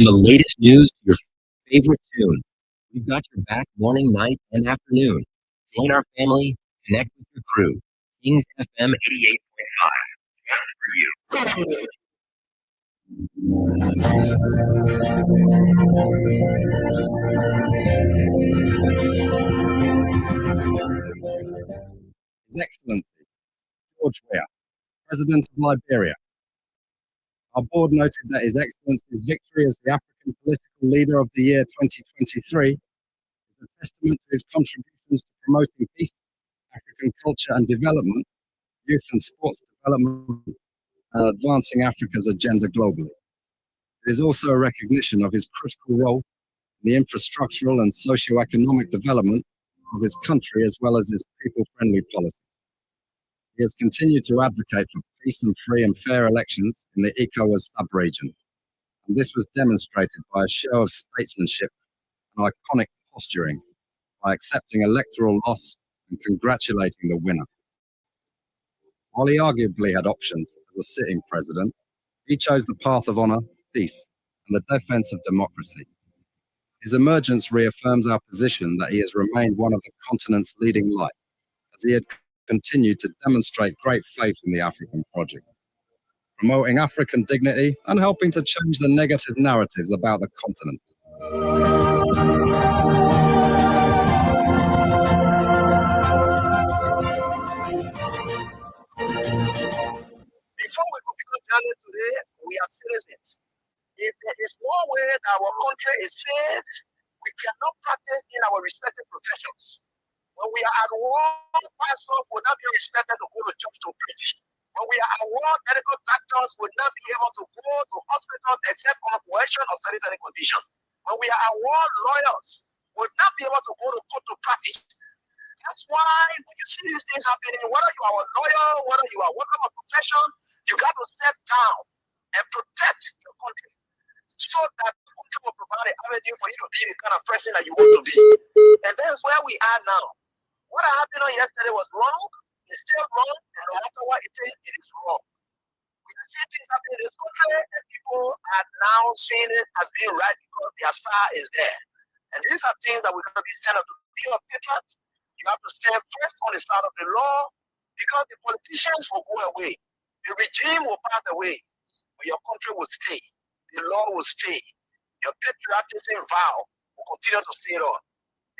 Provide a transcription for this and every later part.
From the latest news to your favorite tune, we've got your back morning, night, and afternoon. Join our family, connect with your crew. Kings FM 88.5, just for you. His Excellency George Weah, President of Liberia. Our board noted that His Excellency's victory as the African Political Leader of the Year 2023 is a testament to his contributions to promoting peace, African culture and development, youth and sports development, and advancing Africa's agenda globally. It is also a recognition of his critical role in the infrastructural and socio-economic development of his country as well as his people-friendly policy. He has continued to advocate for peace and free and fair elections in the ECOWAS sub-region, and this was demonstrated by a show of statesmanship and iconic posturing by accepting electoral loss and congratulating the winner. While he arguably had options as a sitting president, he chose the path of honor, peace, and the defense of democracy. His emergence reaffirms our position that he has remained one of the continent's leading light, as he had continued to demonstrate great faith in the African project, promoting African dignity and helping to change the negative narratives about the continent. Before we could become journalists today, we are citizens. If there is no way that our country is safe, we cannot practice in our respective professions. When we are at war, pastors will not be respected to go to church to preach. When we are at war, medical doctors will not be able to go to hospitals except on coercion or sanitary condition. When we are at war, lawyers will not be able to go to court to practice. That's why when you see these things happening, whether you are a lawyer, whether you are working on a profession, you got to step down and protect your country so that the country will provide an avenue for you to be the kind of person that you want to be. And that's where we are now. What happened on yesterday was wrong. It's still wrong, and no matter what it is wrong. We can see things happening in this country, and people are now seeing it as being right because their star is there. And these are things that we're going to be stand up to be a patriot. You have to stand first on the side of the law because the politicians will go away. The regime will pass away, but your country will stay. The law will stay. Your patriotism vow will continue to stay on.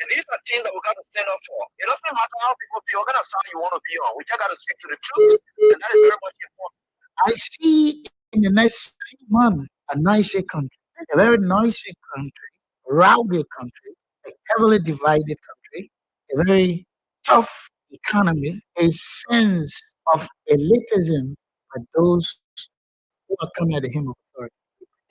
And these are things that we got to stand up for. It doesn't matter how people feel, what kind of side you want to be on. We just got to stick to the truth, and that is very much important. I see in the next few months a noisy country, a very noisy country, rowdy country, a heavily divided country, a very tough economy, a sense of elitism by those who are coming at the hem of authority.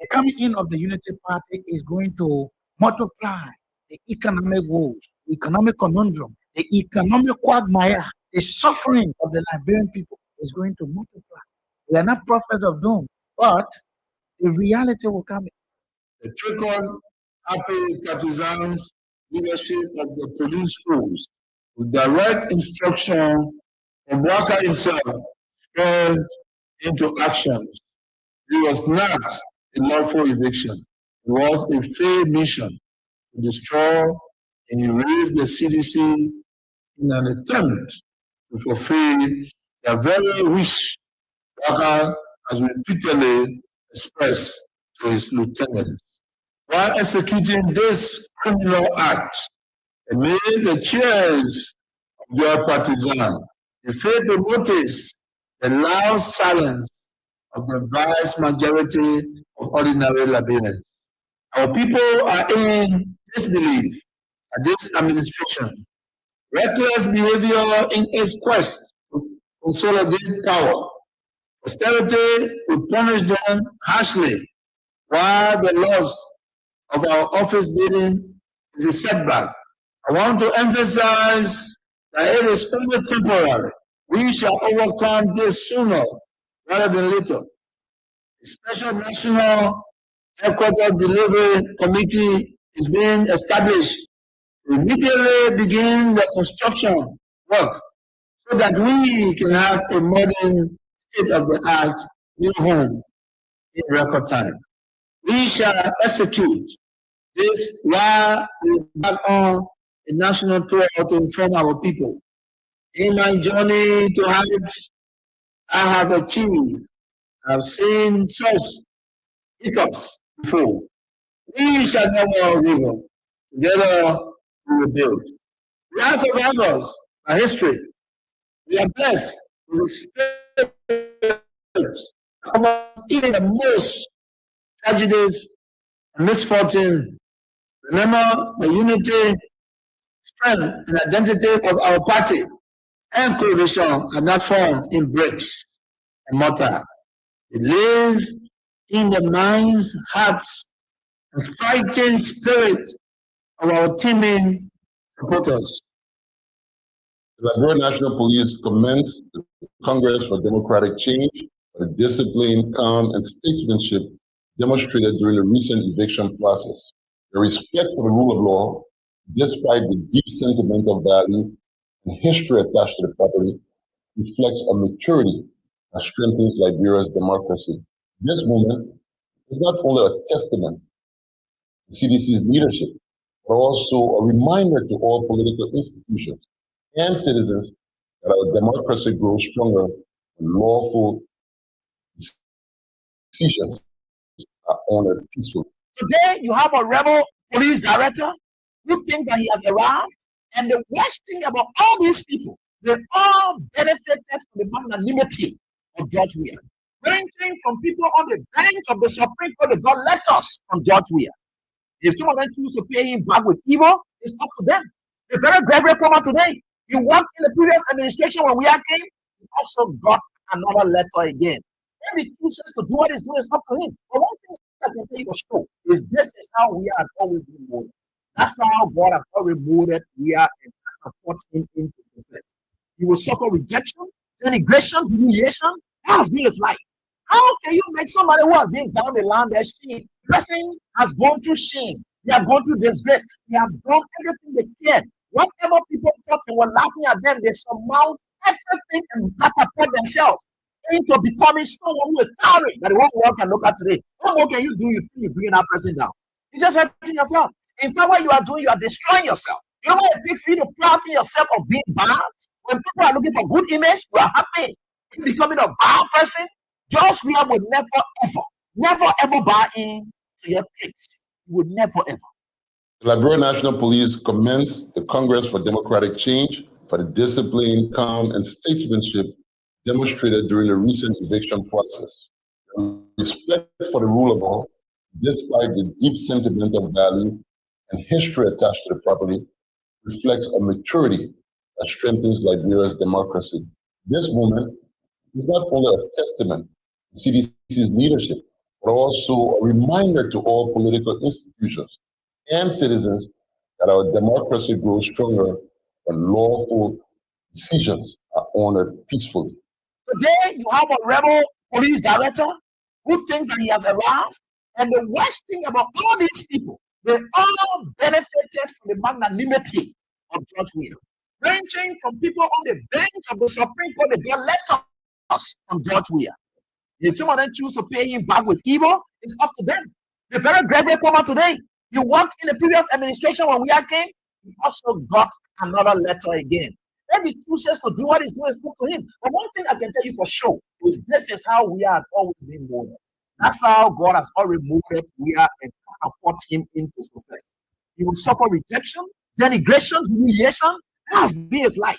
The coming in of the Unity Party is going to multiply the economic woes, the economic conundrum, the economic quagmire, the suffering of the Liberian people is going to multiply. We are not prophets of doom, but the reality will come in. The trickle happy partisans leadership of the police force with direct instruction from Waka himself spurred into actions. It was not a lawful eviction. It was a failed mission to destroy and erase the CDC in an attempt to fulfill their very wish Waka has repeatedly expressed to his lieutenants. While executing this criminal act, amid the cheers of their partisans, they failed to notice the loud silence of the vast majority of ordinary Liberians. Our people are in disbelief at this administration. Reckless behavior in its quest to consolidate power. Austerity will punish them harshly, while the loss of our office building is a setback. I want to emphasize that it is only temporary. We shall overcome this sooner rather than later. A special national headquarters delivery committee is being established to immediately begin the construction work so that we can have a modern state-of-the-art new home in record time. We shall execute this while we back on a national prayer to inform our people. In my journey to heights I have achieved, I've seen such hiccups before. We shall never river. Together we will build. We are survivors by history. We are blessed with the spirit of even the most tragedies and misfortune. Remember the unity, strength, and identity of our party and coalition are not formed in bricks and mortar. They live in the minds, hearts, and fighting spirit of our teaming supporters. The Liberia National Police commends the Congress for Democratic Change for the discipline, calm, and statesmanship demonstrated during the recent eviction process. The respect for the rule of law, despite the deep sentimental value and history attached to the property, reflects a maturity that strengthens Liberia's democracy. This movement is not only a testament to CDC's leadership, but also a reminder to all political institutions and citizens that our democracy grows stronger when lawful decisions are honored peacefully. Today, you have a rebel police director who thinks that he has arrived. And the worst thing about all these people, they all benefited from the magnanimity of Judge Weah. Ranging from people on the bench of the Supreme Court that got letters from Judge Weah. If some of them choose to pay him back with evil, it's up to them. The very Gregory Comer today, he worked in the previous administration when Weah came, he also got another letter again. If he chooses to do what he's doing, it's up to him. But one thing I can tell you for sure is this is how we are always been molded. That's how God has always molded Weah and put him into success. He will suffer rejection, denigration, humiliation. That has been his life. How can you make somebody who has been down the line their shame? The person has gone through shame. They have gone through disgrace. They have done everything they can. Whatever people thought they were laughing at them, they surmount everything and catapult themselves into becoming someone who is towering that the whole world can look at today. What more can you do? You think you're bringing that person down? It's just hurting yourself. In fact, what you are doing, you are destroying yourself. You know what it takes for you to proud yourself of being bad? When people are looking for good image, you are happy. In becoming a bad person, Judge Weah would never ever buy in to your tricks. You would never ever. The Liberia National Police commends the Congress for Democratic Change for the discipline, calm, and statesmanship demonstrated during the recent eviction process. The respect for the rule of law, despite the deep sentimental value and history attached to the property, reflects a maturity that strengthens Liberia's democracy. This movement is not only a testament to CDC's leadership, but also a reminder to all political institutions and citizens that our democracy grows stronger when lawful decisions are honored peacefully. Today, you have a rebel police director who thinks that he has arrived. And the worst thing about all these people, they all benefited from the magnanimity of Judge Weah. Ranging from people on the bench of the Supreme Court that got letters from Judge Weah. If some of them choose to pay him back with evil, it's up to them. The very Gregory Comer today, he worked in the previous administration when Weah came, he also got another letter again. If he chooses to do what he's doing, it's up to him. But one thing I can tell you for sure is this is how we have always been molded. That's how God has already molded Weah and catapult him into success. He will suffer rejection, denigration, humiliation. That has been his life.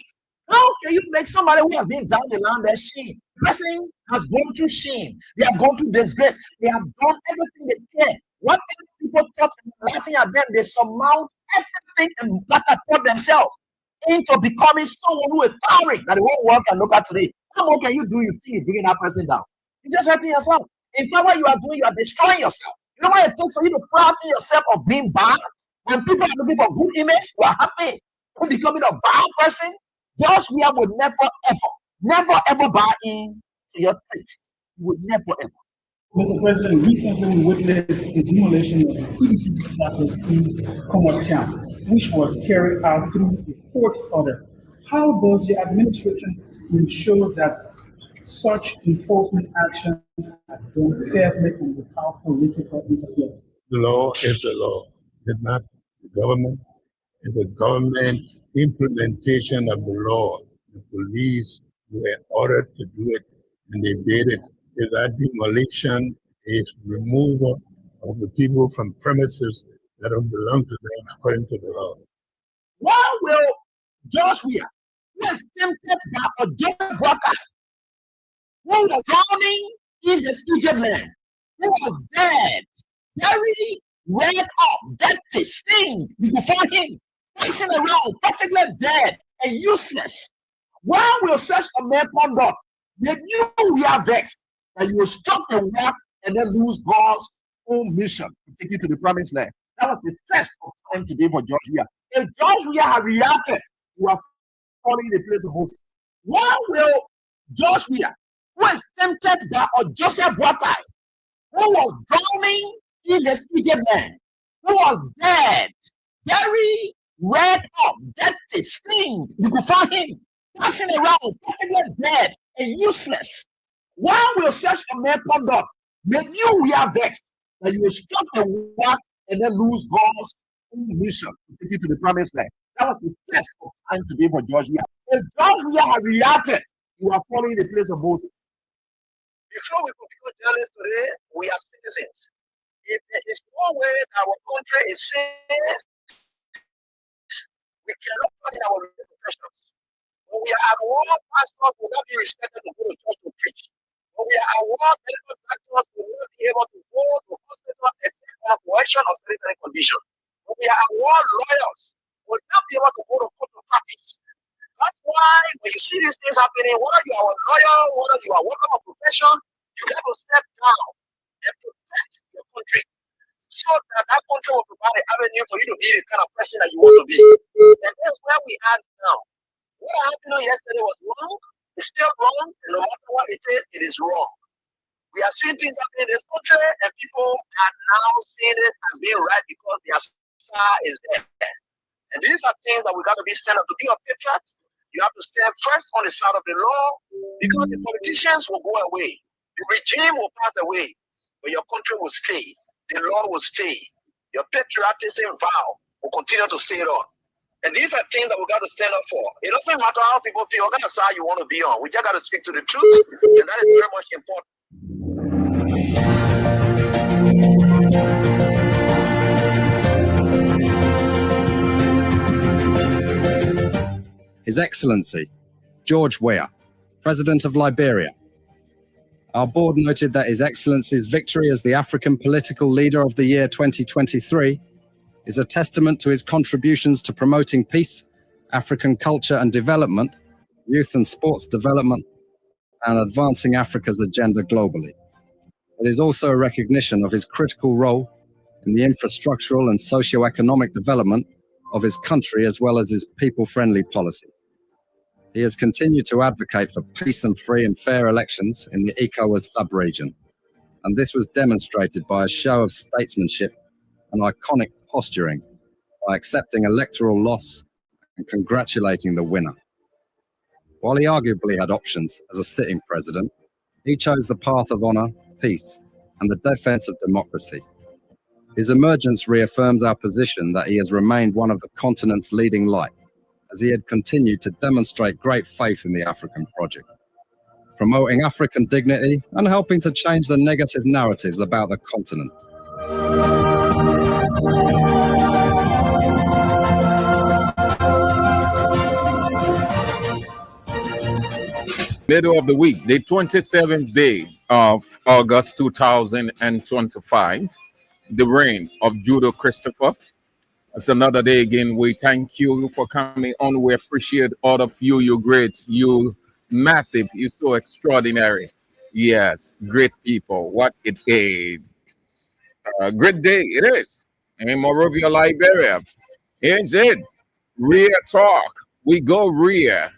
How can you make somebody who has been down the line their shame? The person has gone through shame. They have gone through disgrace. They have done everything they can. Whatever people thought laughing at them, they surmount everything and catapult themselves into becoming someone who is towering that the whole world can look at today. How more can you do? You think you're bringing that person down? You're just hurting yourself. In fact, what you are doing, you are destroying yourself. You know what it takes for you to proud yourself of being bad? When people are looking for good image, you are happy. When becoming a bad person, Judge Weah would never ever buy in to your tricks. You would never ever. Mr. President, recently we witnessed the demolition of the CDC headquarters in Comer Town, which was carried out through a court order. How does the administration ensure that such enforcement action are done fairly and without political interference. The law is the law, it's not the government. It's the government implementation of the law. The police were ordered to do it, and they did it. If that demolition is removal of the people from premises that don't belong to them according to the law. Why will Judge Weah, who is tempted by a Joseph Walker, who was drowning in his Egypt land, who was dead, very red up, dirty, stained, you can find him pacing around, practically dead and useless. Why will such a man conduct make you Weah vexed that you will stop the work and then lose God's own mission to take you to the promised land? That was the test of time today for Judge Weah. If Judge Weah had reacted, you are falling in the place of Moses. Why will Judge Weah, who is tempted by a Joseph Boakai, who was drowning in his Egypt land, who was dead, very red up, dirty, stained, you could find him passing around, practically dead and useless. Why will such a man conduct make you Weah vexed that you will stop the work and then lose God's own mission to take you to the promised land? That was the test of time today for Judge Weah. If Judge Weah had reacted, you are falling in the place of Moses. Before we could become journalists today, we are citizens. If there is no way that our country is safe, we cannot put in our professions. When we are at war, pastors will not be respected to go to church to preach. When we are at war, medical doctors will not be able to go to hospitals except on coercion or sanitary condition. When we are at war, lawyers will not be able to go to court to practice. That's why when you see these things happening, whether you are a lawyer, whether you are working on profession, you have to step down and protect your country, so that that country will provide an avenue for you to be the kind of person that you want to be. And that's where we are now. What happened yesterday was wrong. It's still wrong, and no matter what it is wrong. We are seeing things happening in this country, and people are now seeing it as being right because their star is there. And these are things that we got to be stand up to be a patriot. You have to stand first on the side of the law, because the politicians will go away, the regime will pass away, but your country will stay, the law will stay, your patriotism vow will continue to stay on. And these are things that we got to stand up for. It doesn't matter how people feel, what kind of side you want to be on. We just got to speak to the truth, and that is very much important. His Excellency, George Weah, President of Liberia. Our board noted that His Excellency's victory as the African Political Leader of the Year 2023 is a testament to his contributions to promoting peace, African culture and development, youth and sports development, and advancing Africa's agenda globally. It is also a recognition of his critical role in the infrastructural and socio-economic development of his country, as well as his people-friendly policy. He has continued to advocate for peace and free and fair elections in the ECOWAS sub-region, and this was demonstrated by a show of statesmanship and iconic posturing by accepting electoral loss and congratulating the winner. While he arguably had options as a sitting president, he chose the path of honor, peace, and the defense of democracy. His emergence reaffirms our position that he has remained one of the continent's leading light, as he had continued to demonstrate great faith in the African project, promoting African dignity and helping to change the negative narratives about the continent. Middle of the week, the 27th day of August 2025, the reign of Judo Christopher. It's another day again. We thank you for coming on. We appreciate all of you. You're great. You massive. You're so extraordinary. Yes, great people. What it is. A great day it is. In Monrovia, Liberia. Here's it. Real talk. We go real.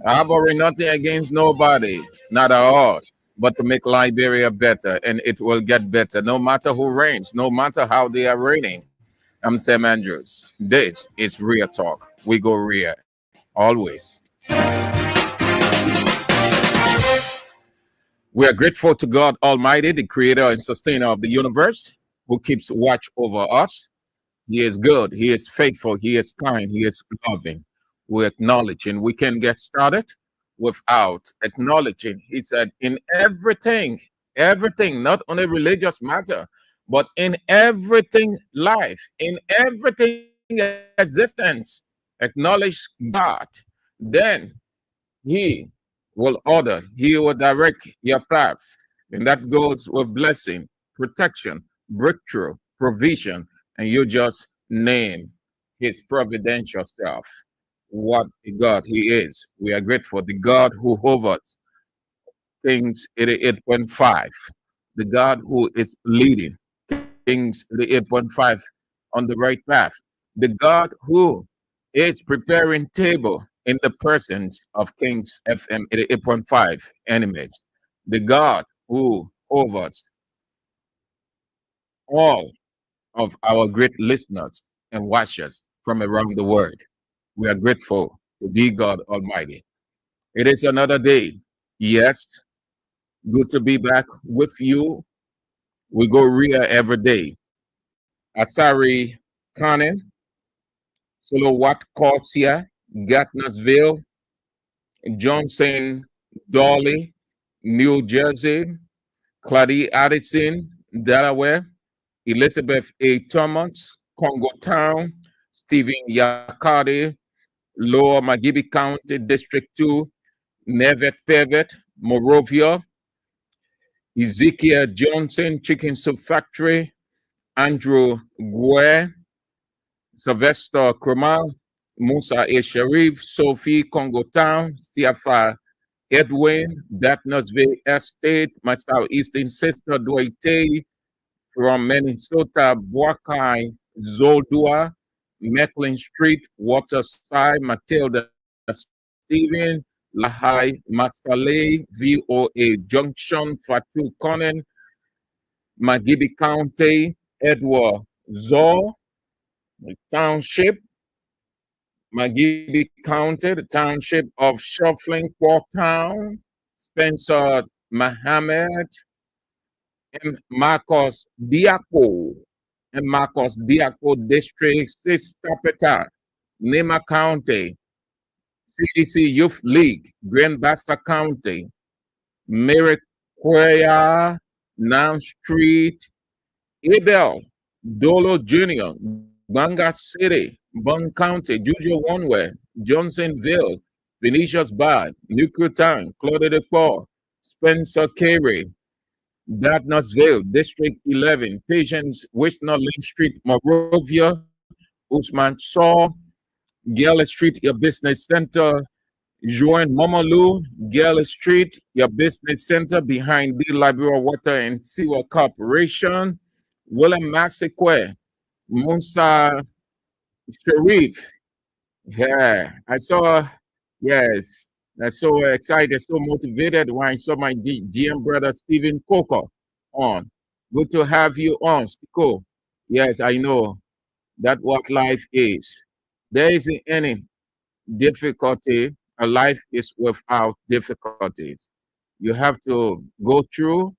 I've already nothing against nobody. Not at all. But to make Liberia better. And it will get better. No matter who reigns. No matter how they are reigning. I'm Sam Andrews. This is Real Talk. We go real. Always. We are grateful to God Almighty, the creator and sustainer of the universe, who keeps watch over us. He is good, He is faithful, He is kind, He is loving. We acknowledge, and we can get started without acknowledging. He said, in everything, not only religious matter, but in everything life, in everything existence, acknowledge God. Then He will order, He will direct your path. And that goes with blessing, protection, breakthrough, provision, and you just name His providential self. What a God He is. We are grateful. The God who hovers things 88.5, the God who is leading things 88.5 on the right path, the God who is preparing table in the presence of Kings FM 88.5 enemies, the God who hovers all of our great listeners and watchers from around the world. We are grateful to the God Almighty. It is another day. Yes, good to be back with you. We go real every day. Atari Conan, Solowat Corsia, Gatnesville, Johnson Dolly, New Jersey, Clady Addison, Delaware, Elizabeth A. Thomas, Congo Town, Stephen Yakade, Lower Magibi County, District 2, Nevet Pevet, Morovia, Ezekiel Johnson, Chicken Soup Factory, Andrew Weah, Sylvester Kroma, Musa A. Sharif, Sophie Congo Town, Siafa Edwin, Datnosville Estate, my southeastern sister Dwaite from Minnesota, Buakai, Zoldua, Mecklin Street, Waterside, Matilda Stephen, Lahai, Masale, VOA Junction, Fatu Conan, Magibi County, Edward Zor, Township, Magibi County, the Township of Shuffling, Port Town, Spencer Mohammed, and Marcos Diaco, and Marcos Diaco District, Sistapeta, Nema County, CDC Youth League, Grand Bassa County, Meriquea, Nam Street, Abel, Dolo Jr., Banga City, Bun County, Juju Onwe, Johnsonville, Venetia's Bad, Nukutan, Claude de Port, Spencer Carey, Dartnottsville, District 11, Patience, Wisner Lane Street, Morovia, Usman Saw, Gala Street, your business center, Join Momalu, Gala Street, your business center behind the Liberia Water and Sewer Corporation, Willem Massaquoi, Musa Sharif. Yeah, yes, I so excited, so motivated when I saw my GM brother Stephen Coker on. Good to have you on, Stico. Yes, I know that what life is. There isn't any difficulty. A life is without difficulties. You have to go through,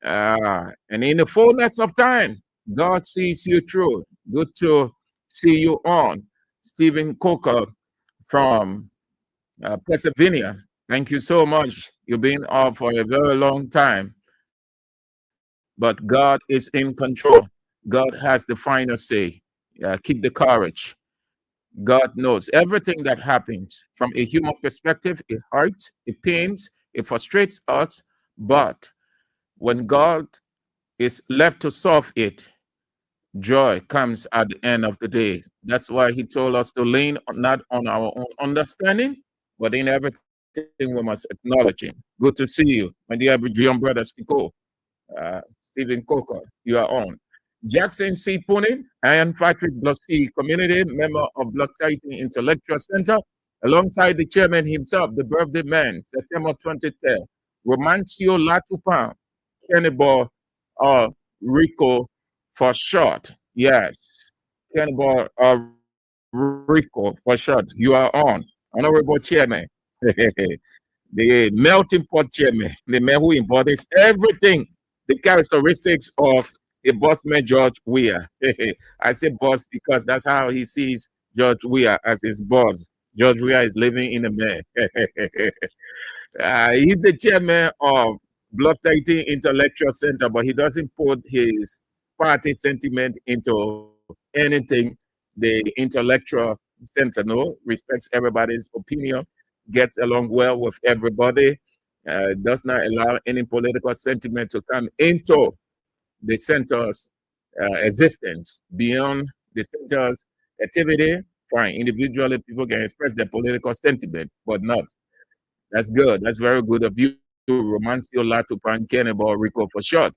and in the fullness of time, God sees you through. Good to see you on, Stephen Coker from Pennsylvania. Thank you so much. You've been on for a very long time, but God is in control. God has the final say. Keep the courage. God knows everything that happens from a human perspective. It hurts, it pains, it frustrates us. But when God is left to solve it, joy comes at the end of the day. That's why He told us to lean not on our own understanding, but in everything we must acknowledge Him. Good to see you, my dear John brother Stico, Stephen Coker. You are on. Jackson C. Punin, Iron Patrick Block C Community, member of Block Titan Intellectual Center, alongside the chairman himself, the birthday man, September 23rd, Romancio Latupan, Cannibal Rico for short. Yes, Cannibal Rico for short. You are on. Honorable Chairman. the melting pot chairman, the man who embodies everything, the characteristics of a boss man, George Weah. I say boss because that's how he sees George Weah as his boss. George Weah is living in a man. He's the chairman of Blood Tighting Intellectual Center, but he doesn't put his party sentiment into anything the intellectual center no respects everybody's opinion, gets along well with everybody, does not allow any political sentiment to come into the center's existence beyond the center's activity. Fine, individually people can express their political sentiment, but not. That's good. That's very good of you. Romancio Latupan Kenneball Rico for short.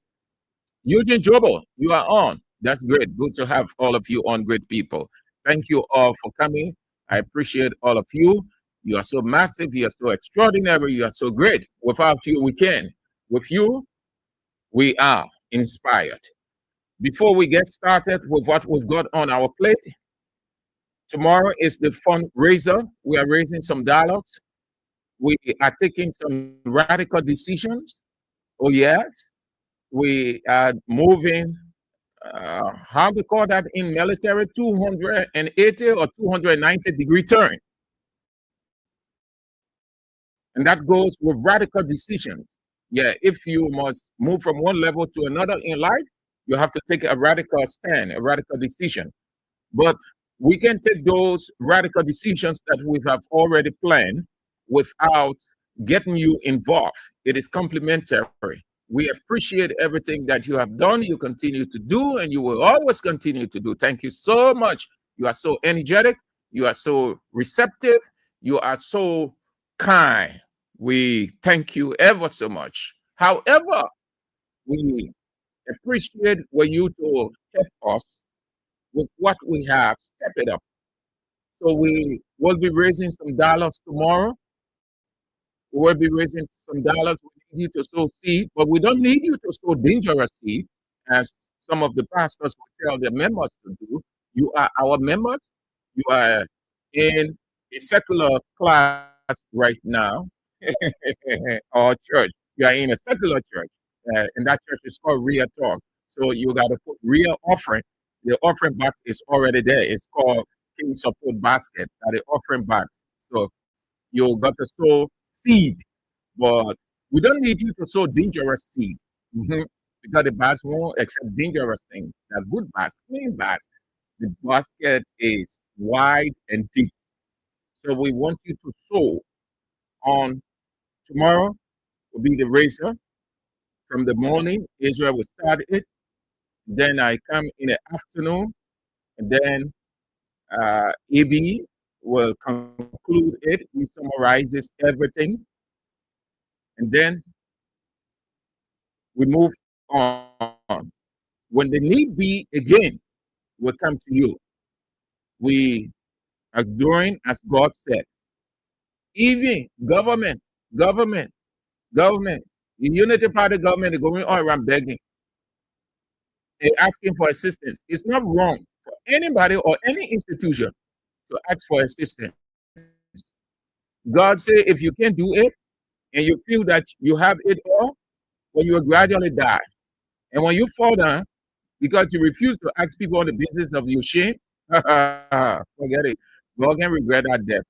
Eugene Jobo, you are on. That's great. Good to have all of you on, great people. Thank you all for coming. I appreciate all of you. You are so massive. You are so extraordinary. You are so great. Without you, we can. With you, we are inspired. Before we get started with what we've got on our plate, tomorrow is the fundraiser. We are raising some dollars. We are taking some radical decisions. Oh, yes. We are moving, how we call that in military, 280 or 290-degree turn. And that goes with radical decisions. Yeah, if you must move from one level to another in life, you have to take a radical stand, a radical decision. But we can take those radical decisions that we have already planned without getting you involved. It is complementary. We appreciate everything that you have done, you continue to do, and you will always continue to do. Thank you so much. You are so energetic. You are so receptive. You are so kind. We thank you ever so much. However, we appreciate for you to help us with what we have. Step it up. So we will be raising some dollars tomorrow. We will be raising some dollars. We need you to sow seed, but we don't need you to sow dangerous seed, as some of the pastors will tell their members to do. You are our members. You are in a secular class right now, or church. You are in a secular church, and that church is called Real Talk. So you got to put real offering. The offering box is already there. It's called King Support Basket. The offering box. So you got to sow seed, but we don't need you to sow dangerous seed. Because the bass won't accept dangerous things. The good bass, clean bass, the basket is wide and deep. So we want you to sow on tomorrow. Will be the razor from the morning. Israel will start it. Then I come in the afternoon, and then EB will conclude it. He summarizes everything, and then we move on. When the need be again, will come to you. We are doing as God said. Even government, government, government, the Unity Party government is going all around begging. They're asking for assistance. It's not wrong for anybody or any institution to ask for assistance. God said if you can't do it and you feel that you have it all, well, you will gradually die. And when you fall down, because you refuse to ask people on the business of your shame, forget it. God can regret that death.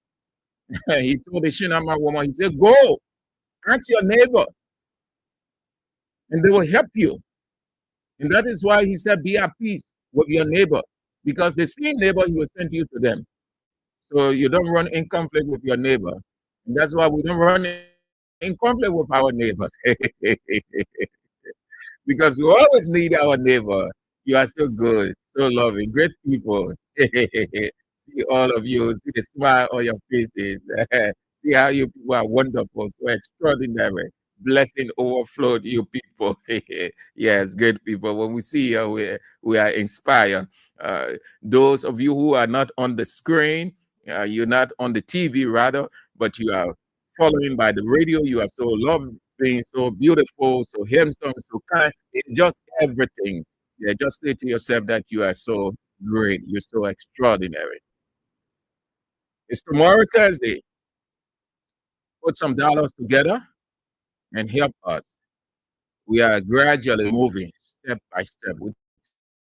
He told the Shinama woman, he said, go, ask your neighbor, and they will help you. And that is why he said, be at peace with your neighbor, because the same neighbor he will send you to them. So you don't run in conflict with your neighbor. And that's why we don't run in conflict with our neighbors. Because we always need our neighbor. You are so good, so loving, great people. See all of you, see the smile on your faces. See how you people are wonderful, so extraordinary. Blessing overflow to you people. Yes, great people. When we see you, we are inspired. Those of you who are not on the screen, you're not on the TV rather, but you are following by the radio. You are so loving, so beautiful, so handsome, so kind. It's just everything. Yeah, just say to yourself that you are so great. You're so extraordinary. It's tomorrow, Thursday. put some dollars together and help us. We are gradually moving step by step. We're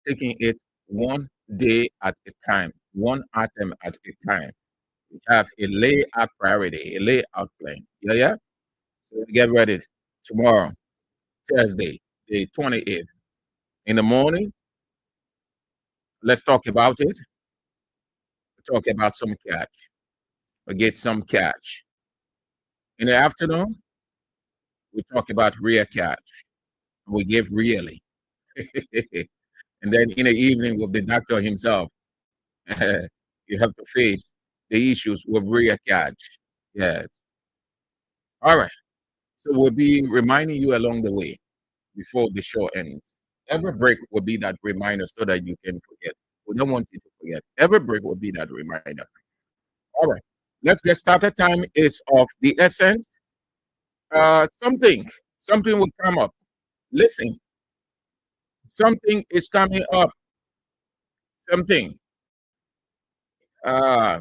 taking it one day at a time, one item at a time. We have a layout priority, a layout plan. Yeah, yeah. So we get ready tomorrow, Thursday, the 28th. In the morning, let's talk about it. We'll talk about some catch. We'll get some catch. In the afternoon, we talk about real catch. We give really. And then in the evening with the doctor himself, you have to face the issues with real catch. Yes. All right. So we'll be reminding you along the way before the show ends. Every break will be that reminder so that you can forget. We don't want you to forget. Every break will be that reminder. All right. Let's get started. Time is of the essence. Something will come up. Listen, something is coming up. Something. Uh,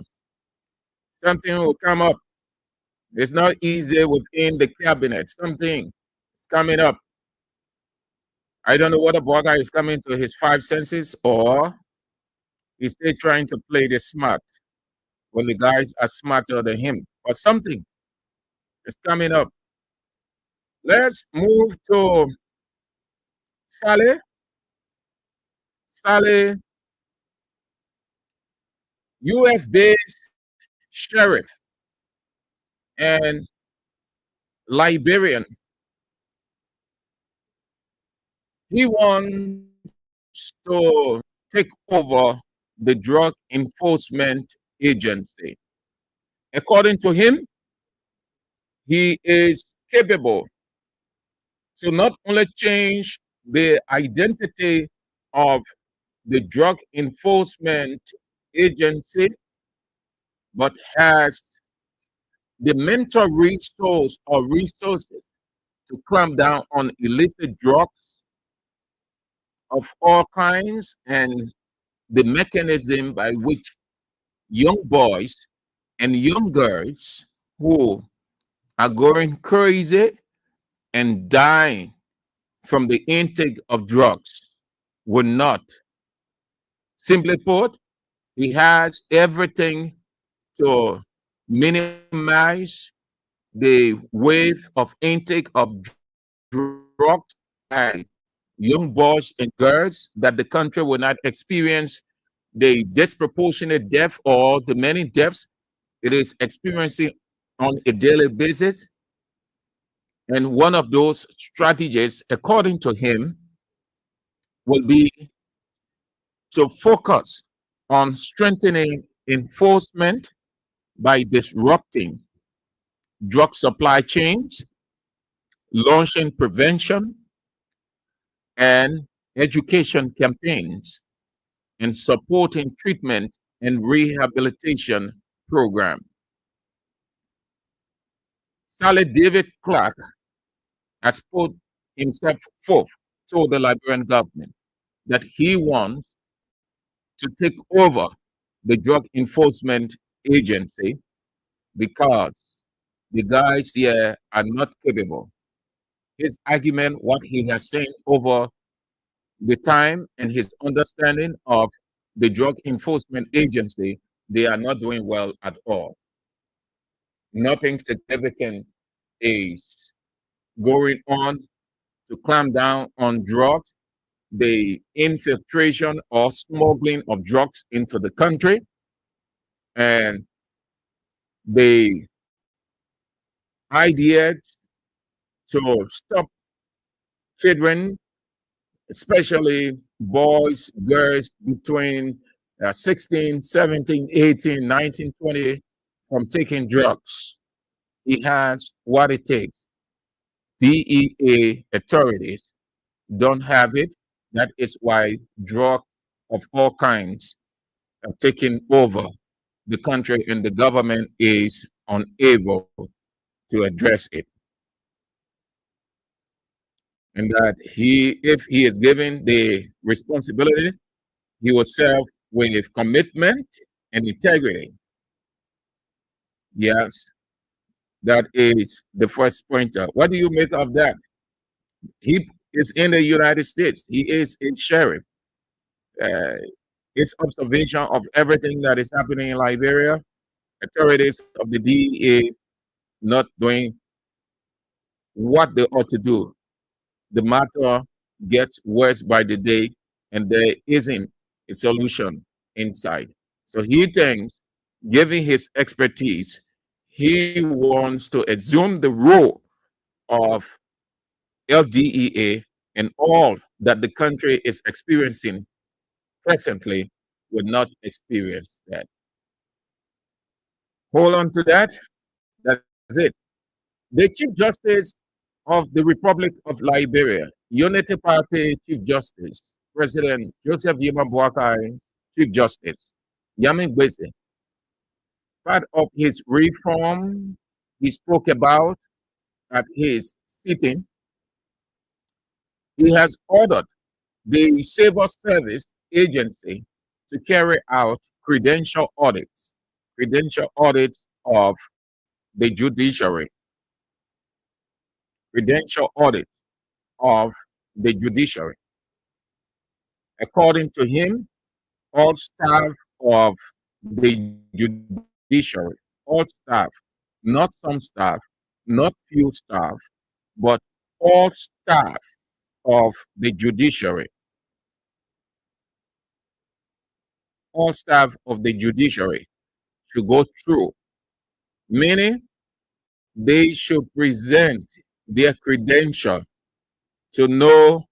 something will come up. It's not easy within the cabinet. Something is coming up. I don't know whether Boga is coming to his five senses or he's still trying to play the smart when the guys are smarter than him. Or something is coming up. Let's move to Saleh. Saleh, US based sheriff and Liberian. He wants to take over the Drug Enforcement Agency. According to him, he is capable to not only change the identity of the Drug Enforcement Agency, but has the mental resource or resources to clamp down on illicit drugs of all kinds and the mechanism by which young boys and young girls who are going crazy and dying from the intake of drugs will not. Simply put, he has everything to minimize the wave of intake of drugs by young boys and girls, that the country will not experience the disproportionate death or the many deaths it is experiencing on a daily basis. And one of those strategies, according to him, will be to focus on strengthening enforcement by disrupting drug supply chains, launching prevention and education campaigns, and supporting treatment and rehabilitation program. Sally David Clark has put himself forth to the Liberian government that he wants to take over the Drug Enforcement Agency because the guys here are not capable. His argument, what he has seen over the time and his understanding of the Drug Enforcement Agency, they are not doing well at all. Nothing significant is going on to clamp down on drugs, the infiltration or smuggling of drugs into the country, and the idea to stop children, especially boys, girls between 16, 17, 18, 19, 20, from taking drugs. He has what it takes. DEA authorities don't have it. That is why drugs of all kinds are taking over the country and the government is unable to address it. And that if he is given the responsibility, he will serve with commitment and integrity. Yes. That is the first pointer. What do you make of that? He is in the United States. He is a sheriff. Uh, his observation of everything that is happening in Liberia, authorities of the DEA not doing what they ought to do. The matter gets worse by the day, and there isn't a solution inside. So he thinks, given his expertise, he wants to assume the role of LDEA, and all that the country is experiencing presently would not experience that. Hold on to that. That's it. The Chief Justice of the Republic of Liberia, Unity Party Chief Justice, President Joseph Yema Boakai, Chief Justice, Yamin Gwese, part of his reform he spoke about at his sitting, he has ordered the Civil Service Agency to carry out credential audits of the judiciary, credential audit of the judiciary. According to him, all staff of the judiciary, all staff, not some staff, not few staff, but all staff of the judiciary, all staff of the judiciary should go through, meaning they should present their credential to know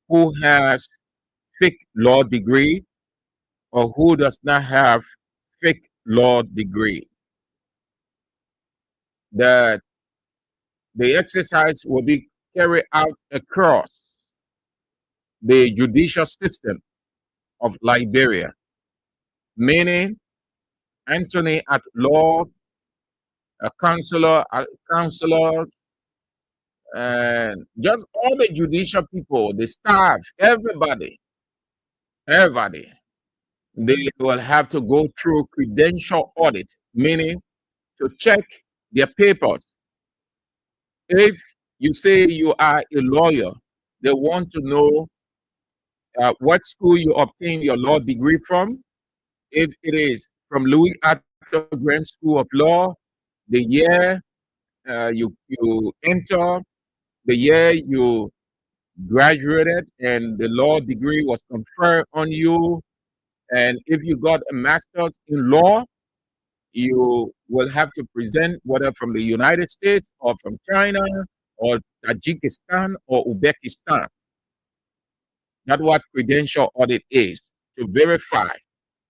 who has fake law degree or who does not have fake law degree. That the exercise will be carried out across the judicial system of Liberia, meaning Anthony at law, a counselor, and just all the judicial people, the staff, everybody, they will have to go through credential audit, meaning to check their papers. If you say you are a lawyer, they want to know what school you obtained your law degree from. If it is from Louis Arthur Graham School of Law, the year you enter, the year you graduated, and the law degree was conferred on you. And if you got a master's in law, you will have to present whether from the United States or from China or Tajikistan or Uzbekistan. That's what credential audit is, to verify,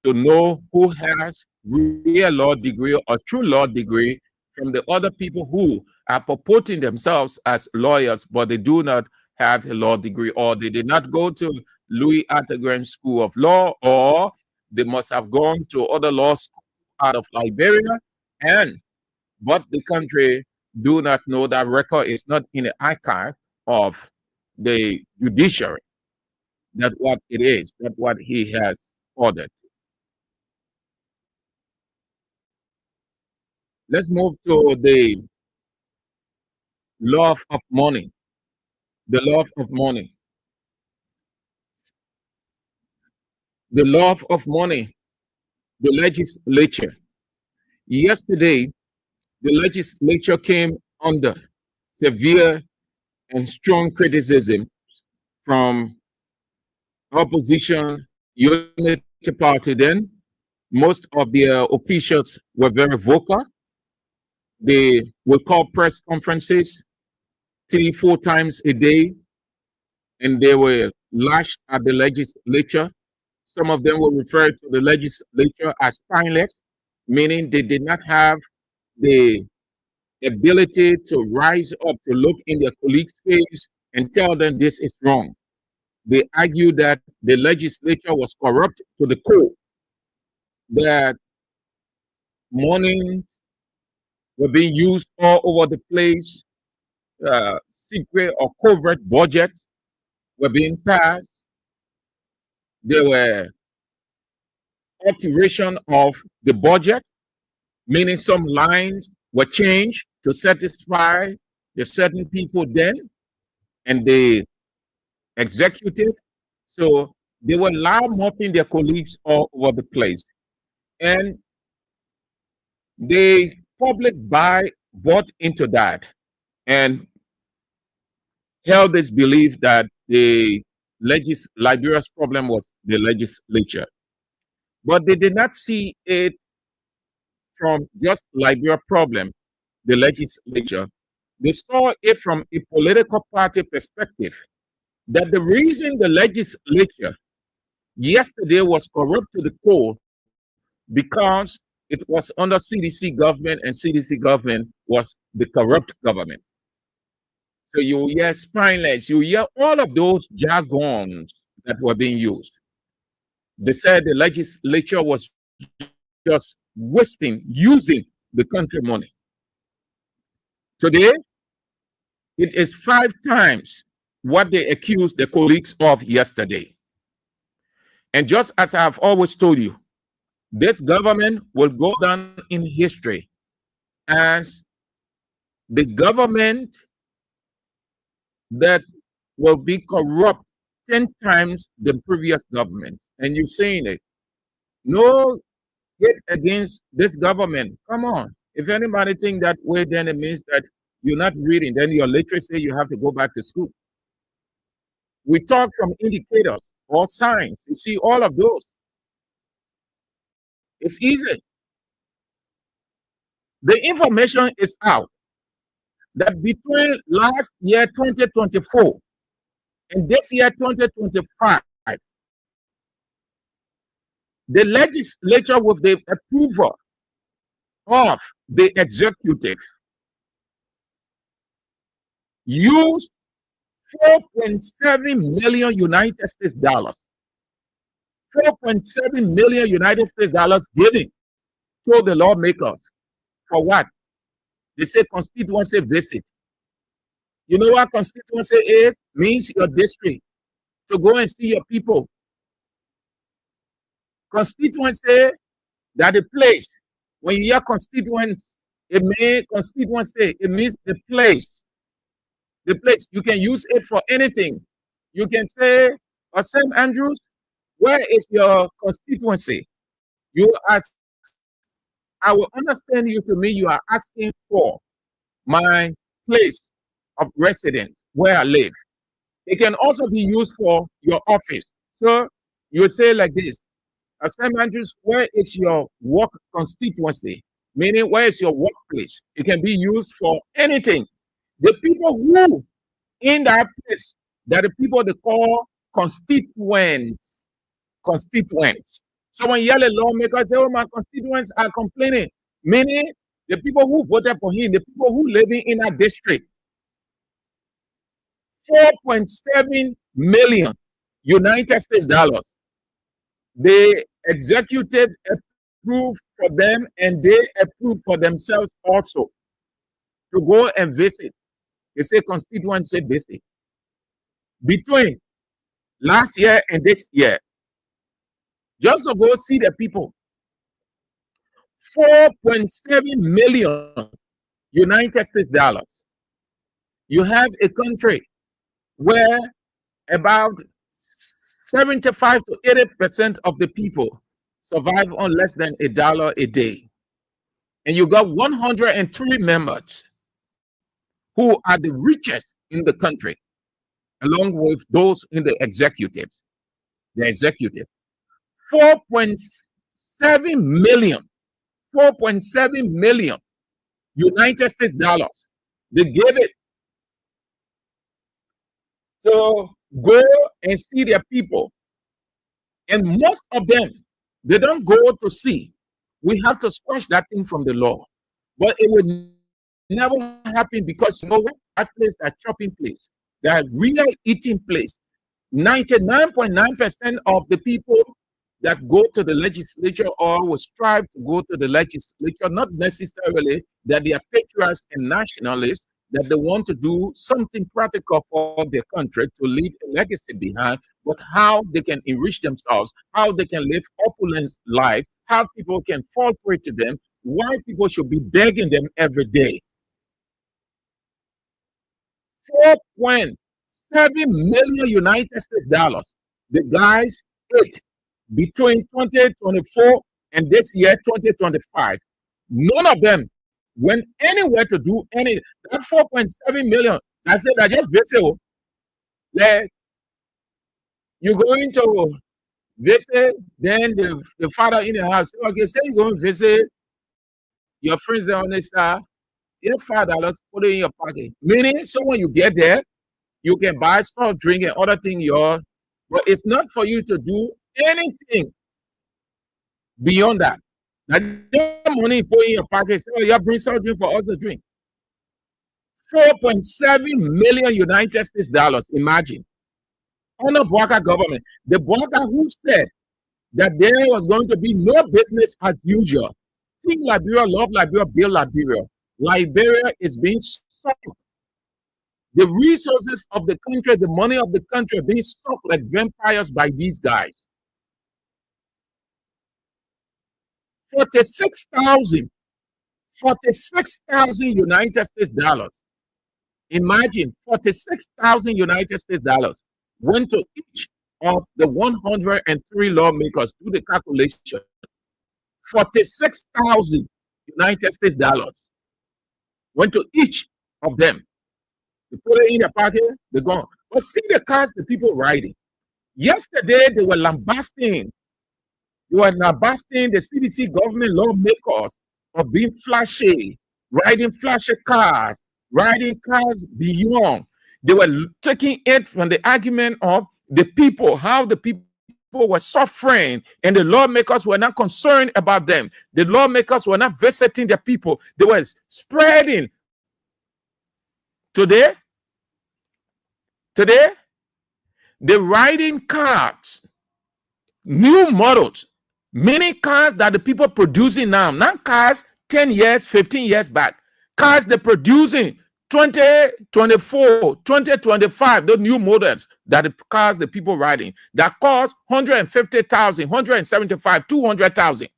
to know who has real law degree or true law degree from the other people who are purporting themselves as lawyers, but they do not have a law degree, or they did not go to Louis Arthur Graham School of Law, or they must have gone to other law schools out of Liberia, but the country do not know that record is not in the archive of the judiciary. That's what it is. That's what he has ordered. Let's move to the love of money. The love of money. The love of money. The legislature. Yesterday, the legislature came under severe and strong criticism from opposition unity party. Then most of their officials were very vocal. They will call press conferences 3-4 times a day, and they were lashed at the legislature. Some of them were referred to the legislature as spineless, meaning they did not have the ability to rise up to look in their colleagues' face and tell them this is wrong. They argued that the legislature was corrupt to the core, that monies were being used all over the place, secret or covert budgets were being passed. There were alteration of the budget, meaning some lines were changed to satisfy the certain people then and the executive. So they were loud mouthing their colleagues all over the place. And the public bought into that and held this belief that the Liberia's problem was the legislature. But they did not see it from just Liberia problem, the legislature. They saw it from a political party perspective, that the reason the legislature yesterday was corrupt to the core because it was under CDC government, and CDC government was the corrupt government. So you hear spineless, you hear all of those jargons that were being used. They said the legislature was just using the country money. Today, it is 5 times what they accused the colleagues of yesterday. And just as I've always told you, this government will go down in history as the government that will be corrupt 10 times the previous government. And you're saying it. No hate against this government. Come on. If anybody think that way, then it means that you're not reading. Then your literacy, you have to go back to school. We talk from indicators or signs. You see all of those. It's easy. The information is out that between last year 2024 and this year 2025, the legislature, with the approval of the executive, used 4.7 million United States dollars. 4.7 million United States dollars given to the lawmakers. For what? They say constituency visit. You know what constituency is? Means your district. To go and see your people. Constituency, that the place. When you hear constituency, it means the place. The place. You can use it for anything. You can say, St. Andrews, where is your constituency? You ask, I will understand you to me, you are asking for my place of residence, where I live. It can also be used for your office. So you say like this, St. Andrews, where is your work constituency? Meaning, where is your workplace? It can be used for anything. The people who in that place, that the people they call constituents. So when you hear a lawmaker say, oh, my constituents are complaining, meaning the people who voted for him, the people who living in that district. 4.7 million United States dollars. The executive approved for them, and they approved for themselves also to go and visit. They say constituency visit. Between last year and this year, just to go see the people. 4.7 million United States dollars. You have a country where about 75 to 80% of the people survive on less than $1 a day. And you got 103 members who are the richest in the country, along with those in the executive. The executive. 4.7 million United States dollars. They gave it. So go and see their people. And most of them, they don't go to see. We have to squash that thing from the law. But it will never happen because you know what? That place, that shopping place, that real eating place, 99.9% of the people that go to the legislature or will strive to go to the legislature, not necessarily that they are patriots and nationalists, that they want to do something practical for their country to leave a legacy behind, but how they can enrich themselves, how they can live opulent life, how people can fall prey to them, why people should be begging them every day. $4.7 million United States dollars. The guys ate between 2024 and this year, 2025. None of them went anywhere to do any. That 4.7 million, I said, I just visit. Like, you're going to visit, then the father in the house, okay, say you're going to visit your friends on the star, $5, put it in your pocket. Meaning, so when you get there, you can buy soft drink and other things, but it's not for you to do anything beyond that. Now, that money you put in your pocket, so you bring soft drink for us to drink. 4.7 million United States dollars, imagine. On the Bwaka government, the Bwaka who said that there was going to be no business as usual. Think Liberia, love Liberia, build Liberia. Liberia is being sucked. The resources of the country, the money of the country are being sucked like vampires by these guys. 46,000 United States dollars. Imagine 46,000 United States dollars went to each of the 103 lawmakers. Do the calculation. 46,000 United States dollars went to each of them. They put it in their pocket, they're gone. But see the cars the people riding. Yesterday, they were lambasting. They were lambasting the CDC government lawmakers of being flashy, riding flashy cars, riding cars beyond. They were taking it from the argument of the people, how the people were suffering, and the lawmakers were not concerned about them. The lawmakers were not visiting the people. They were spreading. Today, the riding cars, new models, many cars that the people producing now, not cars 10 years, 15 years back, cars they're producing 2024, 2025, the new models that the cars the people riding that cost 150,000, 175, 200,000.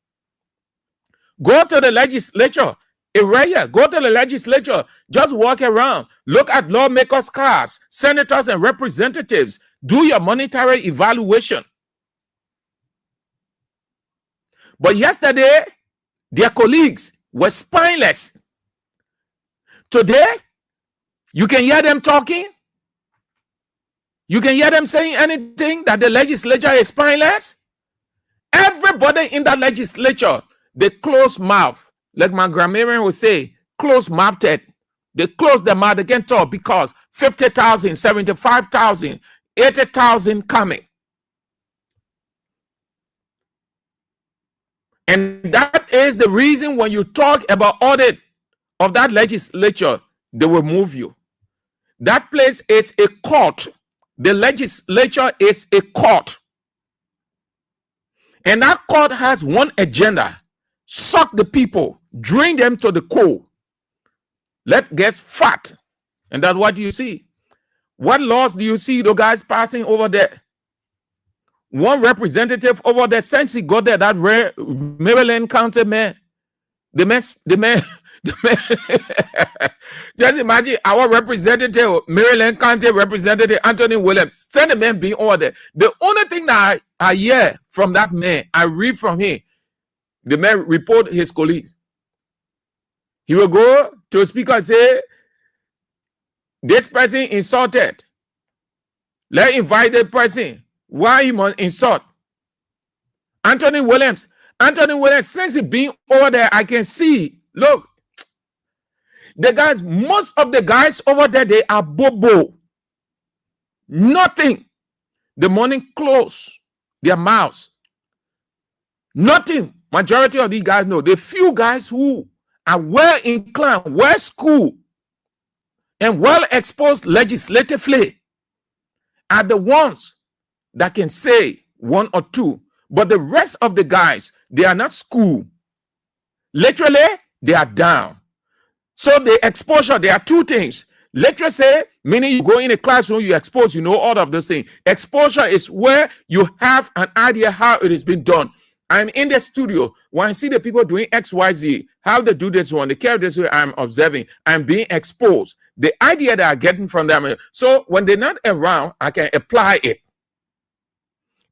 Go to the legislature. Go to the legislature. Just walk around. Look at lawmakers' cars, senators and representatives. Do your monetary evaluation. But yesterday, their colleagues were spineless. Today, you can hear them talking. You can hear them saying anything that the legislature is spineless. Everybody in that legislature, they close mouth. Like my grammarian would say, close mouthed. They close their mouth, they can't talk because 50,000, 75,000, 80,000 coming. And that is the reason when you talk about audit of that legislature, they will move you. That place is a court. The legislature is a court. And that court has one agenda: suck the people, drain them to the core. Let get fat. And that's what you see. What laws do you see the guys passing over there? One representative over there, since he got there, that rare Maryland County man, the man, just imagine our representative, Maryland County Representative Anthony Williams, send the man being over there. The only thing that I hear from that man, I read from him, the man report his colleagues. He will go to a speaker and say, this person insulted. Let's invite the person. Why he must insult? Anthony Williams, since he being over there, I can see, look, the guys, most of the guys over there, they are bobo. Nothing. The morning close their mouths. Nothing. Majority of these guys know. The few guys who are well inclined, well schooled, and well exposed legislatively are the ones that can say one or two. But the rest of the guys, they are not schooled. Literally, they are down. So the exposure, there are two things. Literacy, meaning you go in a classroom, you expose, you know all of those things. Exposure is where you have an idea how it is being done. I'm in the studio. When I see the people doing X, Y, Z, how they do this one, they carry this way, I'm observing. I'm being exposed. the idea that I'm getting from them. So when they're not around, I can apply it.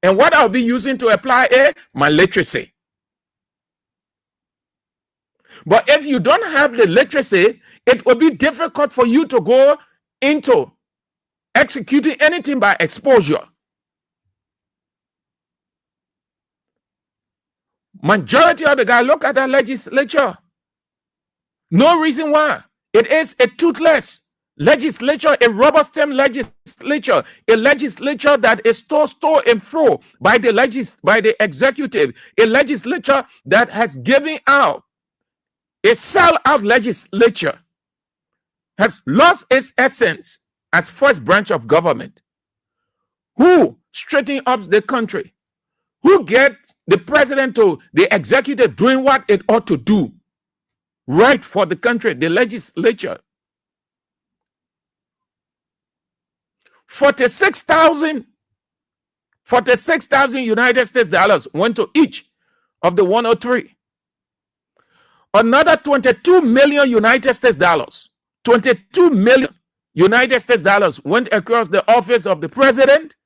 And what I'll be using to apply it? My literacy. But if you don't have the literacy, it will be difficult for you to go into executing anything by exposure. Majority of the guys look at the legislature. No reason why. It is a toothless legislature, a rubber-stamp legislature, a legislature that is to and fro by the executive, a legislature that has given out, a sell-out legislature, has lost its essence as first branch of government. Who straighten up the country? Who gets the president to the executive doing what it ought to do? Right for the country, the legislature. 46,000 United States dollars went to each of the 103. Another 22 million United States dollars, 22 million United States dollars went across the office of the president,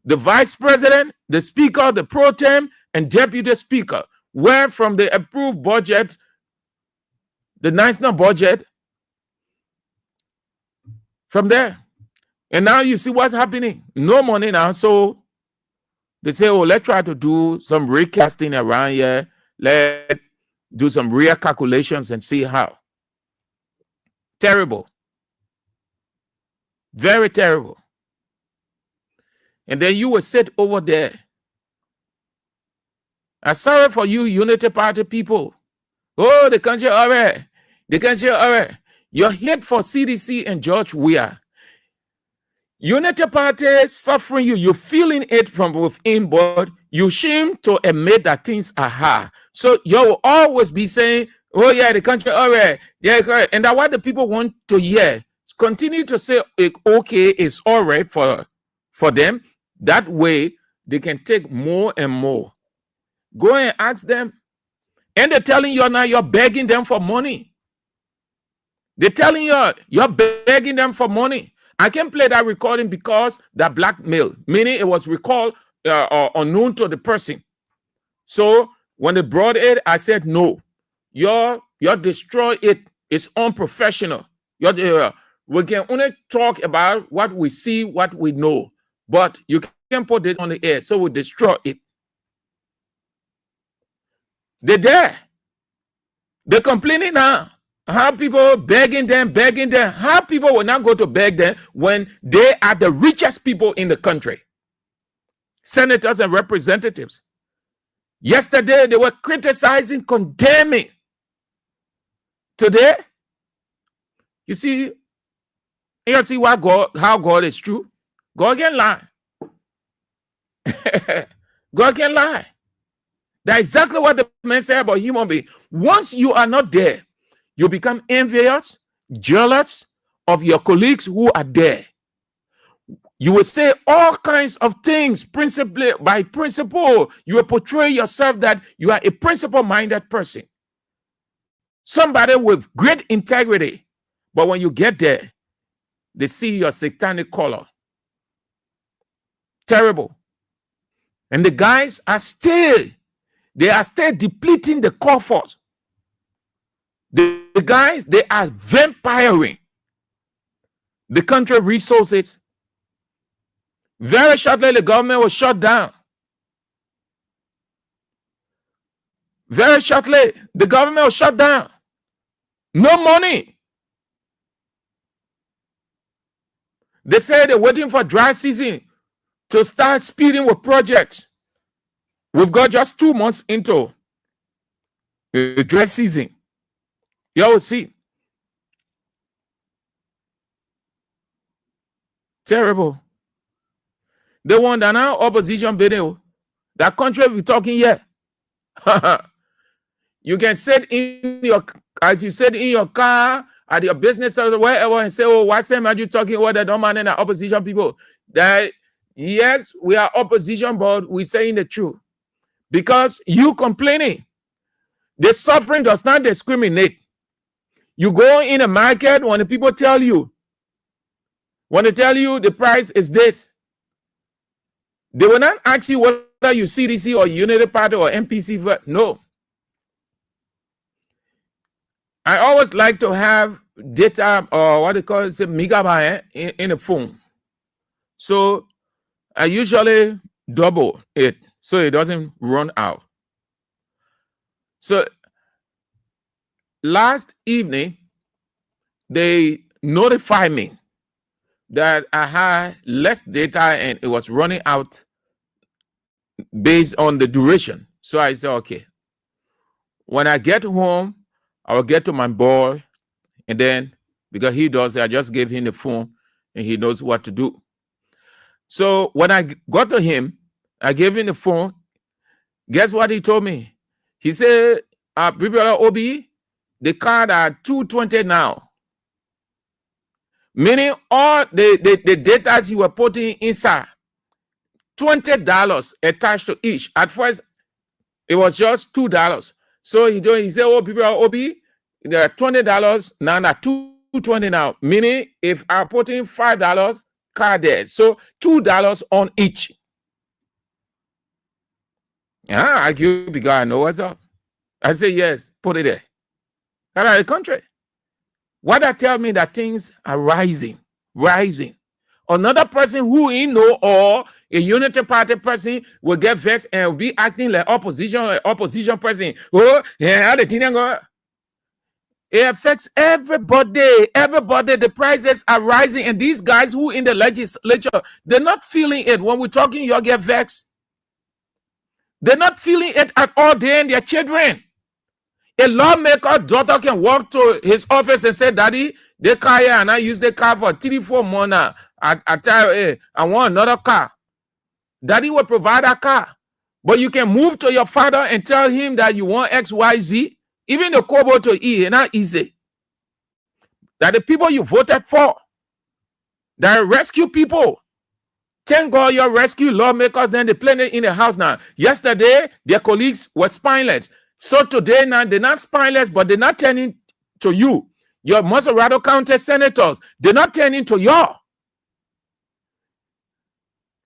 the vice president, the speaker, the pro tem, and deputy speaker, where from the approved budget, the national budget, from there. And now you see what's happening. No money now. So they say, oh, let's try to do some recasting around here. Let's do some real calculations and see how. Terrible. Very terrible. And then you will sit over there. I'm sorry for you, Unity Party people. Oh, the country, all right. The country, all right. Your hate for CDC and George Weah. Unity Party suffering you. You're feeling it from within, but you shame to admit that things are hard. So you'll always be saying, oh, yeah, the country, all right. Yeah, and that's what the people want to hear. Continue to say, okay, it's all right for them. That way, they can take more and more. Go and ask them. And they're telling you now you're begging them for money. They're telling you you're begging them for money. I can play that recording because that blackmail, meaning it was recalled unknown to the person. So when they brought it, I said, no, you're destroy it. It's unprofessional. We can only talk about what we see, what we know, but you can't put this on the air, so we destroy it. They're there. They're complaining now. How people begging them. How people will not go to beg them when they are the richest people in the country? Senators and representatives. Yesterday, they were criticizing, condemning. Today, you see how God is true. God can lie. God can lie. That's exactly what the man said about human being. Once you are not there, you become envious, jealous of your colleagues who are there. You will say all kinds of things, principally by principle. You will portray yourself that you are a principle-minded person. Somebody with great integrity. But when you get there, they see your satanic color. Terrible. And the guys are still depleting the coffers. The guys, they are vampiring the country resources. Very shortly, the government was shut down. Very shortly, the government was shut down. No money. They say they're waiting for dry season to start speeding with projects. We've got just 2 months into the dry season. You will see. Terrible. The one that now opposition video, that country we're talking here. You can sit in your, as you said, in your car, at your business or wherever, and say, oh, why Sam are you talking about the don't man and the opposition people? That yes, we are opposition, but we're saying the truth. Because you complaining, the suffering does not discriminate. You go in a market when the people tell you, When they tell you the price is this, they will not ask you whether you CDC or Unity Party or MPC vote. No. I always like to have data or what they call it, megabyte in the phone. So I usually double it so it doesn't run out. So last evening, they notified me that I had less data and it was running out based on the duration. So I said, okay, when I get home, I will get to my boy, and then because he does it, I just gave him the phone and he knows what to do. So when I got to him, I gave him the phone. Guess what he told me? He said, people OB, the card are $220 now. Meaning all the data you were putting inside, $20 attached to each. At first, it was just $2. So he said, oh, people OB, there are $20 now, not $220 now. Meaning if I put in $5 card there, so $2 on each. Yeah, I give because I know what's up. I say yes, put it there. Out of the country. What that tell me that things are rising. Another person who he know or a Unity Party person will get vexed and will be acting like opposition person. Oh, yeah, the thing go. It affects everybody. The prices are rising, and these guys who in the legislature, they're not feeling it. When we're talking, you get vexed. They're not feeling it at all. They and their children. A lawmaker daughter can walk to his office and say, Daddy, the car here and I use the car for 3-4 months now. I tell you, hey, I want another car. Daddy will provide a car. But you can move to your father and tell him that you want XYZ. Even the Kobo to E, it's not easy. That the people you voted for, that rescue people. Thank God your rescue lawmakers, then they play it in the house now. Yesterday, their colleagues were spineless. So today now, they're not spineless, but they're not turning to you. Your Maserado County senators, they're not turning to y'all.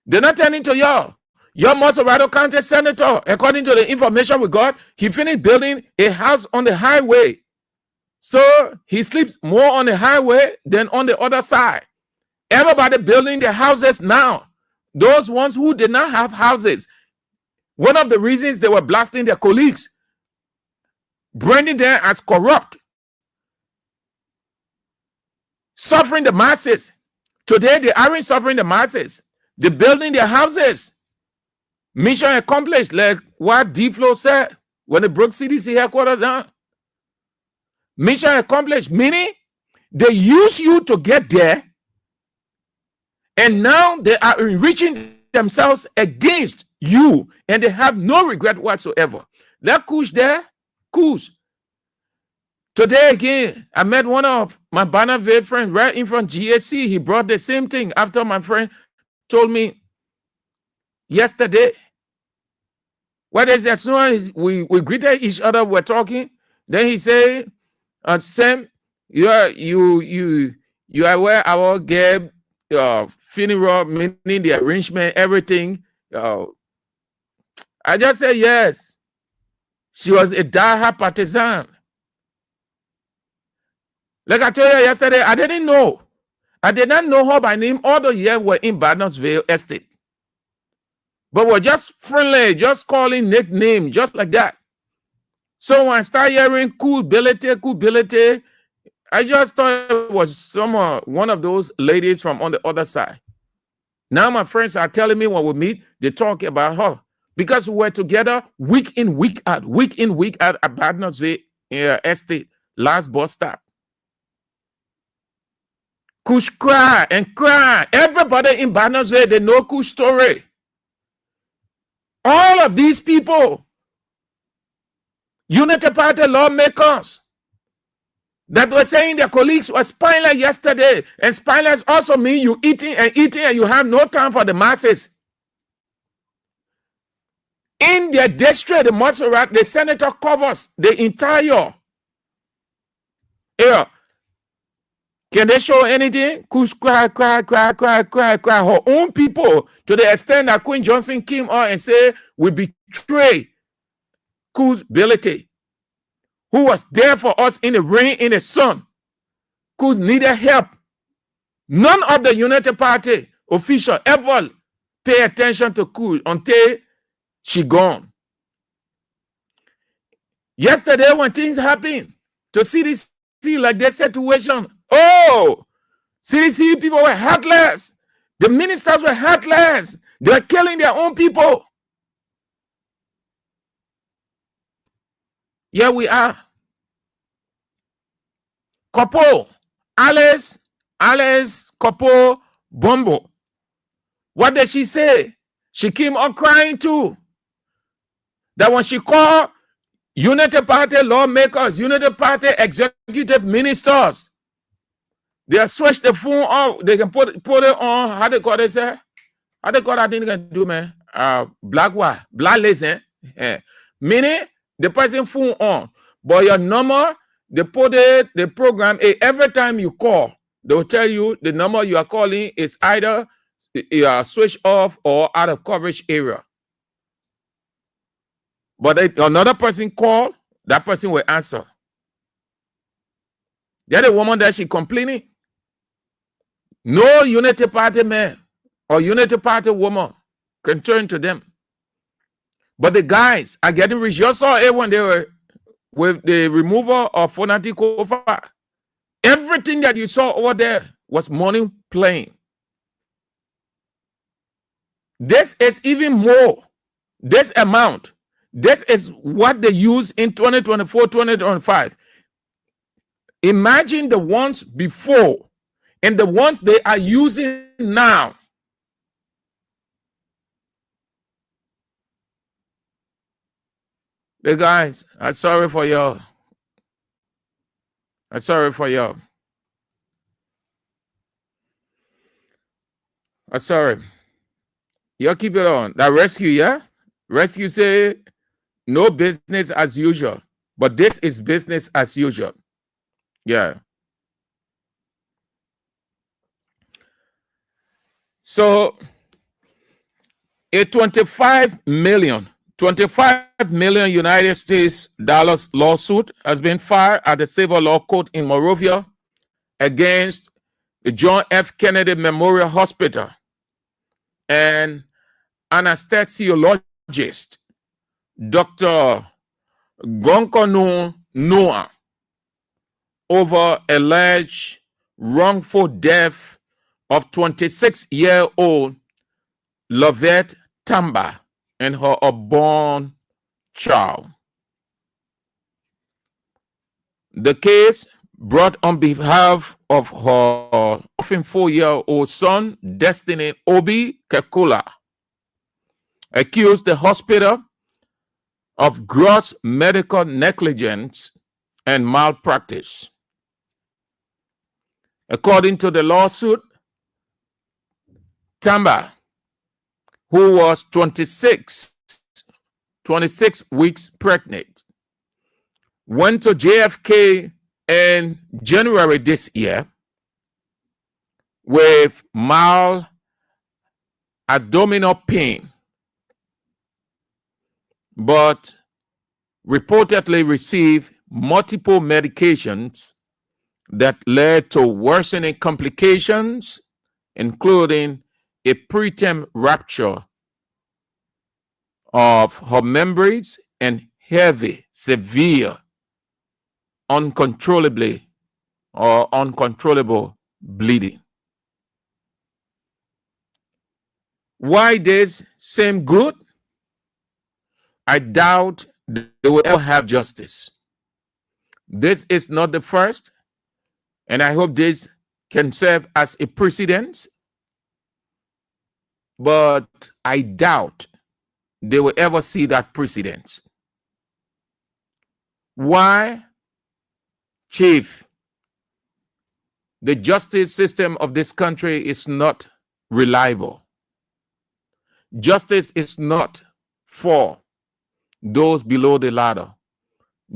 They're not turning to y'all. Your Maserado County senator, according to the information we got, he finished building a house on the highway. So he sleeps more on the highway than on the other side. Everybody building their houses now. Those ones who did not have houses, one of the reasons they were blasting their colleagues, branding them as corrupt, suffering the masses. Today, they aren't suffering the masses. They're building their houses. Mission accomplished, like what D-Flow said when they broke CDC headquarters down. Mission accomplished, meaning they use you to get there, and now they are enriching themselves against you, and they have no regret whatsoever. That Kush there, Kush. Today again, I met one of my Bannerville friends right in front of GSC. He brought the same thing after my friend told me yesterday. What is as soon as we greeted each other, we're talking. Then he said, Sam, you are where I will get funeral, meaning the arrangement, everything. I just said yes. She was a diehard partisan. Like I told you yesterday, I didn't know. I did not know her by name all the years we're in Barnesville Estate. But we're just friendly, just calling nickname, just like that. So when I started hearing cool ability, I just thought it was one of those ladies from on the other side. Now my friends are telling me when we meet, they talk about her. Because we were together week in, week out at Barnesville Estate, last bus stop. Kush cry and cry. Everybody in Barnesville, they know Kush story. All of these people, Unity Party lawmakers, that were saying their colleagues were spineless yesterday, and spineless also mean you eating and you have no time for the masses. In their district, the Montserrat, the senator covers the entire Can they show anything? Kush cry. Her own people, to the extent that Queen Johnson came out and said, we betray Ku's ability, who was there for us in the rain, in the sun. Kus needed help. None of the United Party official ever pay attention to Kus until she gone. Yesterday, when things happened to CDC, like that situation, oh, CDC people were heartless. The ministers were heartless. They were killing their own people. Here we are. Kopo, Alice Kopo Bombo. What did she say? She came up crying too. That when she called United Party lawmakers, United Party executive ministers, they switch the phone on. They can put it on. How they call it? Say? How they call that thing? Can do, man? Blacklist, eh? Meaning the person phone on, but your number, they put it, the program. Every time you call, they will tell you the number you are calling is either switch off or out of coverage area. But another person call, that person will answer. They're the woman that she complaining. No Unity Party man or Unity Party woman can turn to them. But the guys are getting rich. You saw it when they were with the removal of Fonati Kofa. Everything that you saw over there was money playing. This is even more. This amount. This is what they use in 2024, 2025. Imagine the ones before and the ones they are using now. The guys, I'm sorry for y'all. I'm sorry for y'all. I'm sorry. Y'all keep it on. That rescue, yeah? Rescue say no business as usual. But this is business as usual. Yeah. So a 25 million United States dollars lawsuit has been filed at the Civil Law Court in Monrovia against the John F. Kennedy Memorial Hospital and anesthesiologist Dr. Gonkonu Noah over alleged wrongful death of 26-year-old Lovette Tamba and her unborn child. The case, brought on behalf of her 4-year-old son, Destiny Obi Kekula, accused the hospital of gross medical negligence and malpractice. According to the lawsuit, Tamba, who was 26 weeks pregnant, went to JFK in January this year with mild abdominal pain, but reportedly received multiple medications that led to worsening complications, including a preterm rupture of her membranes and heavy, severe, uncontrollable bleeding. Why this seem good? I doubt they will ever have justice. This is not the first, and I hope this can serve as a precedent, but I doubt they will ever see that precedent. Why? Chief, the justice system of this country is not reliable. Justice is not for those below the ladder.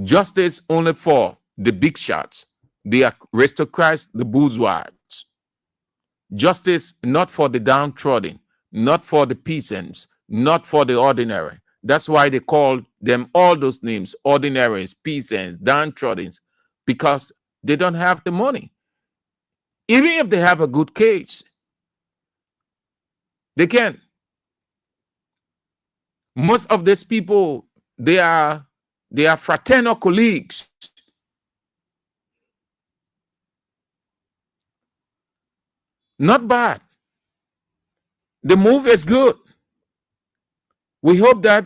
Justice only for the big shots the aristocrats, the bourgeois. Justice not for the downtrodden, not for the peasants, not for the ordinary. That's why they call them all those names, ordinaries, peasants, downtrodden, because they don't have the money. Even if they have a good case, they can't. Most of these people, they are fraternal colleagues. Not bad. The move is good. We hope that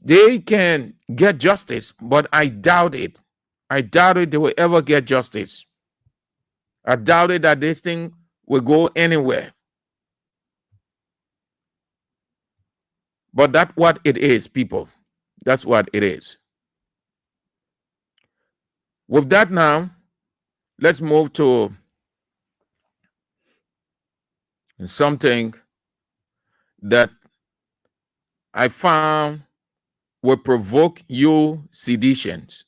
they can get justice, but I doubt it. I doubt it they will ever get justice. I doubt it that this thing will go anywhere. But that's what it is, people. That's what it is. With that now, let's move to something that I found will provoke you seditions.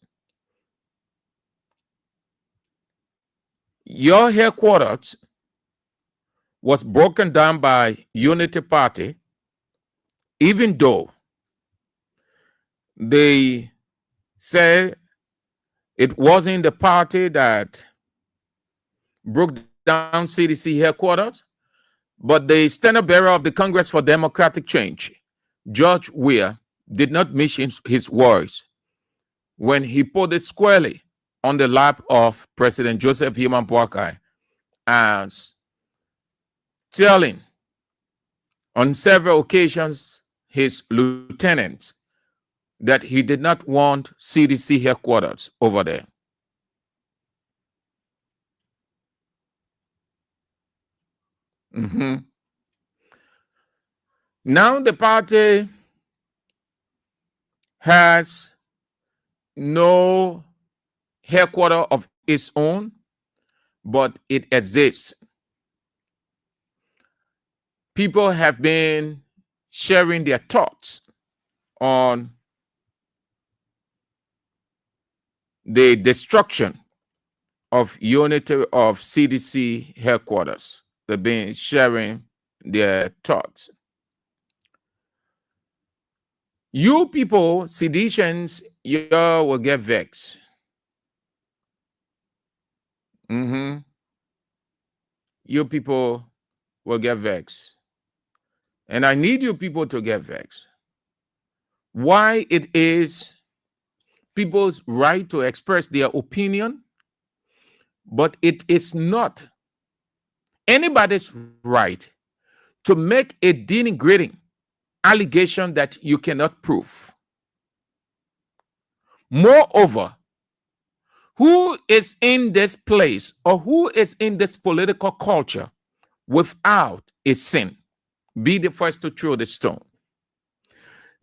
Your headquarters was broken down by Unity Party, even though they say it wasn't the party that broke down CDC headquarters, but the standard bearer of the Congress for Democratic Change, Judge Weah, did not miss his words when he put it squarely on the lap of President Joseph Boakai, as telling on several occasions his lieutenants that he did not want CDC headquarters over there. Now the party has no headquarters of its own, but it exists. People have been sharing their thoughts on the destruction of unity of CDC headquarters. They've been sharing their thoughts. You people, seditions, you will get vexed. You people will get vexed. And I need you people to get vexed. Why it is people's right to express their opinion, but it is not anybody's right to make a denigrating allegation that you cannot prove. Moreover, who is in this place or who is in this political culture without a sin? Be the first to throw the stone.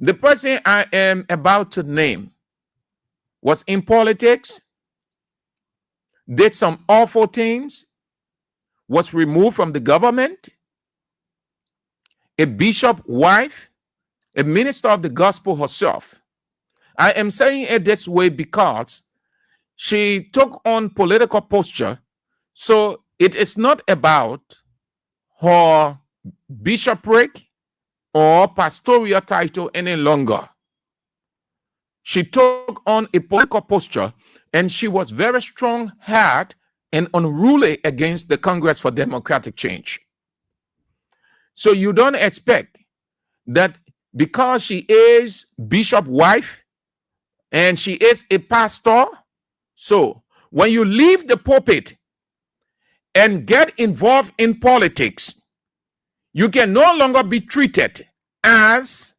The person I am about to name was in politics, did some awful things, was removed from the government, a bishop wife, a minister of the gospel herself. I am saying it this way because she took on political posture, so it is not about her bishopric or pastoral title any longer. She took on a political posture, and she was very strong-hearted and unruly against the Congress for Democratic Change. So you don't expect that because she is bishop wife and she is a pastor, so when you leave the pulpit and get involved in politics, you can no longer be treated as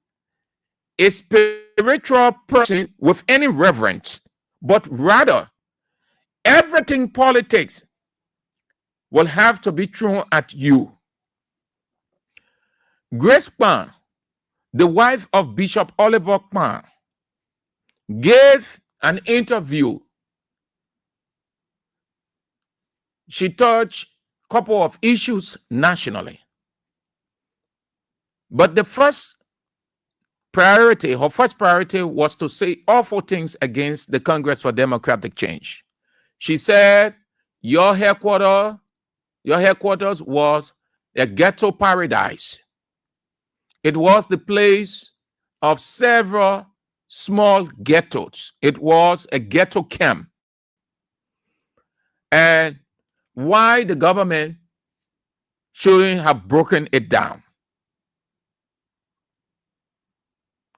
a spiritual person with any reverence, but rather everything politics will have to be thrown at you. Grace Kpan, the wife of Bishop Oliver Kpan, gave an interview. She touched a couple of issues nationally. But her first priority was to say awful things against the Congress for Democratic Change. She said your headquarters was a ghetto paradise. It was the place of several small ghettos. It was a ghetto camp. And why the government shouldn't have broken it down?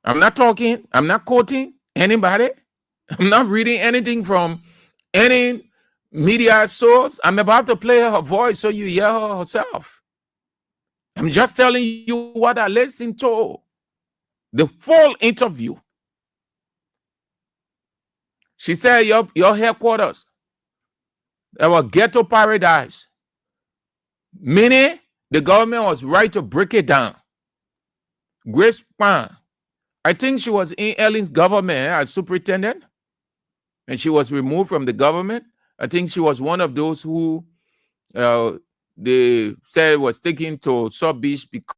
I'm not quoting anybody. I'm not reading anything from any media source. I'm about to play her voice so you hear her herself. I'm just telling you what I listened to. The full interview. She said your headquarters, there was ghetto paradise. Meaning the government was right to break it down. Grace Pan, I think she was in Ellen's government as superintendent, and she was removed from the government. I think she was one of those who they said was taken to Sub Beach because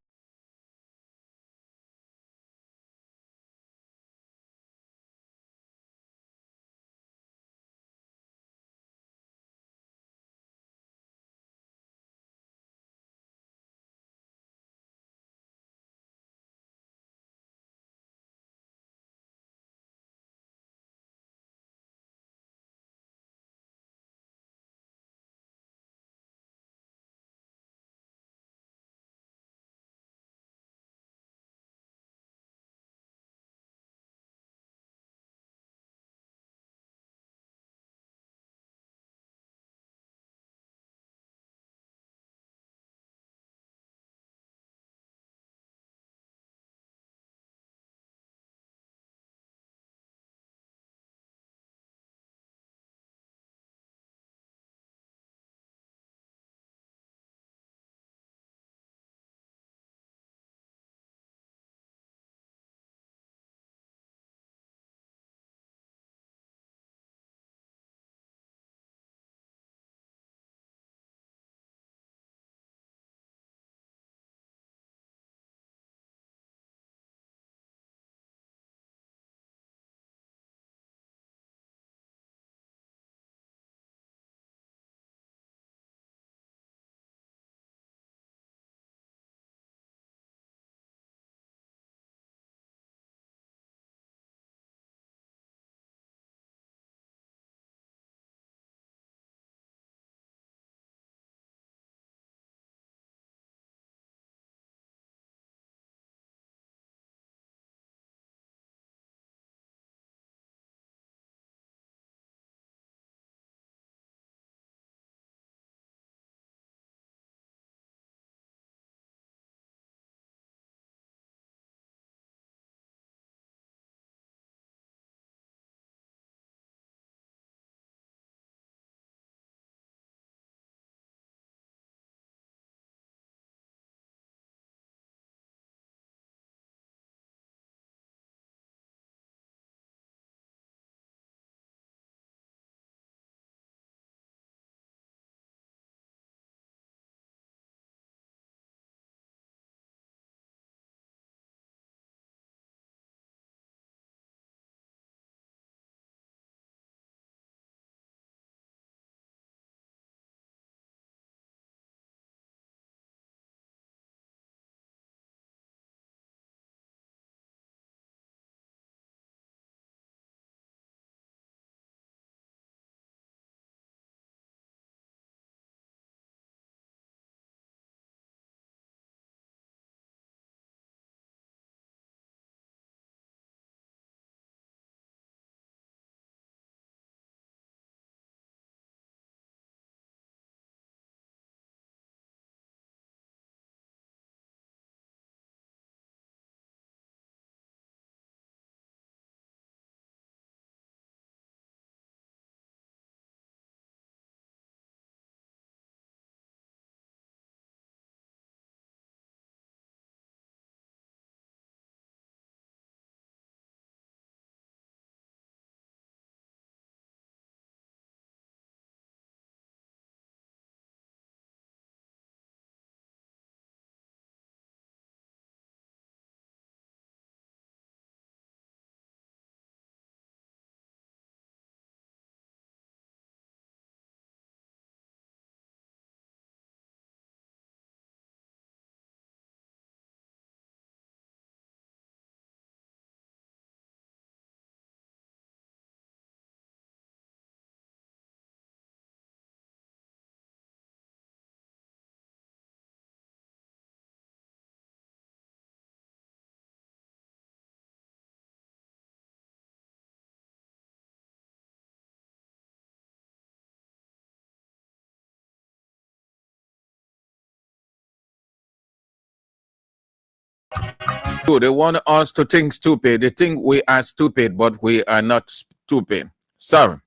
They want us to think stupid. They think we are stupid, but we are not stupid. So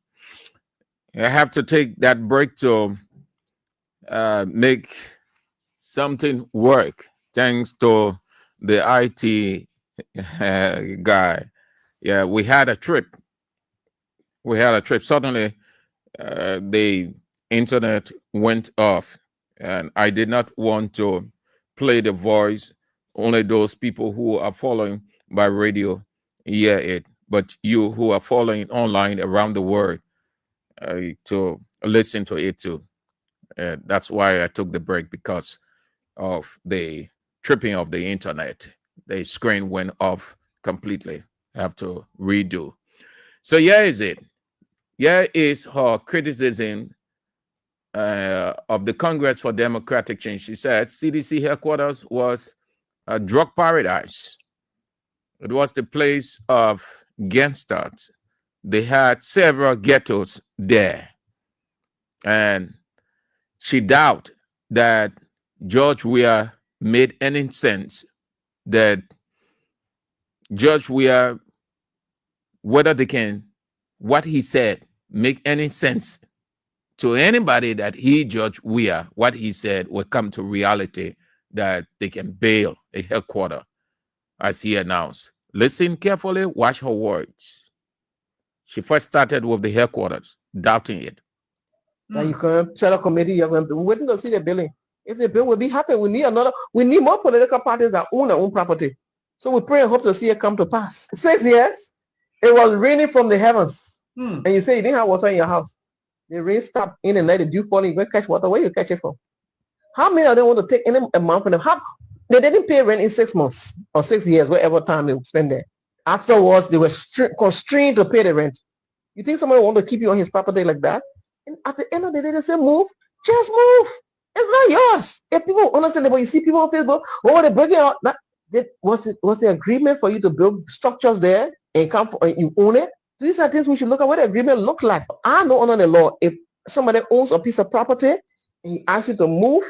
I have to take that break to make something work. Thanks to the IT guy. Yeah, we had a trip. Suddenly, the internet went off, and I did not want to play the voice. Only those people who are following by radio hear it, but you who are following online around the world to listen to it too. That's why I took the break, because of the tripping of the internet. The screen went off completely. I have to redo. So here is it. Here is her criticism of the Congress for Democratic Change. She said CDC headquarters was a drug paradise. It was the place of gangsters. They had several ghettos there. And she doubted that George Weah made any sense, that George Weah, whether they can, what he said, make any sense to anybody, that he, George Weah, what he said will come to reality, that they can bail a headquarters, as he announced. Listen carefully, watch her words. She first started with the headquarters, doubting it. That you can set a committee, you're going to wait to see the billing. If the bill will be happy, we need more political parties that own their own property. So we pray and hope to see it come to pass. 6 years, it was raining from the heavens. And you say you didn't have water in your house. The rain stopped in the night, the dew falling, you go catch water. Where you catch it from? How many of them want to take any amount from them? They didn't pay rent in 6 months or 6 years, whatever time they spend there. Afterwards, they were constrained to pay the rent. You think somebody want to keep you on his property like that? And at the end of the day, they say, move, just move. It's not yours. If people understand, but you see people on Facebook, oh, they're breaking out. Was the agreement for you to build structures there and you own it? These are things we should look at what the agreement looks like. I know under the law, if somebody owns a piece of property and he asks you to move,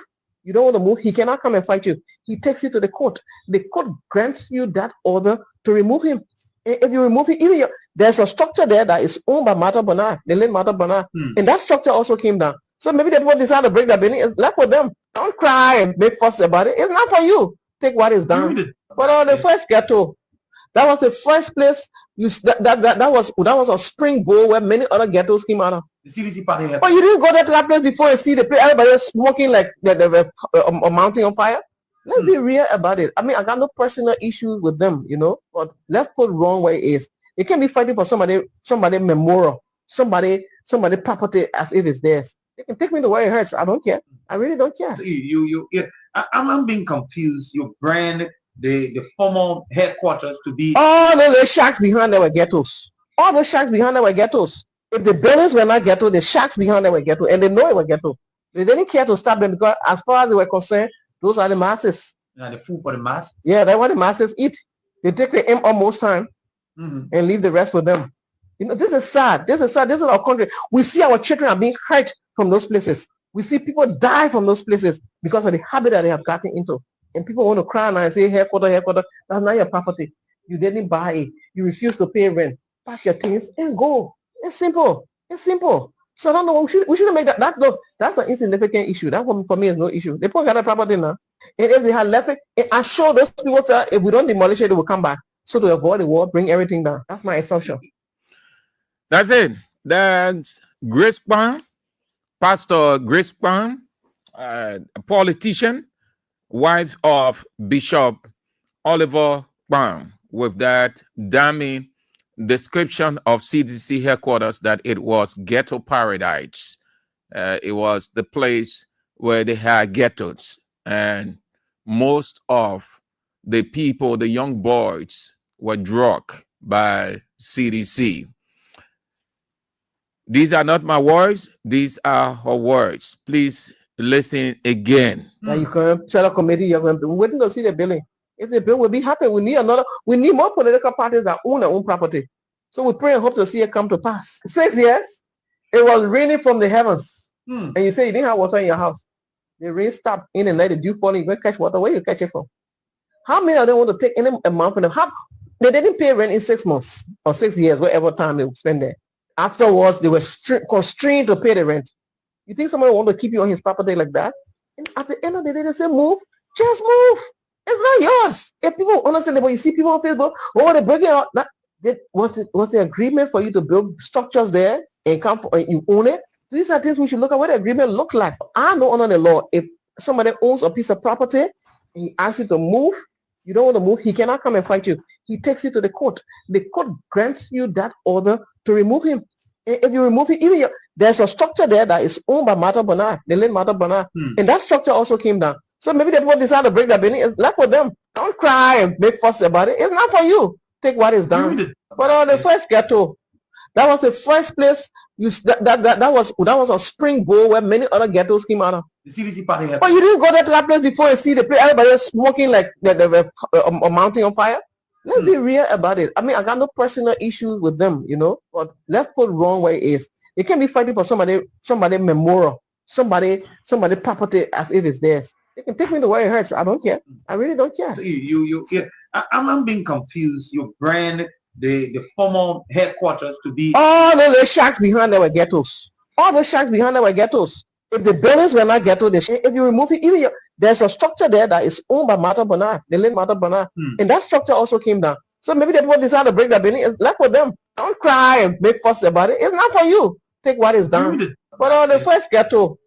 you don't want to move, he cannot come and fight you. He takes you to the court. The court grants you that order to remove him. And if you remove him, there's a structure there that is owned by Martha Bernard, the late Martha Bernard, and that structure also came down. So maybe the people decide to break that building. It's left for them. Don't cry and make fuss about it. It's not for you. Take what is done. But on the first ghetto, that was the first place that was a springboard where many other ghettos came out of. The CDC party. But you didn't go there to that place before and see the place, everybody was smoking like they were mounting on fire. Let's be real about it. I mean, I got no personal issues with them, but let's put wrong where it is. You can't be fighting for somebody memorial, somebody property as if it's theirs. They can take me to where it hurts. I don't care. I really don't care. I'm being confused. You brand the former headquarters to be all those shacks behind there were ghettos. All those shacks behind there were ghettos. If the buildings were not ghetto, the shacks behind there were ghetto, and they know it were ghetto. They didn't care to stop them because, as far as they were concerned, those are the masses. Yeah, the food for the masses. Yeah, that's what the masses eat. They take the aim almost time and leave the rest with them. This is sad. This is our country. We see our children are being hurt from those places. We see people die from those places because of the habit that they have gotten into. And people want to cry now and say, headquarters, that's not your property. You didn't buy it. You refuse to pay rent. Pack your things and go. It's simple. So I don't know. We shouldn't make that. That's an insignificant issue. That one for me is no issue. They put a property now. And if they had left it, I'm sure those people felt if we don't demolish it, they will come back. So to avoid the war, bring everything down. That's my assumption. That's it. That's Grace Brown, Pastor Grace Brown, a politician, wife of Bishop Oliver Brown, with that damning description of CDC headquarters that it was ghetto paradise. It was the place where they had ghettos, and most of the people, the young boys, were drugged by CDC. These are not my words. These are her words. Please listen again. That you can set a committee, you're going to wait to see the billing. If the bill will be happy, we need more political parties that own their own property. So we pray and hope to see it come to pass. 6 years, it was raining from the heavens. And you say you didn't have water in your house. The rain stopped in the night, the dew falling, you go catch water. Where you catch it from? How many of them want to take any amount from them? They didn't pay rent in 6 months or 6 years, whatever time they spend there. Afterwards, they were constrained to pay the rent. You think somebody want to keep you on his property like that? And at the end of the day, they say, move, just move. It's not yours. If people understand that, when you see people on Facebook, oh, they're breaking out. Was the agreement for you to build structures there and you own it? These are things we should look at what the agreement look like. I know under the law, if somebody owns a piece of property and he asks you to move, you don't want to move, he cannot come and fight you. He takes you to the court. The court grants you that order to remove him. And if you remove him, even there's a structure there that is owned by Martha Bernard, the late Martha Bernard, and that structure also came down. So maybe the people decide to break that building. It's left for them. Don't cry and make fuss about it. It's not for you. Take what is done. But on the first ghetto, that was the first place that was a springboard where many other ghettos came out of. The CDC party. But you didn't go there to that place before and see the place, everybody smoking like they were mounting on fire. Let's be real about it. I mean, I got no personal issues with them, but let's put wrong where it is. They can't be fighting for somebody memorial, somebody property as if it's theirs. They can take me to where it hurts. I don't care. I really don't care. So I'm being confused. You brand the former headquarters to be all those shacks behind there were ghettos. All those shacks behind there were ghettos. If the buildings were not ghetto, if you remove it, even there's a structure there that is owned by Martha Bernard, the late Martha Bernard, and that structure also came down. So maybe the people decide to break that building. It's left for them. Don't cry and make fuss about it. It's not for you. Take what is done. But on the first ghetto,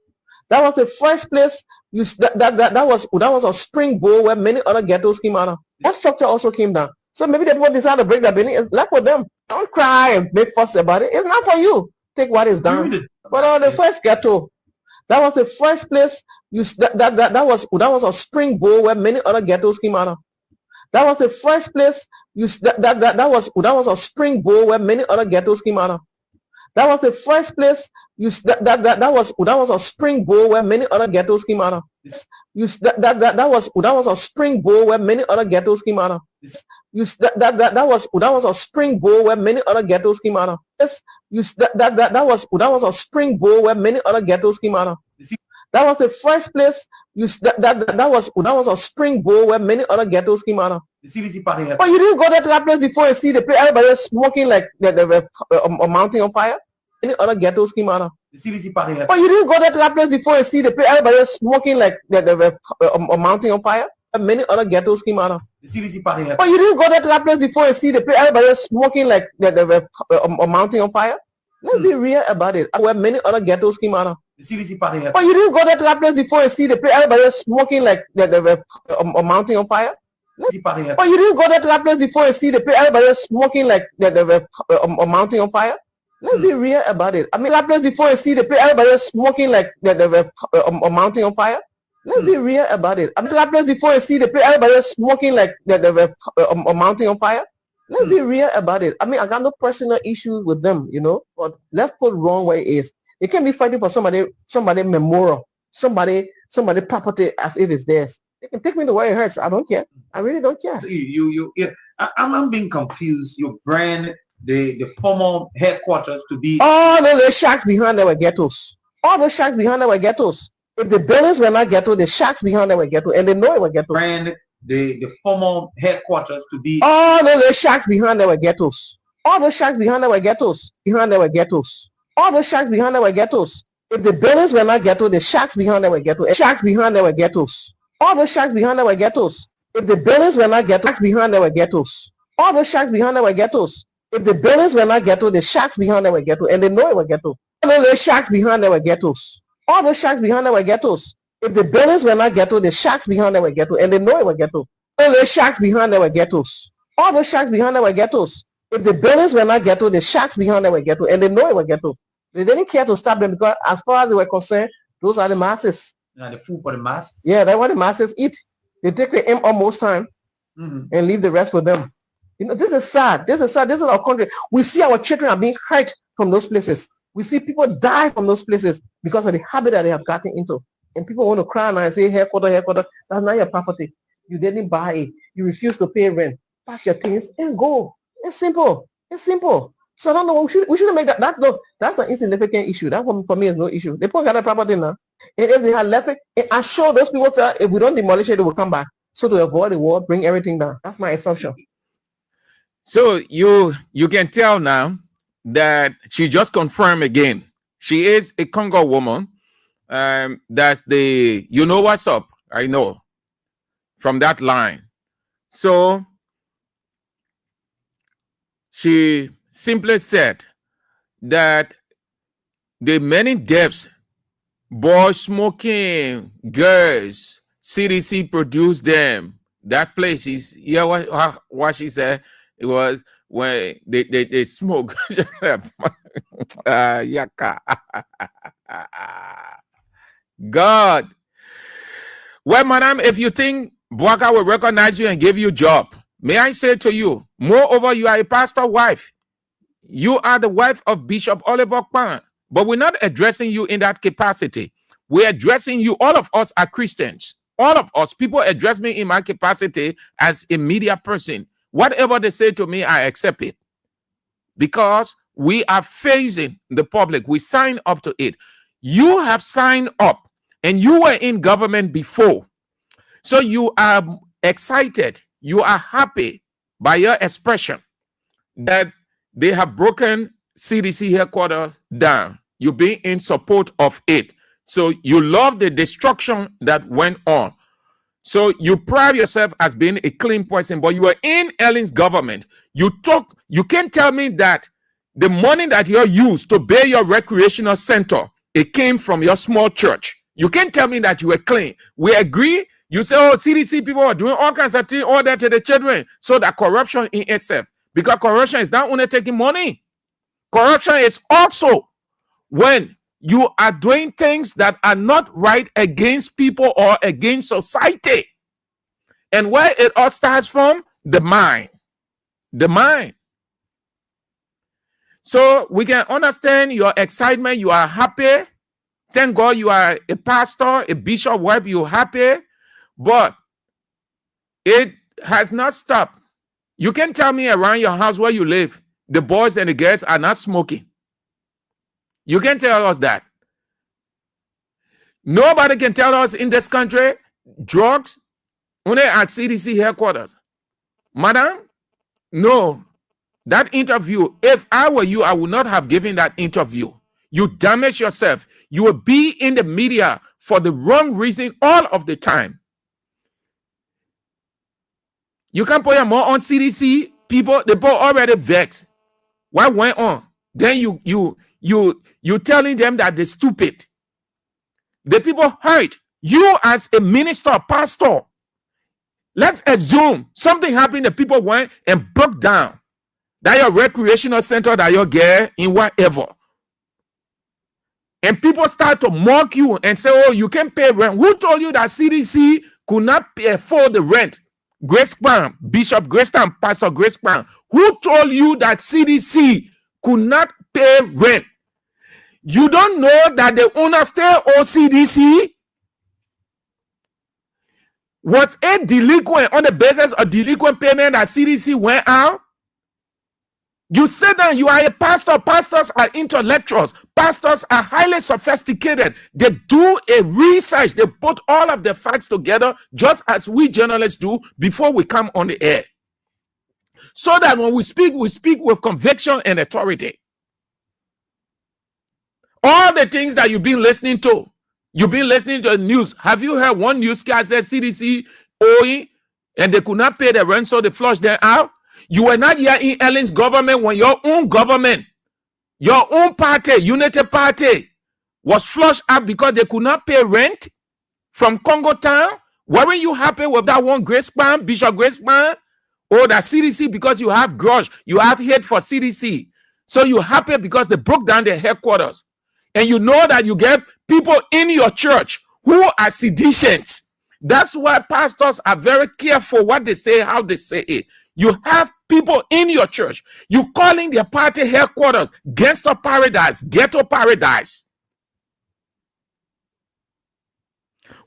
that was the first place that was a springboard where many other ghettos came out of. That structure also came down. So maybe the people decide to break that building. It's left for them. Don't cry and make fuss about it. It's not for you. Take what is done. But on the first ghetto, that was the first place that was a springboard where many other ghettos came out of. That was the first place that was a springboard where many other ghettos came out of. That was the first place that was a springboard where many other ghettos came out of. That was a springboard where many other ghettos came out of. That was a springboard where many other ghettos came out of. That was a springboard where many other ghettos came out of. That was the first place that was a springboard where many other ghettos came out of. The CDC party. But you didn't go there to that place before and see the place, everybody smoking like they were mounting on fire. Any other ghettos came out of. The CDC party. But you didn't go there to that place before and see the place, everybody smoking like they were mounting on fire. Many other ghettos came out of. The CDC party. But you didn't go there to that place before and see the place, everybody smoking like they were mounting on fire. Let's be real about it. Where many other ghettos came out of. The CDC party. But you didn't go there to that place before and see the place, everybody smoking like they were mounting on fire. But you didn't go there to that place before and see the place, everybody smoking like they were mounting on fire. Let's be real about it. I mean, that place before and see the place, everybody smoking like they were mounting on fire. Let's be real about it. I mean, that place before and see the place, everybody smoking like they were mounting on fire. Let's be real about it. I mean, I got no personal issues with them, but let's put wrong where it is. They can't be fighting for somebody memorial, somebody property as if it's theirs. They can take me to where it hurts. I don't care. I really don't care. So I'm being confused. You brand the former headquarters to be all those shacks behind there were ghettos. All those shacks behind there were ghettos. If the buildings were not ghetto, the shacks behind there were ghetto, and they know it were ghetto. Brand the former headquarters to be all those shacks behind there were ghettos. All those shacks behind there were ghettos. Behind there were ghettos. All those shacks behind there were ghettos. If the buildings were not ghetto, the shacks behind there were ghetto. Shacks behind there were ghettos. All those shacks behind there were ghettos. If the buildings were not ghetto, shacks behind there were ghettos. All those shacks behind there were ghettos. If the buildings were not ghetto, the shacks behind there were ghetto, and they know it were ghetto. All those shacks behind there were ghettos. All those shacks behind there were ghettos. If the buildings were not ghetto, the shacks behind there were ghetto, and they know it were ghetto. All those shacks behind there were ghettos. All those shacks behind there were ghettos. If the buildings were not ghetto, the shacks behind there were ghetto, and they know it were ghetto. They didn't care to stop them because, as far as they were concerned, those are the masses. The food for the mass. Yeah, that's what the masses eat. They take the aim almost time and leave the rest for them. This is sad. This is sad. This is our country. We see our children are being hurt from those places. We see people die from those places because of the habit that they have gotten into. And people want to cry now and say, headquarter. That's not your property. You didn't buy it. You refuse to pay rent. Pack your things and go. It's simple. It's simple. So I don't know. We shouldn't make that. That's an insignificant issue. That one for me is no issue. They put got a property now. And if they had left it, I'm sure those people felt if we don't demolish it, they will come back. So to avoid the war, bring everything down. That's my assumption. So you can tell now that she just confirmed again. She is a Congo woman. That's the, you know what's up. I know from that line. So she simply said that the many deaths, boys smoking, girls, CDC produced them. That place is, yeah, what she said, it was when they smoke. Yaka. God. Well, madam, if you think Bwaka will recognize you and give you a job, may I say to you, moreover, you are a pastor wife. You are the wife of Bishop Oliver Kwan, but we're not addressing you in that capacity. We're addressing you. All of us are Christians. All of us, people address me in my capacity as a media person. Whatever they say to me, I accept it. Because we are facing the public. We sign up to it. You have signed up and you were in government before. So you are excited. You are happy by your expression that they have broken CDC headquarters down. You're being in support of it. So you love the destruction that went on. So you pride yourself as being a clean person, but you were in Ellen's government. You can't tell me that the money that you used to build your recreational center, it came from your small church. You can't tell me that you were clean. We agree. You say, oh, CDC people are doing all kinds of things, all that to the children. So that corruption in itself, because corruption is not only taking money. Corruption is also when you are doing things that are not right against people or against society. And where it all starts from? The mind. The mind. So we can understand your excitement. You are happy. Thank God you are a pastor, a bishop, wife, you're happy. But it has not stopped. You can tell me around your house where you live, the boys and the girls are not smoking. You can tell us that. Nobody can tell us in this country, drugs, only at CDC headquarters. Madam, no. That interview, if I were you, I would not have given that interview. You damage yourself. You will be in the media for the wrong reason all of the time. You can put your more on CDC. People, they both already vexed. What went on? Then you telling them that they're stupid. The people hurt. You as a minister, pastor. Let's assume something happened. The people went and broke down that your recreational center that you get in whatever. And people start to mock you and say, oh, you can pay rent. Who told you that CDC could not pay for the rent? Grace Palm, Bishop Grace Palm, Pastor Grace Palm. Who told you that CDC could not pay rent? You don't know that the owner still owes CDC? Was a delinquent on the basis of delinquent payment that CDC went out? You say that you are a pastor. Pastors are intellectuals. Pastors are highly sophisticated. They do a research. They put all of the facts together just as we journalists do before we come on the air. So that when we speak with conviction and authority. All the things that you've been listening to. You've been listening to the news. Have you heard one newscast said CDC owing and they could not pay the rent, so they flushed them out? You were not here in Ellen's government when your own government, your own party, Unity Party, was flushed out because they could not pay rent from Congo Town. Weren't you happy with that one Grace Palm, Bishop Grace Palm? Or that CDC because you have grudge, you have hate for CDC. So you're happy because they broke down their headquarters. And you know that you get people in your church who are seditious. That's why pastors are very careful what they say, how they say it. You have people in your church. You calling their party headquarters gangster paradise, ghetto paradise.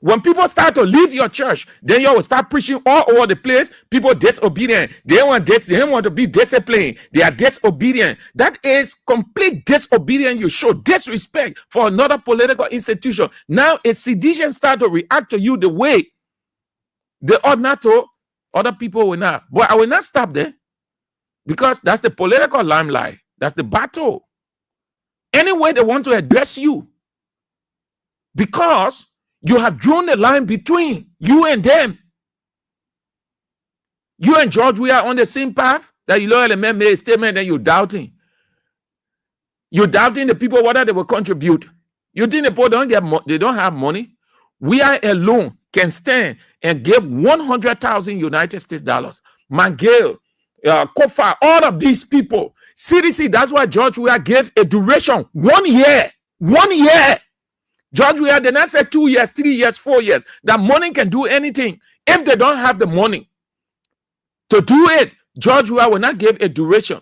When people start to leave your church, then you will start preaching all over the place. People disobedient. They don't want to be disciplined. They are disobedient. That is complete disobedience. You show disrespect for another political institution. Now a sedition start to react to you the way They ought not to. Other people will not. But I will not stop there because that's the political limelight. That's the battle. Any way they want to address you, because you have drawn the line between you and them. You and George, we are on the same path. That you know, the man made a statement and you're doubting. You're doubting the people whether they will contribute. You think the people they don't have money? We are alone can stand and give 100,000 United States dollars. Mangale, Kofa, all of these people. CDC, that's why George Weah gave a duration 1 year. 1 year. George Weah did not say 2 years, 3 years, 4 years. That money can do anything. If they don't have the money to do it, George Weah will not give a duration.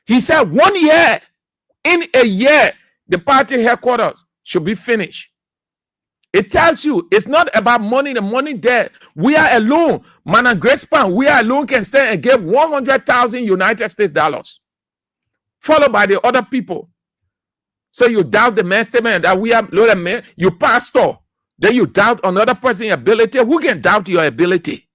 He said 1 year. In a year, the party headquarters should be finished. It tells you it's not about money, the money there. We are alone. Man and Grace Pan, we are alone can stand and give 100,000 United States dollars. Followed by the other people. So you doubt the man's statement that we are Lord man, you pastor. Then you doubt another person's ability. Who can doubt your ability?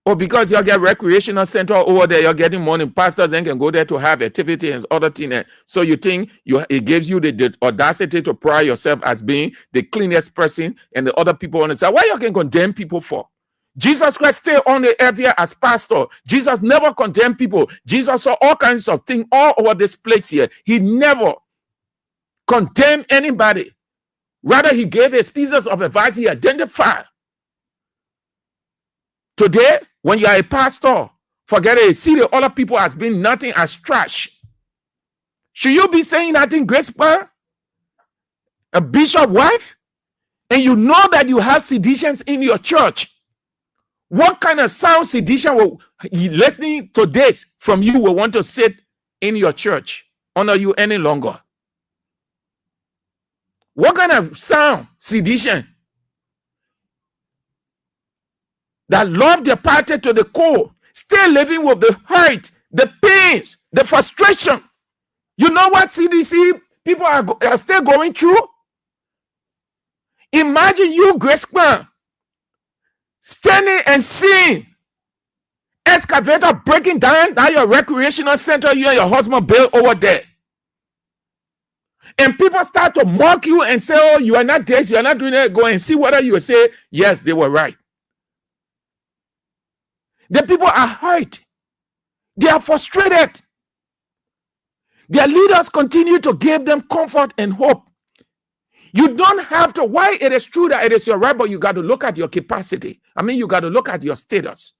Or because you get recreational center over there, you're getting money. Pastors then can go there to have activity and other things. So you think it gives you the audacity to pride yourself as being the cleanest person, and the other people on the side. Why you can condemn people for? Jesus Christ stayed on the earth here as pastor. Jesus never condemned people. Jesus saw all kinds of things all over this place here. He never condemned anybody. Rather, he gave his pieces of advice. He identified. Today, when you are a pastor, forget it. See the other people as being nothing, as trash. Should you be saying that in Grace Bar? A bishop wife? And you know that you have seditions in your church. What kind of sound sedition will listening to this from you will want to sit in your church under you any longer? What kind of sound sedition that love the party to the core, still living with the hurt, the pains, the frustration? You know what CDC people are still going through? Imagine you, Grace Pan, standing and seeing excavator breaking down that your recreational center you and your husband built over there. And people start to mock you and say, oh, you are not this, you are not doing that. Go and see whether you will say, yes, they were right. The people are hurt. They are frustrated. Their leaders continue to give them comfort and hope. You don't have to. Why it is true that it is your right, but you got to look at your capacity. I mean, you got to look at your status.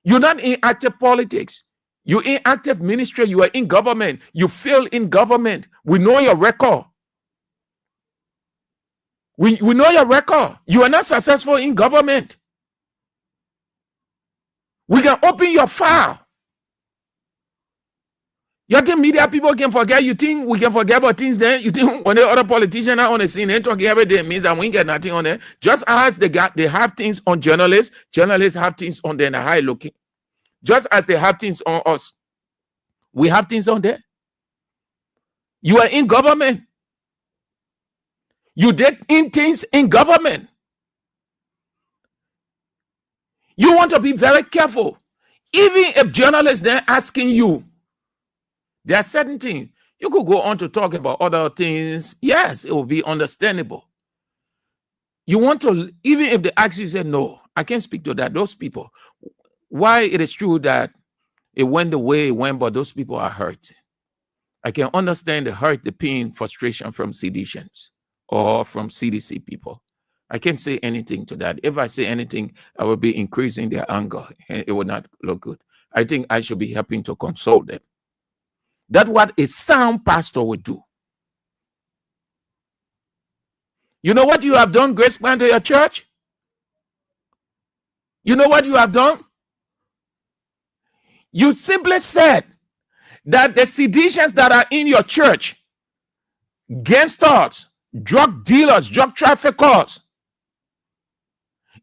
You're not in active politics. You're in active ministry. You are in government. You fail in government. We know your record. We know your record. You are not successful in government. We can open your file. You think media people can forget? You think we can forget about things then? You think when the other politicians are on the scene, they talking every day means that we get nothing on there? Just as they have things on journalists, journalists have things on there and are high looking. Just as they have things on us, we have things on there. You are in government. You did in things in government. You want to be very careful. Even if journalists then asking you, there are certain things. You could go on to talk about other things. Yes, it will be understandable. You want to, even if they actually say, no, I can't speak to that. Those people, why it is true that it went the way it went, but those people are hurt. I can understand the hurt, the pain, frustration from seditions or from CDC people. I can't say anything to that. If I say anything, I will be increasing their anger and it will not look good. I think I should be helping to console them. That's what a sound pastor would do. You know what you have done, Grace Pan, to your church? You know what you have done? You simply said that the seditions that are in your church, gangsters, drug dealers, drug traffickers,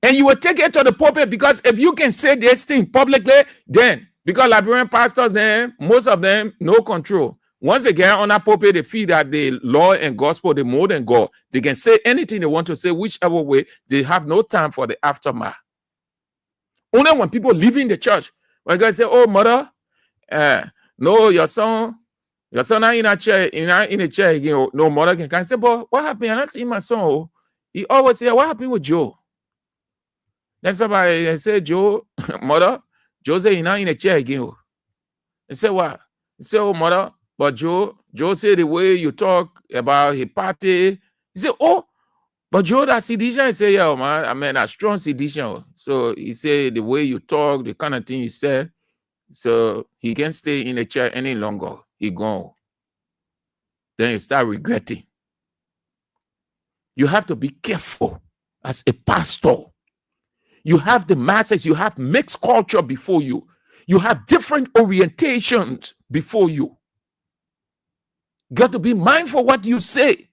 and you will take it to the pulpit, because if you can say this thing publicly, then because Liberian pastors, most of them, no control. Once they get on that pulpit, they feel that the law and gospel, they more than God. They can say anything they want to say, whichever way. They have no time for the aftermath. Only when people leave in the church, when God say, "Oh, mother, no, your son not in a chair, in a chair again." No, mother can say, "But what happened? I don't see my son." Oh. He always say, "What happened with Joe?" Then somebody say, "Joe, mother, Joe say he's not in a chair again." Oh. He say, "What?" He say, "Oh, mother, but Joe say the way you talk about his party." He say, "Oh, but Joe that sedition." He say, "Yeah, man, I mean a strong sedition." So he say the way you talk, the kind of thing you say, so he can't stay in the chair any longer. He gone. Then you start regretting. You have to be careful as a pastor. You have the masses, you have mixed culture before you. You have different orientations before you. You got to be mindful what you say.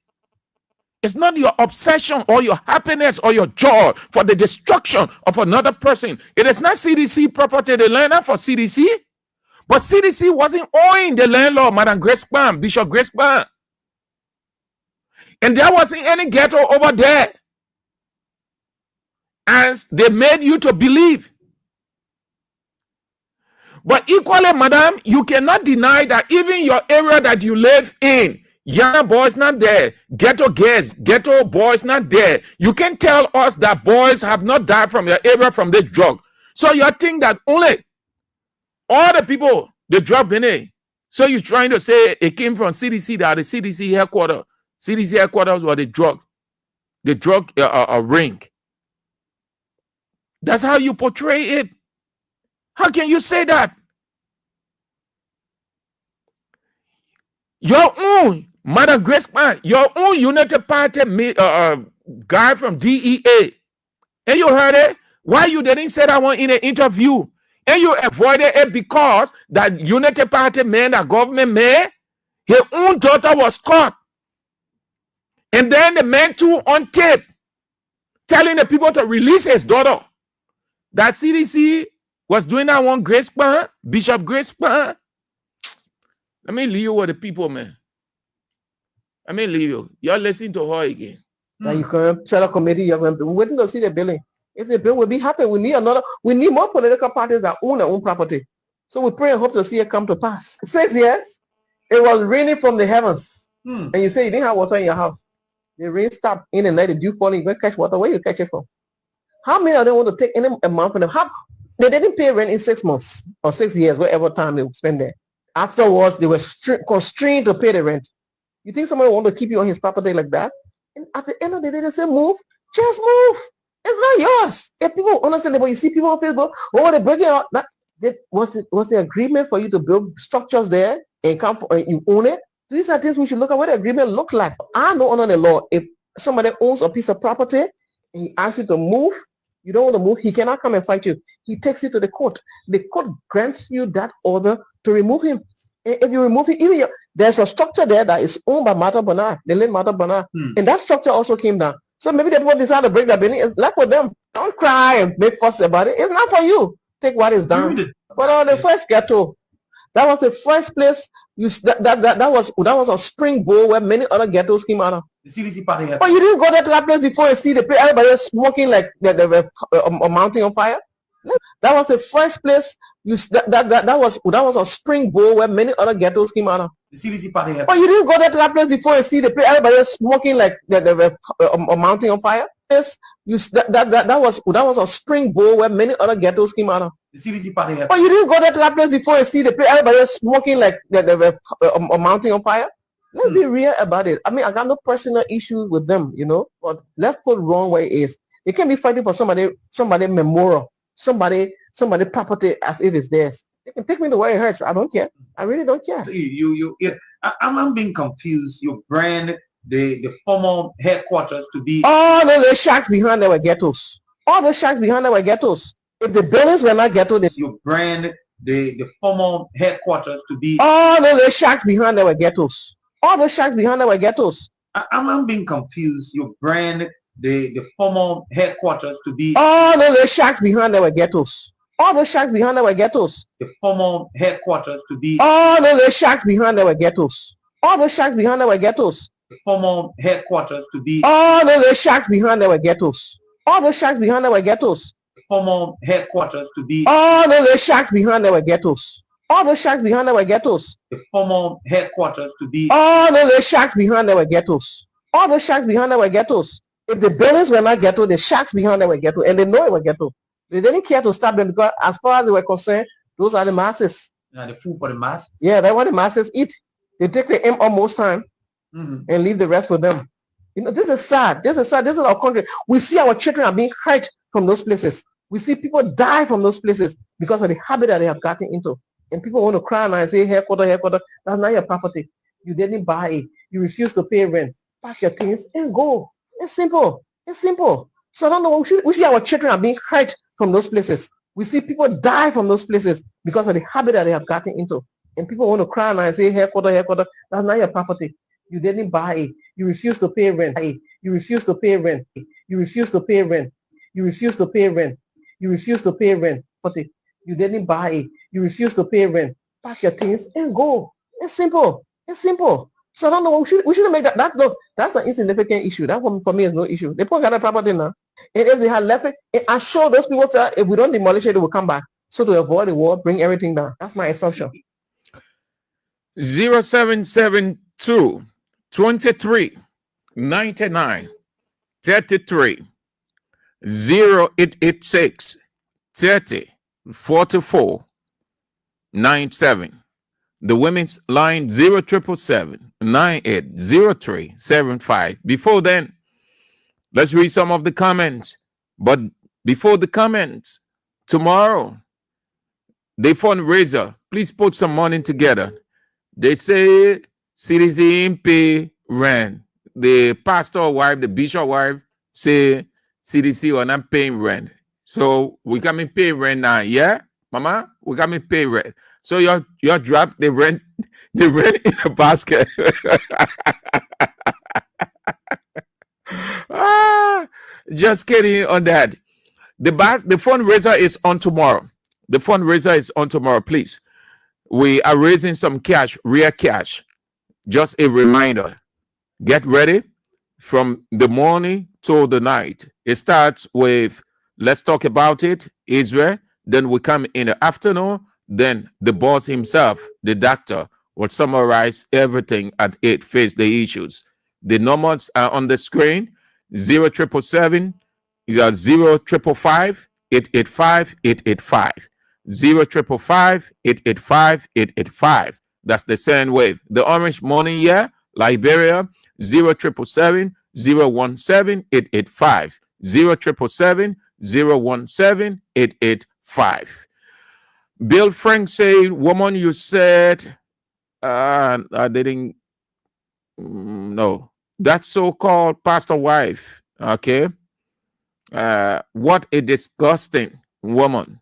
It's not your obsession or your happiness or your joy for the destruction of another person. It is not CDC property, the landlord for CDC. But CDC wasn't owing the landlord, Madam Grace Pan, Bishop Grace Pan. And there wasn't any ghetto over there. As they made you to believe. But equally, madam, you cannot deny that even your area that you live in, young boys not there, ghetto girls, ghetto boys not there. You can tell us that boys have not died from your area from this drug. So you think that only all the people, the drug in it. So you're trying to say it came from CDC, that the CDC headquarters. CDC headquarters were the drug ring. That's how you portray it. How can you say that? Your own, Madam Grace Pan, your own United Party guy from DEA. And you heard it? Why you didn't say that one in an interview? And you avoided it because that United Party man, that government man, his own daughter was caught. And then the man too on tape telling the people to release his daughter. That CDC was doing that one Grace Pan, Bishop Grace Pan. Let me leave you with the people, man. Let me leave you. You're listening to her again. That you can set a committee, you're going to wait to see the billing. If the bill will be happy, we need more political parties that own their own property. So we pray and hope to see it come to pass. It says yes, it was raining from the heavens. And you say you didn't have water in your house. The rain stopped in the night, the dew falling, you go catch water. Where you catch it from? How many of them want to take any amount from them? They didn't pay rent in 6 months or 6 years, whatever time they spend there. Afterwards, they were constrained to pay the rent. You think somebody want to keep you on his property like that? And at the end of the day, they say, move, just move. It's not yours. If people understand that, but you see people on Facebook, oh, they break it out. Was the agreement for you to build structures there and you own it? These are things we should look at what the agreement look like. I know under the law, if somebody owns a piece of property and he asks you to move, you don't want to move, he cannot come and fight you. He takes you to the court. The court grants you that order to remove him. If you remove it, even there's a structure there that is owned by Martha Bernard, the late Martha Bernard, and that structure also came down. So maybe the people decide to break that building. It's left for them. Don't cry and make fuss about it. It's not for you. Take what is done. But on the first ghetto, that was the first place. That was a springboard where many other ghettos came out of. The CDC party. But you didn't go there to that place before and see everybody smoking like they were mounting on fire. That was the first place. That was a springboard where many other ghettos came out of. The CDC party. But you didn't go there to that place before and see everybody smoking like they were mounting on fire. That was a springboard where many other ghettos came out of. The CDC party. But you didn't go there to that place before and see everybody smoking like they were mounting on fire. Let's be real about it. I mean, I got no personal issues with them, but let's put wrong where it is. They can't be fighting for somebody memorial, somebody property as if it's theirs. They can take me to where it hurts. I don't care. I really don't care. So I'm being confused. You brand the former headquarters to be all those shacks behind there were ghettos. All those shacks behind there were ghettos. If the buildings were not ghetto, you brand the former headquarters to be all those shacks behind there were ghettos. All those shacks behind there were ghettos. I'm being confused. You brand the former headquarters to be all those shacks behind there were ghettos. All those shacks behind there were ghettos. the former headquarters to be All those shacks behind there were ghettos. All those shacks behind there were ghettos. the former headquarters to be All those shacks behind there were ghettos. All those shacks behind there were ghettos. the former headquarters to be All those shacks behind there were ghettos. All those shacks behind there were ghettos. the former headquarters to be All those shacks behind there were ghettos. All those shacks behind there were ghettos. If the buildings were not ghetto, the shacks behind there were ghetto, and they know it were ghetto. They didn't care to stop them because, as far as they were concerned, those are the masses. the food for the mass. Yeah, that's what the masses eat. They take the aim almost time and leave the rest for them. You know, this is sad. This is sad. This is our country. We see our children are being hurt from those places. We see people die from those places because of the habit that they have gotten into. And people want to cry now and say, headquarter, headquarter. That's not your property. You didn't buy it. You refuse to pay rent. Pack your things and go. It's simple. It's simple. So I don't know. We see our children are being hurt from those places. We see people die from those places because of the habit that they have gotten into. And people want to cry now and say, headquarter, headquarter. That's not your property. You didn't buy it. You refuse to pay rent. You refuse to pay rent. You refuse to pay rent. You refuse to pay rent. You refuse to pay rent. You didn't buy it. You refuse to pay rent. Pack your things and go. It's simple. It's simple. So I don't know. We shouldn't make that. Look, that's an insignificant issue. That one for me is no issue. They put got a property now. And if they had left it, I'm sure those people felt if we don't demolish it, they will come back. So to avoid the war, bring everything down. That's my assumption. 0772 23 99 33 0886 30 44 97. The women's line 0777 980375. Before then, let's read some of the comments. But before the comments, tomorrow, the fundraiser, please put some money together. They say CDC pay rent. The pastor wife, the bishop wife, say CDC are not paying rent. So we coming pay rent now, yeah? Mama, we coming pay rent. So you drop the rent in a basket. Just kidding on that. The fundraiser is on tomorrow. The fundraiser is on tomorrow, please. We are raising some cash, real cash. Just a reminder. Get ready from the morning to the night. It starts with let's talk about it, Israel. Then we come in the afternoon. Then the boss himself, the doctor, will summarize everything at 8, face the issues. The numbers are on the screen. 0777, 0555 885 885. 0555 885 885. That's the same wave. The orange money here, Liberia, 0777 017 885. 0777 017 885. Bill Frank said, woman, you said, I didn't know. That so-called pastor wife, okay? What a disgusting woman.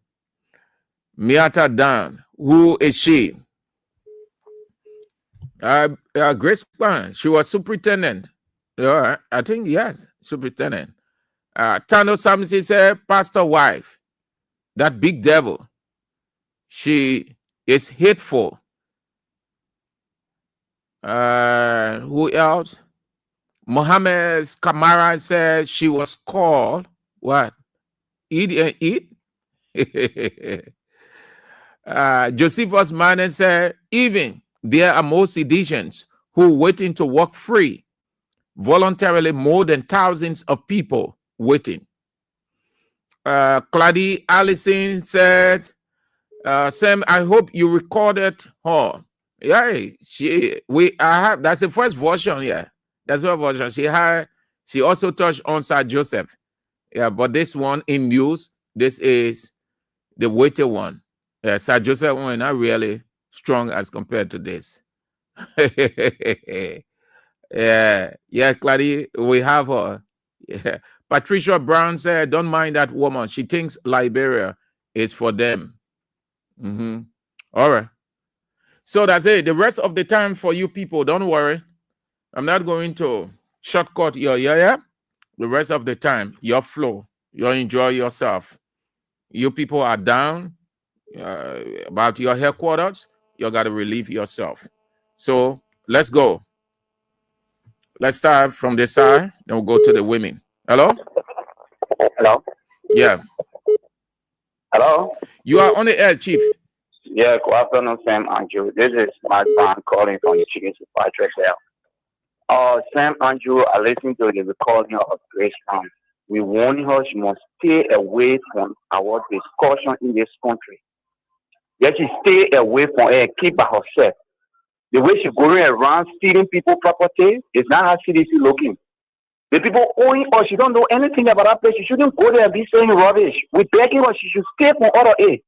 Miata Dan, who is she? Grace Pan, she was superintendent. I think, yes, superintendent. Tano Samsi said, pastor wife, that big devil. She is hateful. Who else? Mohammed Kamara said she was called what? Eat and eat. Josephus Mann said, even there are more seditious who waiting to walk free. Voluntarily, more than thousands of people waiting. Claudie Allison said, Sam, I hope you recorded her. Yeah, I have, that's the first version, yeah. That's the version. She also touched on Sir Joseph. Yeah, but this one in news, this is the weighty one. Yeah, Sir Joseph one not really strong as compared to this. Yeah, Claudie, we have her. Yeah. Patricia Brown said, don't mind that woman. She thinks Liberia is for them. All right. So that's it. The rest of the time for you people, don't worry. I'm not going to shortcut your yeah. The rest of the time, your flow, you enjoy yourself. You people are down about your headquarters. You got to relieve yourself. So let's go. Let's start from this side, then we'll go to the women. Hello? Hello? Yeah. Hello? You are on the air, Chief. Yeah, good afternoon, Sam Andrew. This is Mark Van calling from the Chicken Supply Trade Sale. Sam Andrew, I listened to the recording of Grace Brown. We warn her she must stay away from our discussion in this country. That she stay away from it and keep by herself. The way she's going around stealing people's property is not how CDC looking. The people owing her, she don't know anything about that place. She shouldn't go there and be saying rubbish. We're begging her, she should stay from order A.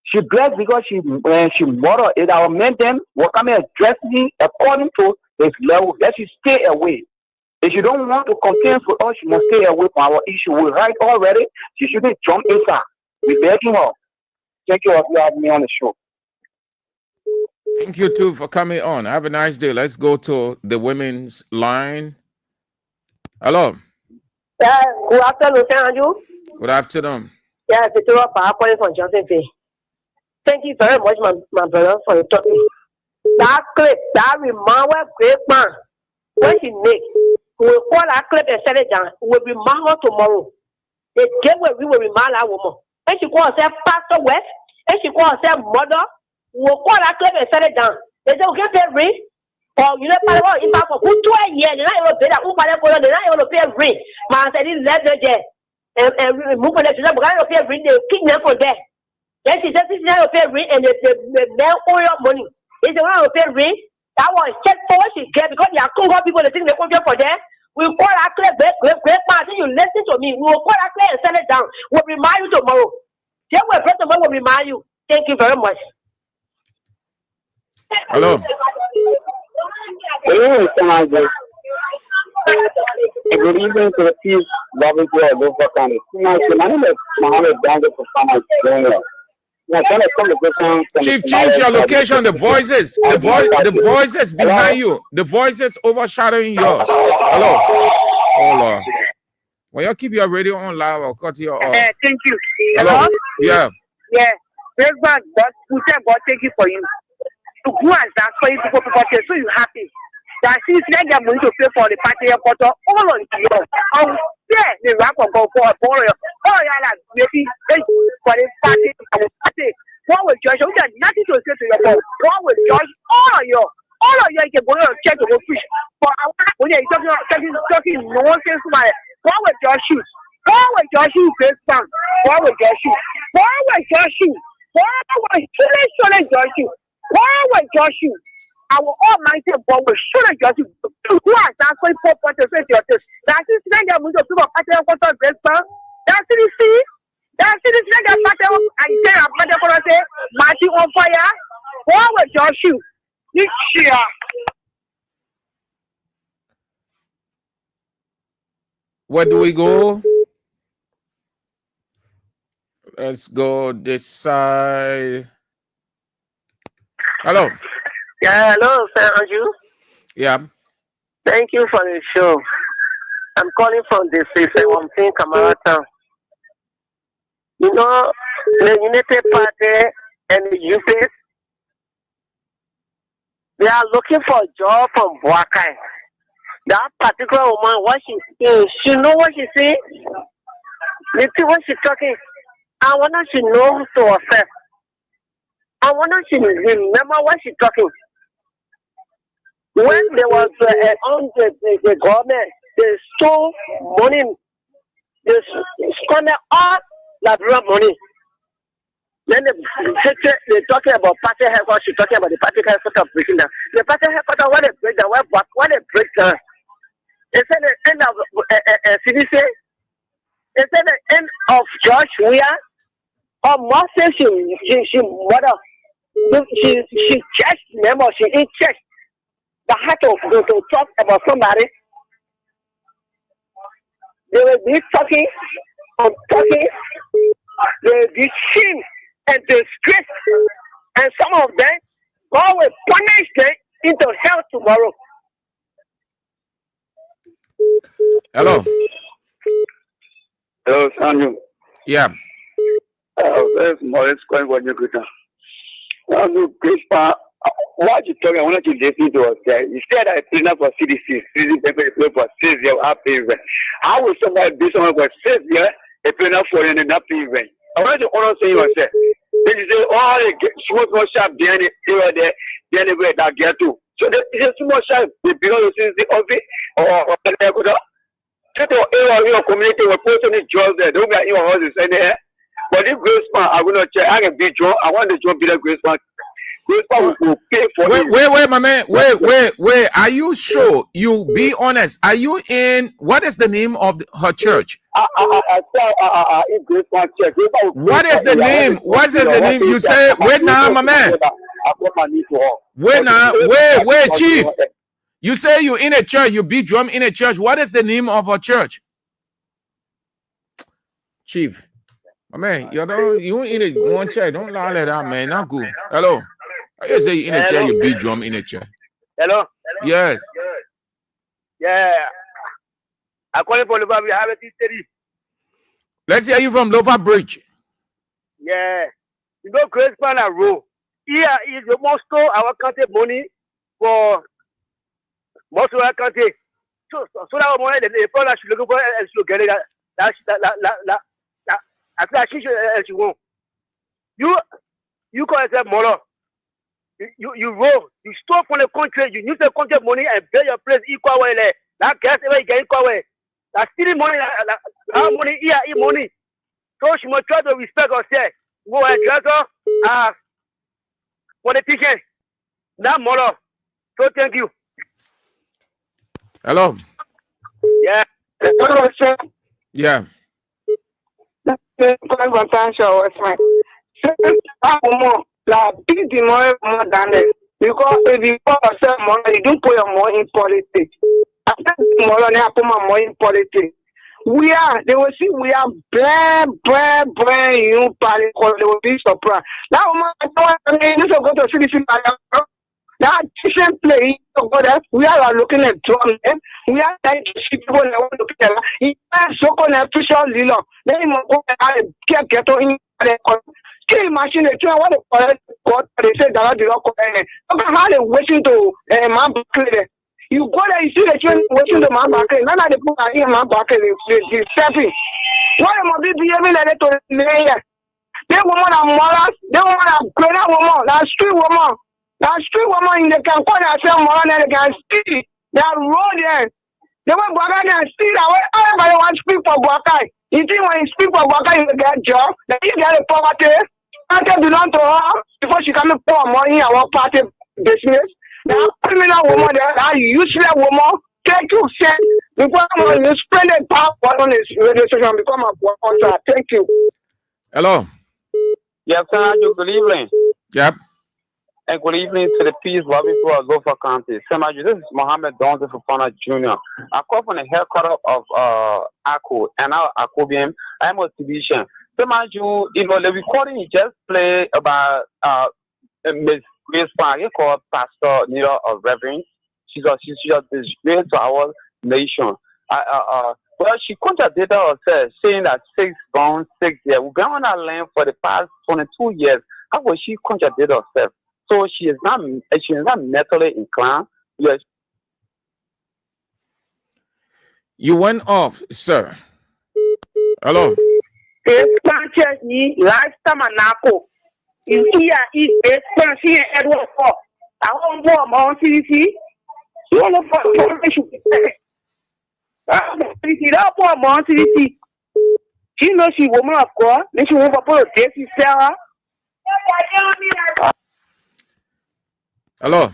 She blessed because she murdered it. Our men then will come and address me according to his level. That she stay away. If she don't want to contend with us, she must stay away from our issue. We're right already. She shouldn't jump inside. We're begging her. Thank you for having me on the show. Thank you too for coming on. Have a nice day. Let's go to the women's line. Hello. Yeah, good afternoon, Andrew. Good afternoon. Yeah, Peter calling from Johnson Bay. Thank you very much, my brother, for the topic. That clip, that remark, great man, when she make, we'll call that clip and set it down. We'll remind her tomorrow. The day where we will remind that woman. And she call herself Pastor West, and she call herself Mother. We'll call that clip and set it down. They say, okay, pay rent. Or you know, about impact for 2 years, they're not able to pay that. They're not able to pay rent. Man, I said, this letter there. And remove it to them, but I don't pay rent, they'll kick them for that. Then she said, this is not pay rent, and the men owe your money. They say, when I pay rent, that was check for what she get because they are Congo people, they think they come here for that. We will call that clear, great man. I think you listen to me. We will call that clear and send it down. We'll remind you tomorrow. Then we'll pray tomorrow, we'll remind you. Thank you very much. Hello. Good evening to the peace loving to our local county. My name is Mohammed Dango for Farmers Junior. Chief, change your location. The voices behind you. The voices overshadowing yours. Hello. Hold on. Well, you keep your radio on loud or cut your off. Thank you. Hello? Yeah. Yeah. God, thank you for you. To go and dance for you people, so you happy. That since they get money to pay for the party, all on you. Yeah, the rap of go for a boy. Oh, yeah, maybe for the party. What will judge? We got nothing to say to your phone. What will judge all of you? All of you can go and check the fish. For our when you're talking nonsense, my what will judge you? What will judge you, great man? What will judge you? What will judge you? What will surely judge you? What will judge you? Our Almighty God will surely judge you. Who has that 24 points to say to your test? That's it. Then you're going to do a pattern of what great man. That's it. See. That's it. Then you're pattern. I say, I'm going to say, Marty on fire. What will judge you? This year. Where do we go? Let's go this side. Hello. Yeah, hello, Sir Andrew. Yeah. Thank you for the show. I'm calling from the 617 Kamara Town. You know, the United Party and the youth, they are looking for a job from Buakai. That particular woman, what she's saying, she know what she's saying. You see what she's talking. I want her to know to herself. I want her to remember what she's talking. When there was on the government, they stole money, they squandered all Liberia money. Then they're talking about party headquarters, she's talking about the party headquarters breaking down. The party headquarters, what they break down, what they break down. They said the end of CDC, they said the end of George Weah, or more say she mother, she church member, she in church. The heart to talk about somebody. They will be talking, they will be shame and disgrace. And some of them, God will punish them into hell tomorrow. Hello. Hello, Samuel. Yeah. Very small. It's going on your good. What you talking? I wanted to listen to us. You said I pay for CDC. CDC pay for 6 years. I pay rent. How will somebody be someone for 6 years? They pay enough for you and not pay rent. I wanted to honor say yourself. Then you say, oh, small shop behind it, there, anywhere that get to. So there is a small shop because of the office or whatever. Your community will put any jobs there. Don't get your houses in there. But if Grace Man, I will not check. I can be John. I want the job be the Grace Man. Grace Man will pay for it. Wait, my man. Wait. Are you sure? You be honest. Are you in? What is the name of her church? Grace Man check. What is the name? What is the name? You say, wait now, my man. Wait now. Wait, Chief. You say you in a church. You beat drum in a church. What is the name of her church? Chief. My man, you in a one church. Don't lie like that, man. Not good. Hello. I say you in a chair, you beat drum in a chair. Hello? Yes. Yeah. I call it for Lover. We have a history. Let's hear you from Lover Bridge. Yeah. You know, Grace Man and Row. Here is the most of our country money for most of our country. So that money, the product should look for and should get it. She won't. You call yourself Molo. You roll. You stole from the country. You use the country money and pay your place equal way. That gas ever get equal way. That's stealing money. Our money here, money. So she must try to respect herself. Go and dress her politician. Not Molo. So thank you. Hello. Yeah. Yeah. Because if you put yourself money, you don't put your money in politics. I think money, I put my money in politics. They will see we are brand new party because they will be surprised. Now, I need to go to CDC. That different place to go there. We are looking at drum. We are trying to see people that want to get it. It's so called official Lilo. Then you go and get in the can you imagine the two what they say that they don't collect. Look at how they waiting to man back. You go there, you see the train waiting to man back. None of the people are in man back. They're stepping. What am I behaving like to the they woman are mothers, they woman are great woman, that's street woman. That street woman in the campaign that say more than they can see. They are road there. They want Guakai and see that way. Everybody wants to speak for Guakai. You think when you speak for Guakai, you get a job. Then you get a poverty. Poverty belong to her before she can pour money in our party business. That criminal woman there, that useless woman, take you cent. Because you spend a power on this radio station, become a sponsor. Thank you. Hello. Yes, sir. Good evening. Yep. And good evening to the Peace Lobby for Zofa County. This is Mohammed Donzo Fofana Jr. I call from the headquarters of ACO and now ACOBM. I'm a division. You know, the recording you just played about Miss Grace Pan, called Pastor Nira of Reverend. She's a disgrace to our nation. Well, she contradicted herself, saying that 6 bound 6 years. We've been on our land for the past 22 years. How was she contradict herself? So she is not mentally inclined. Yes. You went off, sir. Hello. Last time I in here is expansion Edward Fox. I won't go on CDC. You want to put information? That poor mom CDC. She knows she woman of God. Then she won't put a Jesse Sarah. Hello.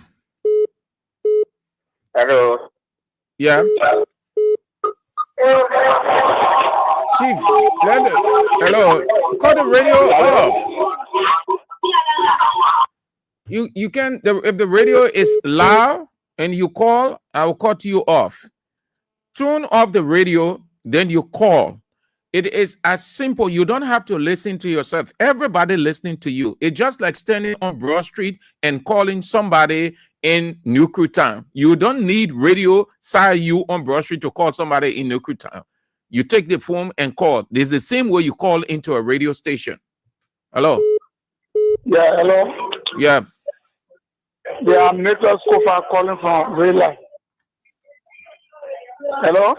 Hello. Yeah. Chief, hello. Cut the radio off. You can if the radio is loud and you call, I will cut you off. Turn off the radio, then you call. It is as simple. You don't have to listen to yourself. Everybody listening to you. It's just like standing on Broad Street and calling somebody in Nuclear Town. You don't need radio side you on Broad Street to call somebody in Nuclear Town. You take the phone and call. This is the same way you call into a radio station. Hello. Yeah, hello. Yeah. Yeah, I'm Nicholas Kofa calling from Weah. Hello?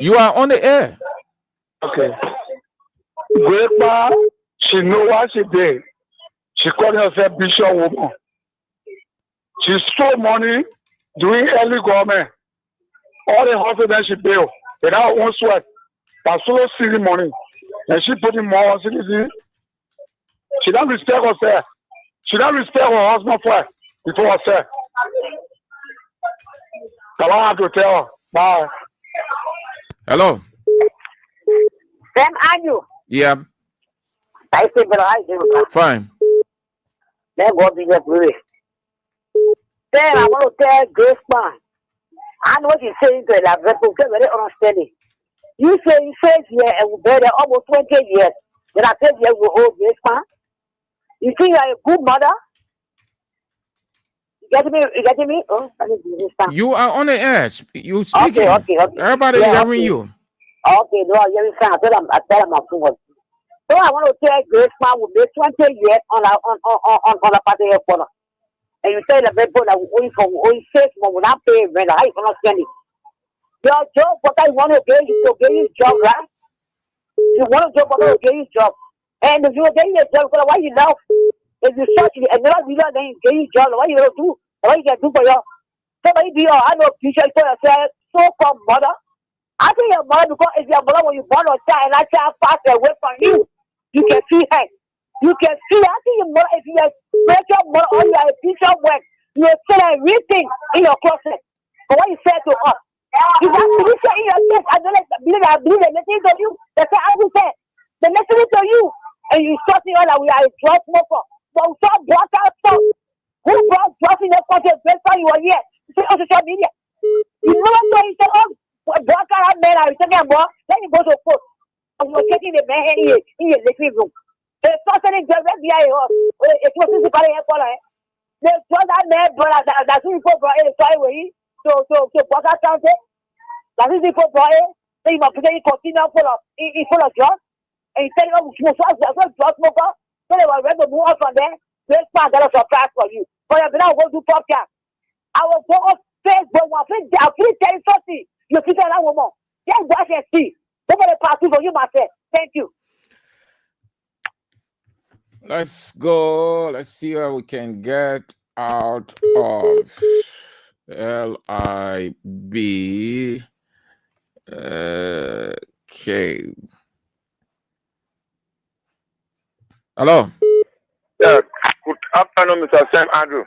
You are on the air. Okay. Grandma, she know what she did. She called herself Bishop woman. She stole money doing early government. All the houses that she built without her own sweat. But solo city money. And she put in more citizens. She don't respect herself. She don't respect her husband for before herself. I don't have to tell her. Bye. Hello. Sam Andrew. Yeah. I say, but I do. Fine. Let God be the glory. Then I want to tell Grace Man. I know what you're saying to that, but it's very understanding. You say you said here and we better almost 20 years. Then I said here we hold Grace Man. You think you are a good mother? You getting me? You getting me? Oh, I need to understand. You are on the air. You speaking. Okay. Everybody hearing you. Okay, no, I'm hearing sound. I tell them I'm too. So I want to tell Grace Man we made 20 years on the party corner. And you say the people that we 6 months without paying rent. How you gonna spend it? Your job, what I want to get you to get your job, right? You want to job, but to get your job. And if you're getting a job, why you know? If you search it and not really then get your job, what you gonna do? What you can do for your somebody be I know teacher for yourself, so-called mother. I think your mother because if your mother when you born a child and that child passed away from you, you can see her. You can see, I think your mother, if you are a spiritual mother or you are a piece of work, you are still everything in your closet. But what you said to us, you got to listen in your chest. I believe they listening to you. That's what I will say. They're listening to you. And you talking on that we are a drug smoker. But we saw drugs out stuff. Who brought drugs in your country? That's why you are here. You say on social media. You know what you said, oh, drugs out men are talking about. Then you go to court. And you're taking the man in your living room. There's something in the FBI. It's what this is about. There's one that man, brother, that's who people brought in the way. So, Baka County, that's who people brought in. Then you must continue full of drugs. And you tell them, drug smoker. So they were ready to move on from there. This man got a surprise for you. For you now go do podcast. I will go on Facebook. I'll please tell you something. You figure that woman. Just watch and see. Nobody pass for you, myself. Thank you. Let's go. Let's see what we can get out of LIB. Okay. Hello. Yeah. Good afternoon, Mr. Sam Andrew.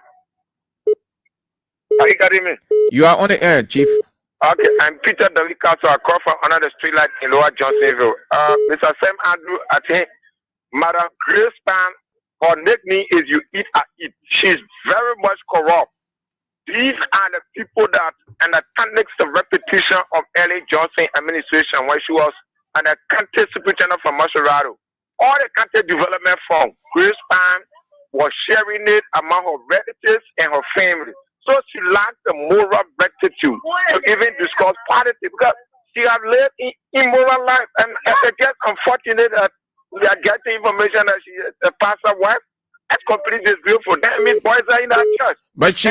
Are you getting me? You are on the air, Chief. Okay, I'm Peter Delicato. I call from under the street light in Lower Johnsonville. Mr. Sam Andrew, I think Madam Grace Pan, her nickname is You Eat, I Eat. She's very much corrupt. These are the people that, and the tactics of repetition of L.A. Johnson administration when she was an county superintendent from Maserado. All the county development fund, Grace Pan was sharing it among her relatives and her family. So she lacked the moral rectitude to even discuss politics because she had lived in immoral life. And it's just unfortunate that we are getting information that she is a pastor's wife. That's completely disgraceful. That means boys are in that church. But she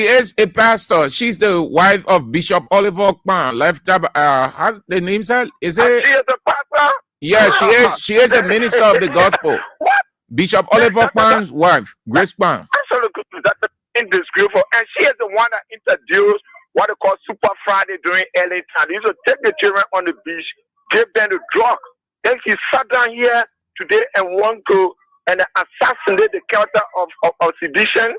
is a pastor. She's the wife of Bishop Oliver Kman. Left up how the name's her? Is it? She is a pastor? Yeah, she is. She is a minister of the gospel. What? Bishop Oliver Kman's wife, Grace Kman. Absolutely, that's indisgraceful. And she is the one that introduced what they call Super Friday during LA time. They used to take the children on the beach, give them the drugs. Then she sat down here today and want to assassinate the character of sedition.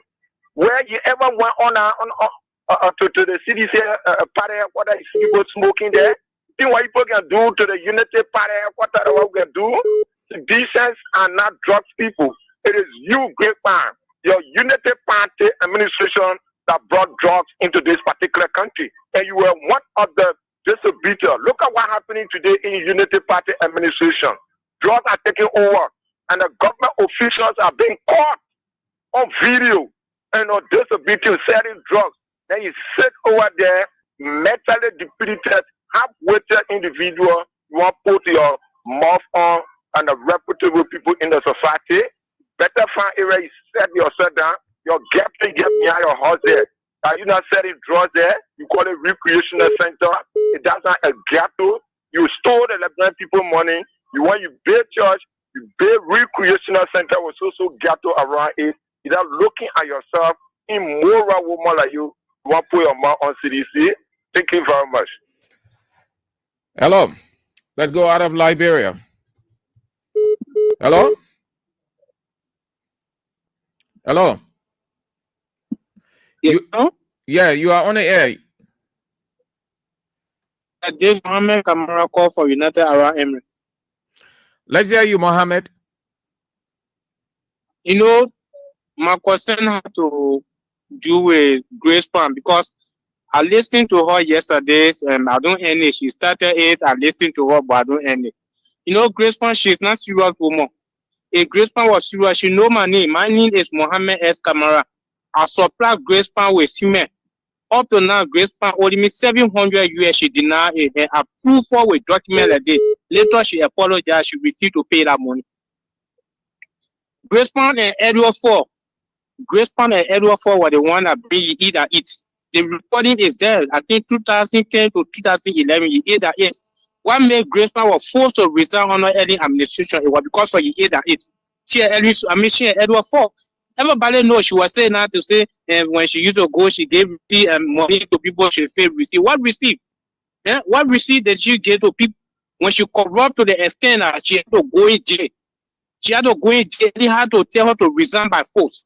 Where you ever went on to the CDC party headquarters, people smoking there. Think what people can do to the Unity Party headquarters, what we can do? Seditions are not drugs people. It is you, Great Man, your Unity Party administration that brought drugs into this particular country. And you were one of the distributors. Look at what's happening today in Unity Party administration. Drugs are taking over. And the government officials are being caught on video and on distributing selling drugs. Then you sit over there, mentally depleted, half-witted individual, you want to put your mouth on and the reputable people in the society. Better find area you set yourself down. Your gap to get behind your house there. You not setting drugs there. You call it recreational center. It doesn't a ghetto. You stole the Lebanon people money. You want you build church. You build recreational center with so ghetto around it. Without looking at yourself, immoral woman like you want to put your mouth on CDC. Thank you very much. Hello. Let's go out of Liberia. Hello? Hello? You are on the air. This Mohammed Kamara call for United Arab Emirates. Let's hear you, Mohammed. You know, my question had to do with Grace Palm because I listened to her yesterday and I don't end it. She started it, I listened to her, but I don't end it. You know, Grace Palm, she's not serious woman. If Grace Palm was serious, she know my name. My name is Mohammed S. Kamara. I supply Grace Palm with cement. Up to now, Grace Palm owed me $700. She denied it and approved for with document like this. Later, she apologized. She refused to pay that money. Grace Palm and Edward Ford. Grace Palm and Edward Ford were the one that bring you eat and eat. The recording is there. I think 2010 to 2011, you eat and eat. What made Grace Palm was forced to resign under early administration? It was because of you eat and eat. She and Edward Ford. Everybody knows she was saying that to say when she used to go, she gave money to people she failed receive. What received? Yeah? What receipt did she give to people when she corrupt to the extent that she had to go in jail? She had to go in jail. They had to tell her to resign by force.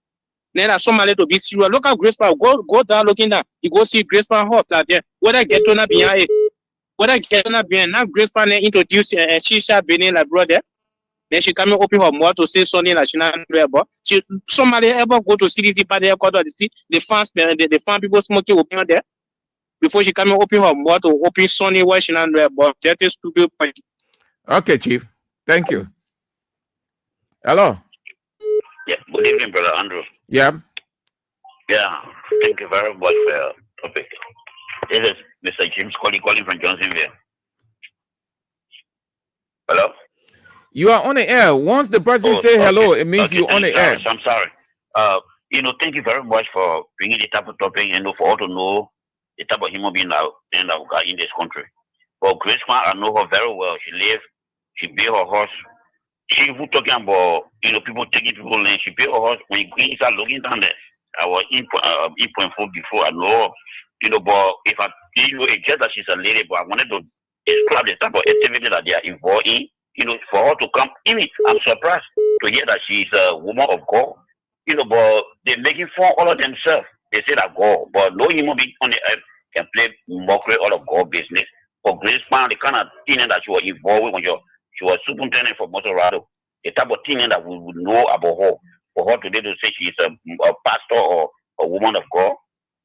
Then that somebody to be serious. Look at Grace Palm. Go down looking down. You go see Grace Palm hot like there. Whether get to not behind it. Whether get to not behind. Now Grace Palm introduced Shisha Benin like brother. Then she come and open her mouth to say something that she not know about. Somebody ever go to CDC party headquarters to see the fan people smoking open there before she come and open her mouth to open something where she not know about. That is stupid point. Okay, Chief. Thank you. Hello. Yeah. Good evening, Brother Andrew. Yeah. Yeah. Thank you very much for your topic. This is Mr. James calling from Johnsonville. Hello. You are on the air. Once the person say hello, it means you're on the air. I'm sorry. Thank you very much for bringing the type of topic and for all to know the type of human being that in this country. But Grace Palm, I know her very well. She built her horse. She was talking about people taking people land. She built her horse when you start looking down there. I was in point before. I know, but if it's just that she's a lady, but I wanted to describe the type of activity that they are involved in. For her to come in it, I'm surprised to hear that she's a woman of God. But they're making fun all of themselves. They say that God, but no human being on the earth can play mockery all of God business. For Grace Palm, the kind of thing that she was involved with when she was superintendent for Motorado, the type of thing that we would know about her. For her today to say she's a pastor or a woman of God.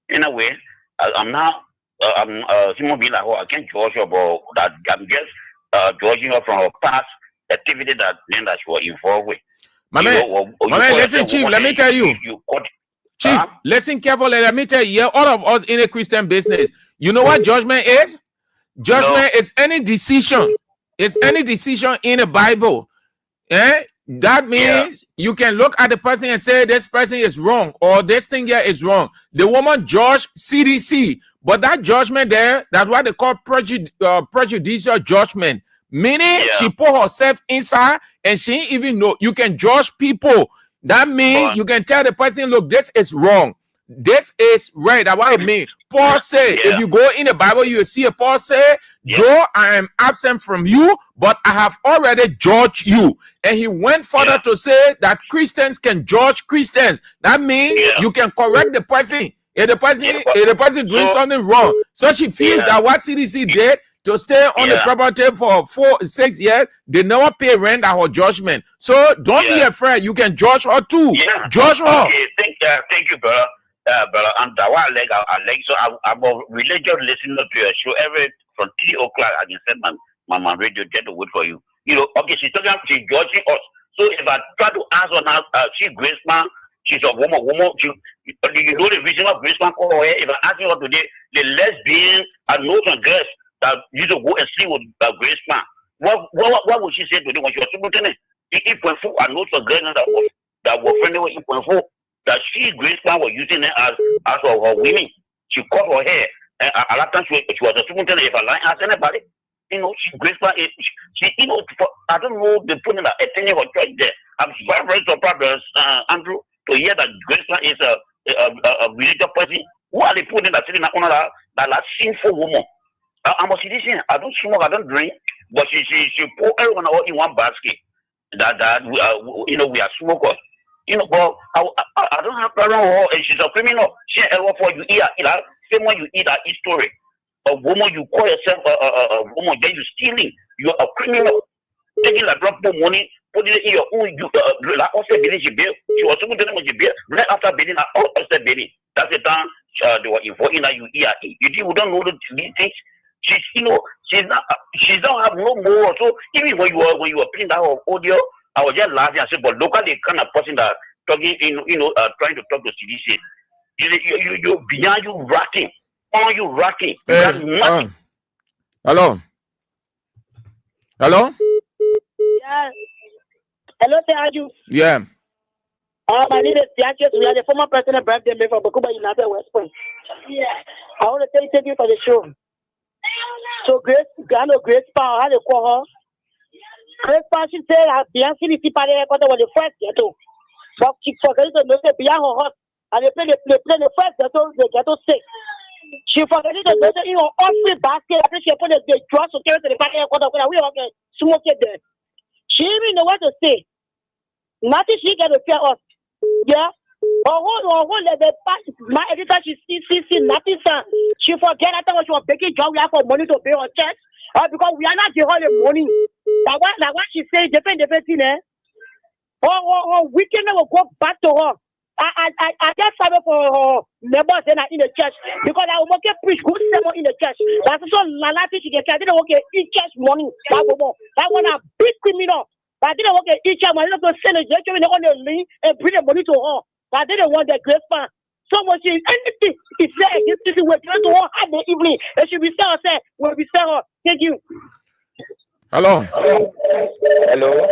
In a way, I'm a human being like her. I can't judge her about that. I'm just judging her from her past activity that she was involved with. My man, listen, Chief, let me tell you. Chief, listen carefully. Let me tell you, all of us in a Christian business, you know what judgment is? Judgment is any decision. It's any decision in the Bible. That means you can look at the person and say this person is wrong or this thing here is wrong. The woman judged CDC, but that judgment there, that's what they call prejudicial judgment. Meaning she put herself inside and she didn't even know. You can judge people. That means you can tell the person, look, this is wrong. This is right. That's what it means. Paul said, if you go in the Bible, you will see Paul say, though I am absent from you, but I have already judged you. And he went further to say that Christians can judge Christians. That means you can correct the person. If the person doing something wrong. So she feels that what CDC did to stay on the property for 6 years, they never pay rent at her judgment. So don't be afraid. You can judge her too. Judge her. Okay, thank you, brother. Brother, and I like so I'm a religious listener to your show from 3 o'clock. I can send my radio jet to wait for you. Okay, she's judging us. So if I try to ask her now, she's Grace Palm, she's a woman. You know the vision of Grace Palm? If I ask her today, the lesbian and no girls that used to go and sleep with Grace Palm, What would she say to them when she was superintendent? The E.4 and also girls that were friendly with E.4 that she Grace Pan was using it as her women. She cut her hair, and a lot of times she was a superintendent. If I lie, ask anybody, she Grace Pan. She I don't know the putting that attending her church there. I'm very surprised, Andrew, to hear that Grace Pan is a religious person. Who are they putting that sitting on that sinful woman? I'm a citizen. I don't smoke. I don't drink. But she put everyone in one basket. That we are smokers. But I don't have problem with her, and she's a criminal. She ever for you eat same when you eat a story. A woman you call yourself a woman, then you stealing. You're a criminal. Taking a drop of money, putting it in your own. Like also bidding she bill. She was supposed to know she bill. Right after bidding, also bidding. That's the time they were informing that you eat. You don't know these things. She's she don't have no more. So even when you were playing that audio, I was just laughing and said, but look at the kind of person that talking, trying to talk to CDC. You behind you racking, on you racking. Hello. Yeah. Hello, Sergio. Yeah. My name is Piaches. We are the former president birthday member for Bakuba United West Point. Yeah. I want to thank you for the show. So Grace Pan, how they call her? Grace Pan, she said, Bianca, the party was the first ghetto. But she forgot to know behind her house, and they play the first ghetto, the ghetto 6. She forgot to know that in her offering basket, after she put the drugs to carry to the party, we all get smoked there. She even know what to say. Nothing she can repair us. Yeah. My editor, she see nothing, sir. She forget that when she was making job, we have for money to pay her checks. Because we are not giving her the money. That what she says, different thing, eh? Weekend will go back to her. I just have it for her neighbors in the church because I will get preach good sermon in the church. That's so nothing she can. I didn't work in church money. That one a big criminal. But I didn't work each time. I didn't go send a gentleman on the link and bring the money to her. But I didn't want that Grace Pan. So much anything is there against this, we're trying to all have the evening. It should be sell her. Will be sell her. Thank you. Hello. Hello.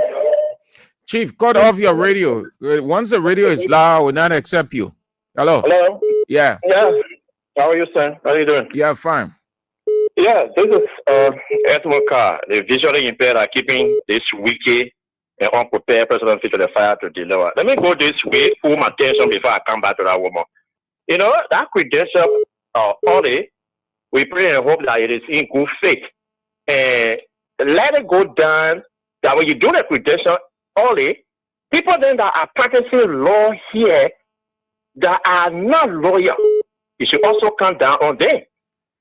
Chief, cut off your radio. Once the radio is loud, I will not accept you. Hello. Hello. Yeah. Yeah. How are you, sir? How are you doing? Yeah, fine. Yeah, this is Edmund Carr. The visually impaired are keeping this wicked and unprepared president to the fire to deliver. Let me go this way, pull my attention before I come back to that woman. That credential audit, we pray and hope that it is in good faith. And let it go down that when you do the credential audit, people then that are practicing law here that are not lawyers, it should also come down on them.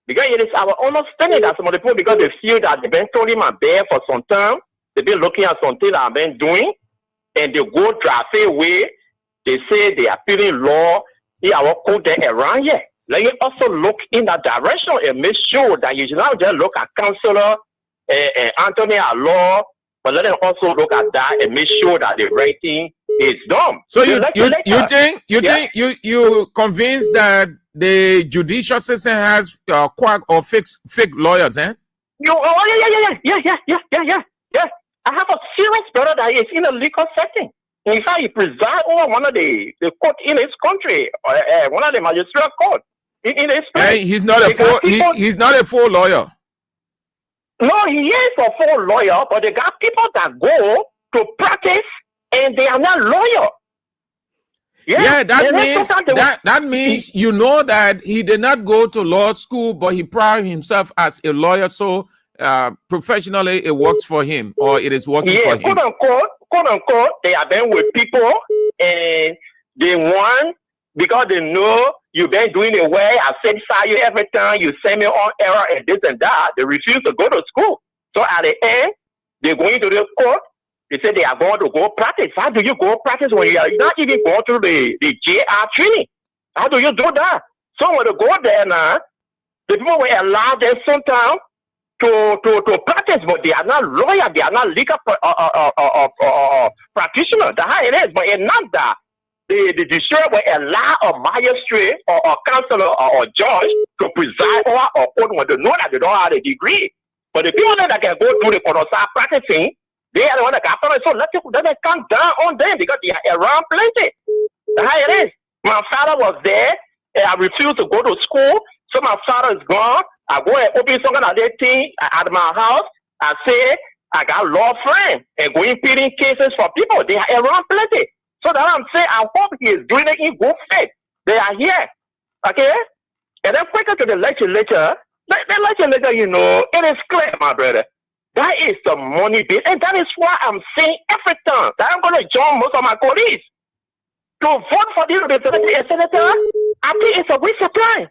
Because it is our understanding that some of the people, because they feel that they've been told in my bed for some time, they've been looking at something that I've been doing, and they go traffic away. They say they are appealing law. I will code them around here. Let you also look in that direction and make sure that you should not just look at Councillor Anthony our law, but let them also look at that and make sure that the right thing is done. So you think you convinced that the judicial system has quack or fake lawyers, eh? Yeah. I have a serious brother that is in a legal setting. In fact, he presides over one of the court in his country, one of the magistrate court in his place. Hey, he's not he's not a full lawyer. No, he is a full lawyer, but they got people that go to practice and they are not lawyers. Yeah, that means you know that he did not go to law school, but he prided himself as a lawyer. So professionally, it works for him, or it is working for him. Quote unquote, they have been with people and they want because they know you've been doing it well. I satisfy you every time you send me on error and this and that. They refuse to go to school. So at the end, they're going to the court. They say they are going to go practice. How do you go practice when you are not even going through the JR training? How do you do that? So when they go there now, the people will allow them sometimes to practice, but they are not lawyers, they are not legal practitioners. That's how it is. But it's not that. The judiciary will allow a magistrate or a counselor or a judge to preside over a court when they know that they don't have a degree. But the people that can go through the Konosa practicing, they are the one that can follow. So let them come down on them because they are around plenty. That's how it is. My father was there, and I refused to go to school. So my father is gone. I go and open some kind of thing at my house. I say, I got law friends and going pleading cases for people. They are around plenty. So that I'm saying, I hope he is doing it in good faith. They are here. Okay? And then quicker to the legislature. The legislature, you know, it is clear, my brother. That is the money bit. And that is why I'm saying every time that I'm going to join most of my colleagues to vote for this senator. I think it's a waste of time.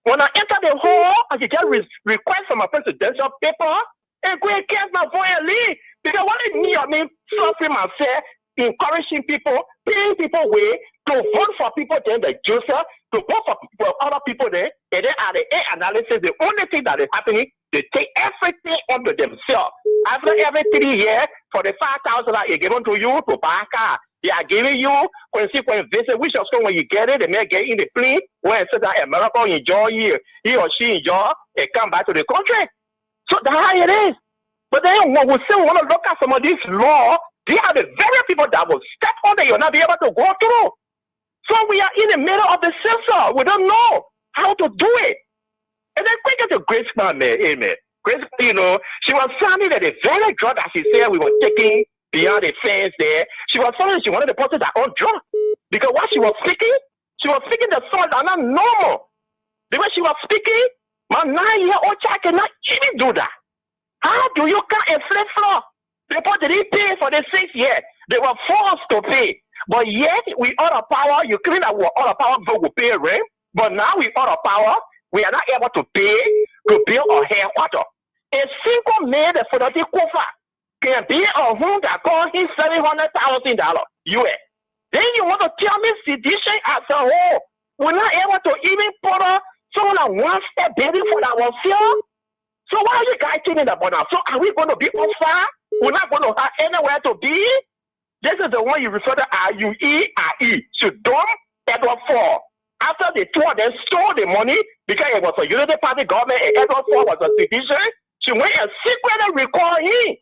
When I enter the hall, I can just request for my presidential paper and go and cast my vote and leave. Because what it means, I mean, suffering myself, encouraging people, paying people way to vote for people, then the juicer, to vote for other people there, and then at the end analysis, the only thing that is happening, they take everything onto themselves. After every 3 years, for the 5,000 that is given to you to buy a car, they are giving you consequent visit, which also when you get it, they may get in the plane, when it says that America enjoy you, he or she enjoy, and come back to the country. So that's how it is. But then when we still want to look at some of these laws, they are the very people that will step on it, you'll not be able to go through. So we are in the middle of the system. We don't know how to do it. And then quicker to Grace man, amen. Grace, you know, she was finding that the very drug that she said we were taking beyond the fence there, she was finding she wanted to put that on drug. Because what she was speaking the songs are not normal. The way she was speaking, my 9-year-old child cannot even do that. How do you come and flip-flop? People didn't pay for the 6 years. They were forced to pay. But yet, we all the power, you claim that we all the power, but we pay rent. But now we all the power, we are not able to pay to build a headquarters. A single man that for the Kufa can be a home that costs him $700,000 US. Then you want to tell me sedition as a whole? We're not able to even put up someone that wants a baby for ourselves. So why are you guys thinking about that? So are we going to be on fire? We're not going to have anywhere to be. This is the one you refer to RUE, Sodom, Edward Ford. After the two of them stole the money because it was a unity party government and Edward Ford was a citizen, she went and secretly recorded him.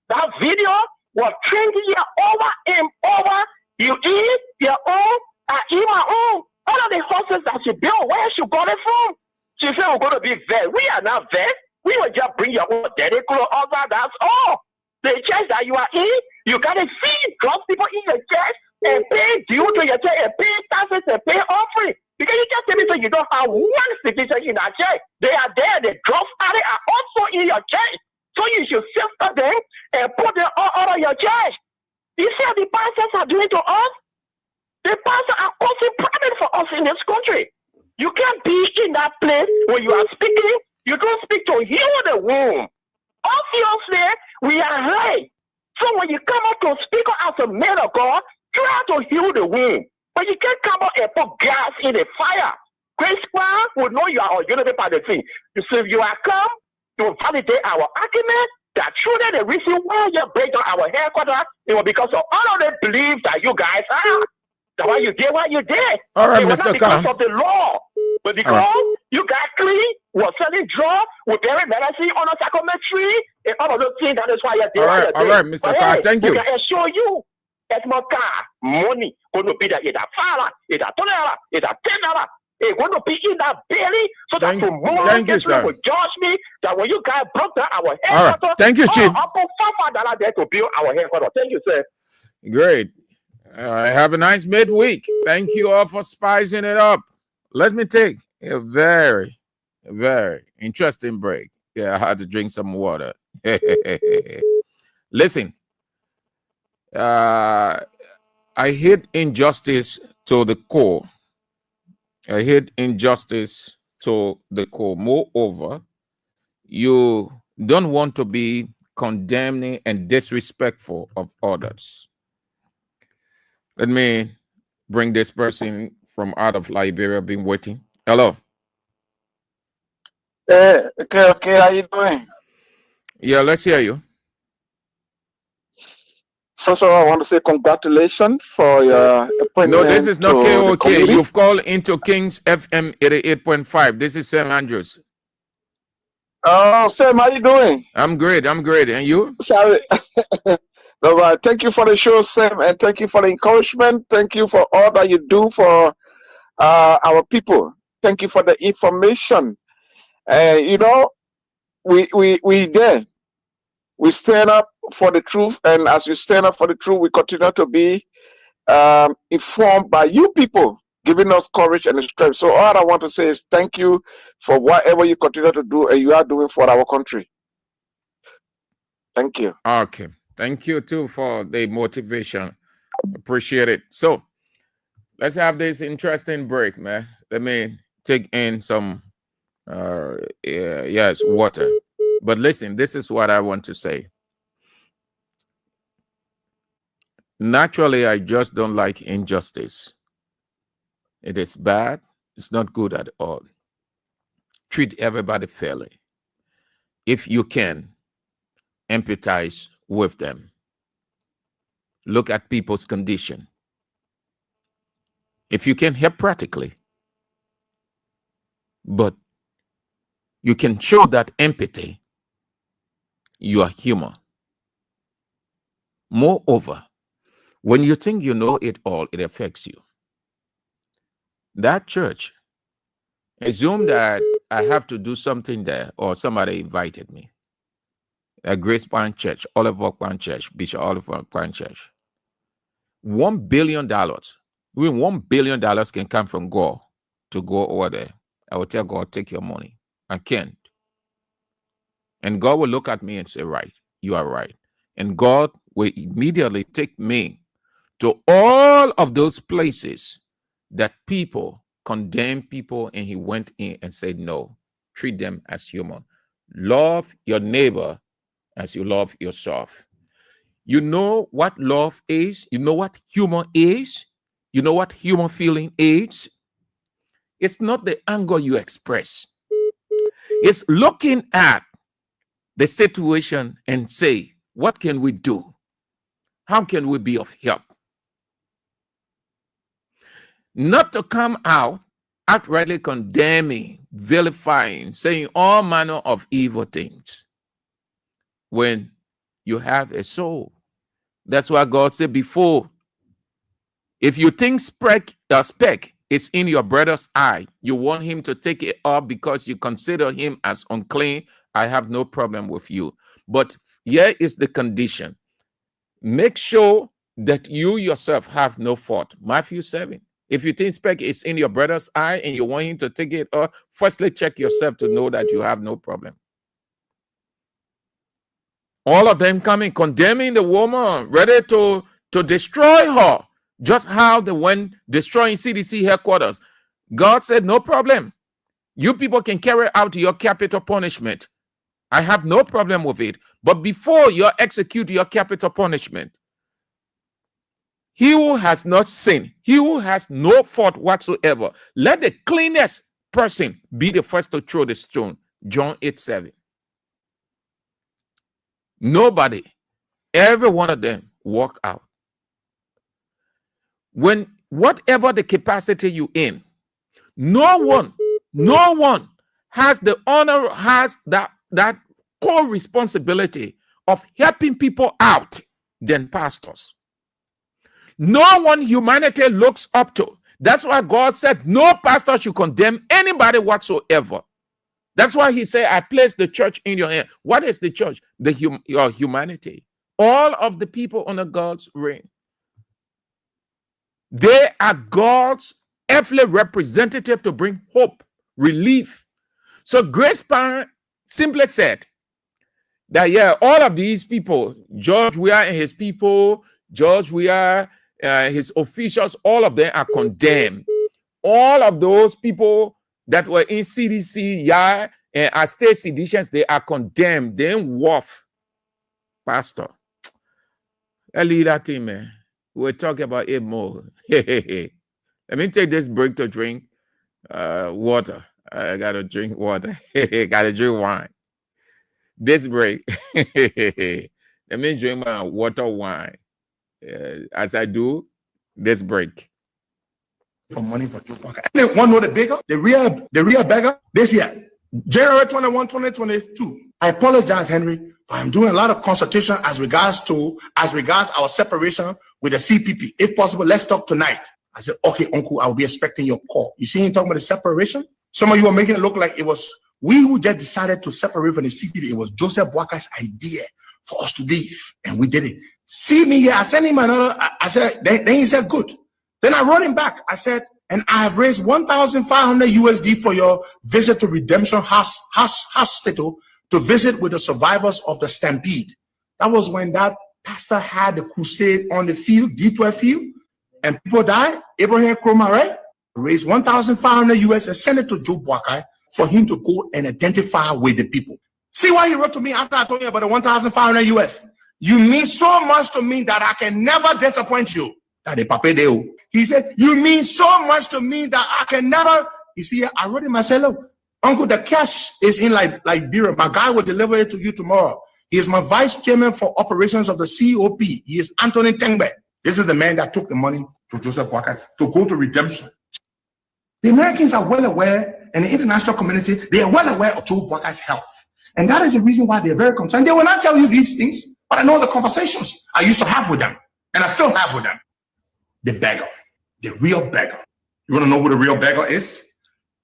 That video was 20 years over and over. You eat your own, I eat my own. All of the horses that she built, where she got it from? She said we're going to be vet. We are not vet. We will just bring your own daddy clothes, all that, that's all. The church that you are in, you got to see God's people in your church and pay due to your church and pay taxes and pay offering. Because you just tell me so you don't have one citizen in that church. They are there, the drugs are also in your church. So you should filter them and put them all out of your church. You see what the pastors are doing to us? The pastors are causing problems for us in this country. You can't be in that place where you are speaking. You don't speak to heal the womb. Obviously, we are right. So when you come out to speak as a man of God, try to heal the womb. But you can't come out and put gas in the fire. Grace Brown will know you are a unity party thing. You see, you are come to validate our argument that truly the reason why you break down our headquarters, it was because of all of the beliefs that you guys have. That's why you did what you did. All right, it was Mr. not because Khan. of the law, but because you got clean, was selling drugs, with very medicine on a psychometry, and all of those things. That is why you did. All right, Mr. Khan. Thank you. We can assure you, it's more car, money, going to be that either $5, either $20, either $10. It's going to be in that belly, so that tomorrow people will judge me that when you guys broke down our headquarters, right. Thank you, Chief. I'll put $5 there to build our headquarters. Thank you, sir. Great. Have a nice midweek. Thank you all for spicing it up. Let me take a very interesting break. Yeah, I had to drink some water. Listen, I hate injustice to the core. I hate injustice to the core. Moreover, you don't want to be condemning and disrespectful of others. Let me bring this person from out of Liberia, been waiting. Hello. Okay, how you doing? Yeah, let's hear you. First of all, I want to say congratulations for your appointment. No, this is not KOK. You've called into King's FM 88.5. This is St. Andrews. Oh, Sam, how you doing? I'm great. I'm great. And you? Sorry. All right. Thank you for the show, Sam, and thank you for the encouragement. Thank you for all that you do for our people. Thank you for the information. You know, we there. We stand up for the truth, and as you stand up for the truth, we continue to be informed by you people, giving us courage and strength. So all I want to say is thank you for whatever you continue to do and you are doing for our country. Thank you. Okay. Thank you too for the motivation. Appreciate it. So let's have this interesting break, man. Let me take in some yes, water. But listen, this is what I want to say. Naturally, I just don't like injustice. It is bad. It's not good at all. Treat everybody fairly. If you can, empathize with them. Look at people's condition. If you can, help practically. But you can show that empathy. You are human. Moreover, when you think you know it all, it affects you. That church, assume that I have to do something there or somebody invited me. A Grace Point Church, Oliver Point Church, Bishop Oliver Point Church. $1 billion. Even $1 billion can come from God to go over there. I will tell God, take your money. I can't. And God will look at me and say, right, you are right. And God will immediately take me to all of those places that people condemn people, and he went in and said, no, treat them as human. Love your neighbor as you love yourself. You know what love is? You know what humor is? You know what human feeling is? It's not the anger you express. It's looking at the situation and say, what can we do? How can we be of help? Not to come out outrightly condemning, vilifying, saying all manner of evil things when you have a soul. That's why God said before, if you think speck is in your brother's eye, you want him to take it off because you consider him as unclean, I have no problem with you. But here is the condition. Make sure that you yourself have no fault. Matthew 7. If you think speck is in your brother's eye and you want him to take it off, firstly check yourself to know that you have no problem. All of them coming, condemning the woman, ready to destroy her. Just how they went destroying CDC headquarters. God said, no problem. You people can carry out your capital punishment. I have no problem with it. But before you execute your capital punishment, he who has not sinned, he who has no fault whatsoever, let the cleanest person be the first to throw the stone. John 8:7. Nobody, every one of them, walk out. When whatever the capacity you in, no one has the honor, has that core responsibility of helping people out than pastors. No one humanity looks up to. That's why God said no pastor should condemn anybody whatsoever. That's why he said, I place the church in your hand. What is the church? Your humanity. All of the people under God's reign. They are God's earthly representative to bring hope, relief. So Grace Parent simply said that, yeah, all of these people, George Weah and his people, George Weah, his officials, all of them are condemned. All of those people that were in CDC, yeah, and as state seditions, they are condemned. Then Wolf, pastor. I leave that thing, man. We'll talk about it more. Let me take this break to drink water. I gotta drink water. Gotta drink wine. This break. Let me drink my water wine. As I do this break. For money for Joe Parker. And they want to know the bigger, the real beggar, this year. January 21, 2022. I apologize, Henry, but I'm doing a lot of consultation as regards our separation with the CPP. If possible, let's talk tonight. I said, okay, uncle, I will be expecting your call. You see him talking about the separation? Some of you are making it look like it was we who just decided to separate from the CPP. It was Joseph Boakai's idea for us to leave, and we did it. See me here. I sent him another. I said, then he said, good. Then I wrote him back. I said, and I have raised 1,500 USD for your visit to Redemption Hospital to visit with the survivors of the Stampede. That was when that pastor had the crusade on the field, D12 field, and people died. Abraham Kroma, right? Raised 1,500 US and sent it to Joe Boakai for him to go and identify with the people. See why he wrote to me after I told you about the 1,500 US. You mean so much to me that I can never disappoint you. He said, you mean so much to me that I can never. You see, I wrote him, I said, look, uncle, the cash is in Liberia. My guy will deliver it to you tomorrow. He is my vice chairman for operations of the COP. He is Anthony Tengbe. This is the man that took the money to Joseph Boakai to go to Redemption. The Americans are well aware, and the international community, they are well aware of Joe Boakai's health. And that is the reason why they're very concerned. They will not tell you these things, but I know the conversations I used to have with them, and I still have with them. The beggar, the real beggar. You want to know who the real beggar is?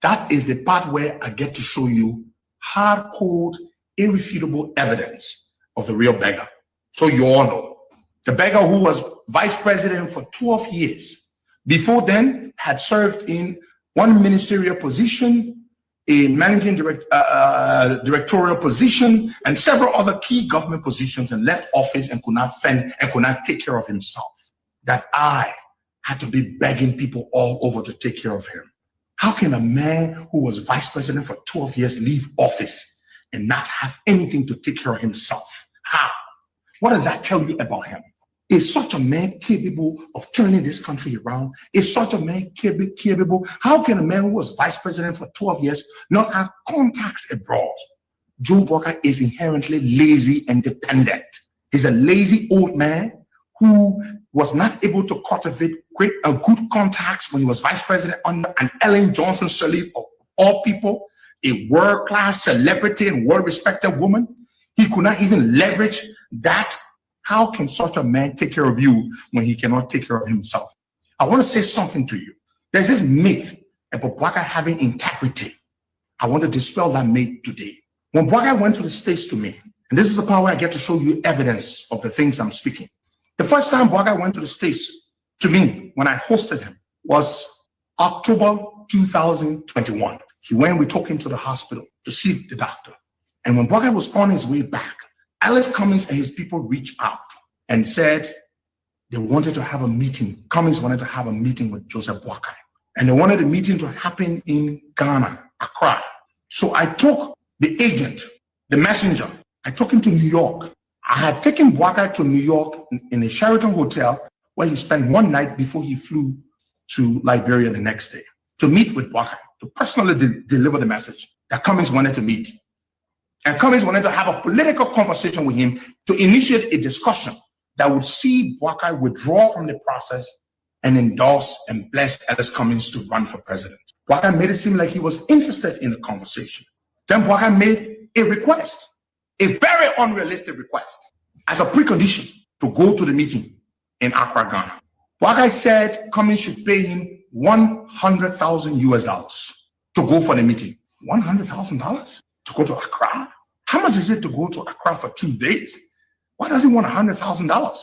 That is the part where I get to show you hard-coded, irrefutable evidence of the real beggar. So you all know. The beggar who was vice president for 12 years. Before then, had served in one ministerial position, a managing directorial position, and several other key government positions, and left office and could not fend and could not take care of himself. That I had to be begging people all over to take care of him. How can a man who was vice president for 12 years leave office and not have anything to take care of himself? How? What does that tell you about him? Is such a man capable of turning this country around? Is such a man capable? How can a man who was vice president for 12 years not have contacts abroad? Joe Boakai is inherently lazy and dependent. He's a lazy old man who was not able to cultivate good contacts when he was vice president under an Ellen Johnson Sirleaf of all people, a world-class celebrity and well-respected woman. He could not even leverage that. How can such a man take care of you when he cannot take care of himself? I want to say something to you. There's this myth about Boakai having integrity. I want to dispel that myth today. When Boakai went to the States to me, and this is the part where I get to show you evidence of the things I'm speaking. The first time Boakai went to the States to me, when I hosted him, was October 2021. He went, we took him to the hospital to see the doctor. And when Boakai was on his way back, Alice Cummings and his people reached out and said they wanted to have a meeting. Cummings wanted to have a meeting with Joseph Boakai. And they wanted the meeting to happen in Ghana, Accra. So I took the agent, the messenger, I took him to New York. I had taken Boakai to New York in a Sheraton hotel where he spent one night before he flew to Liberia the next day to meet with Boakai, to personally deliver the message that Cummings wanted to meet. And Cummings wanted to have a political conversation with him to initiate a discussion that would see Boakai withdraw from the process and endorse and bless Alice Cummings to run for president. Boakai made it seem like he was interested in the conversation. Then Boakai made a request, a very unrealistic request, as a precondition to go to the meeting in Accra, Ghana. Boakai said Cummings should pay him $100,000 US to go for the meeting. $100,000 to go to Accra? How much is it to go to Accra for 2 days? Why does he want $100,000?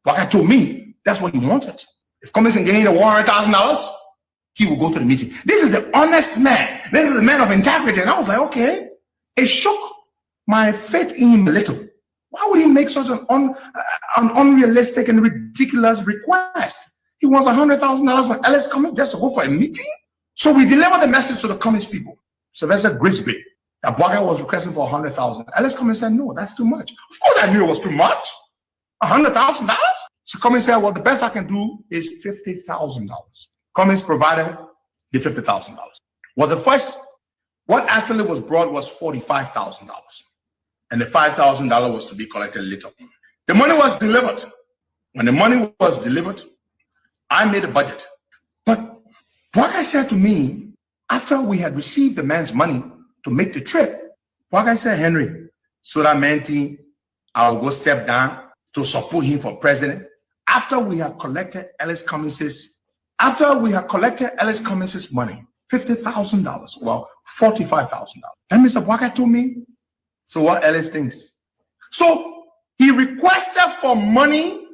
Boakai told me that's what he wanted. If Cummings can get him $100,000, he will go to the meeting. This is the honest man. This is the man of integrity. And I was like, okay. It shook my faith in him a little. Why would he make such an unrealistic and ridiculous request? He wants $100,000 for Alice Cummings just to go for a meeting? So we delivered the message to the Cummings people. Sylvester Grisby, that Boakai was requesting for $100,000. Alice Cummings said, no, that's too much. Of course I knew it was too much. $100,000? So Cummings said, well, the best I can do is $50,000. Cummings provided the $50,000. Well, what actually was brought was $45,000. And the $5,000 was to be collected later on. The money was delivered. When the money was delivered, I made a budget. But Boakai said to me, after we had received the man's money, to make the trip. Boakai said, Henry, so that meant I'll go step down to support him for president. After we have collected Ellis Cummins's money, $50,000, well, $45,000. And Mr. Boakai told me, so what Ellis thinks? So he requested for money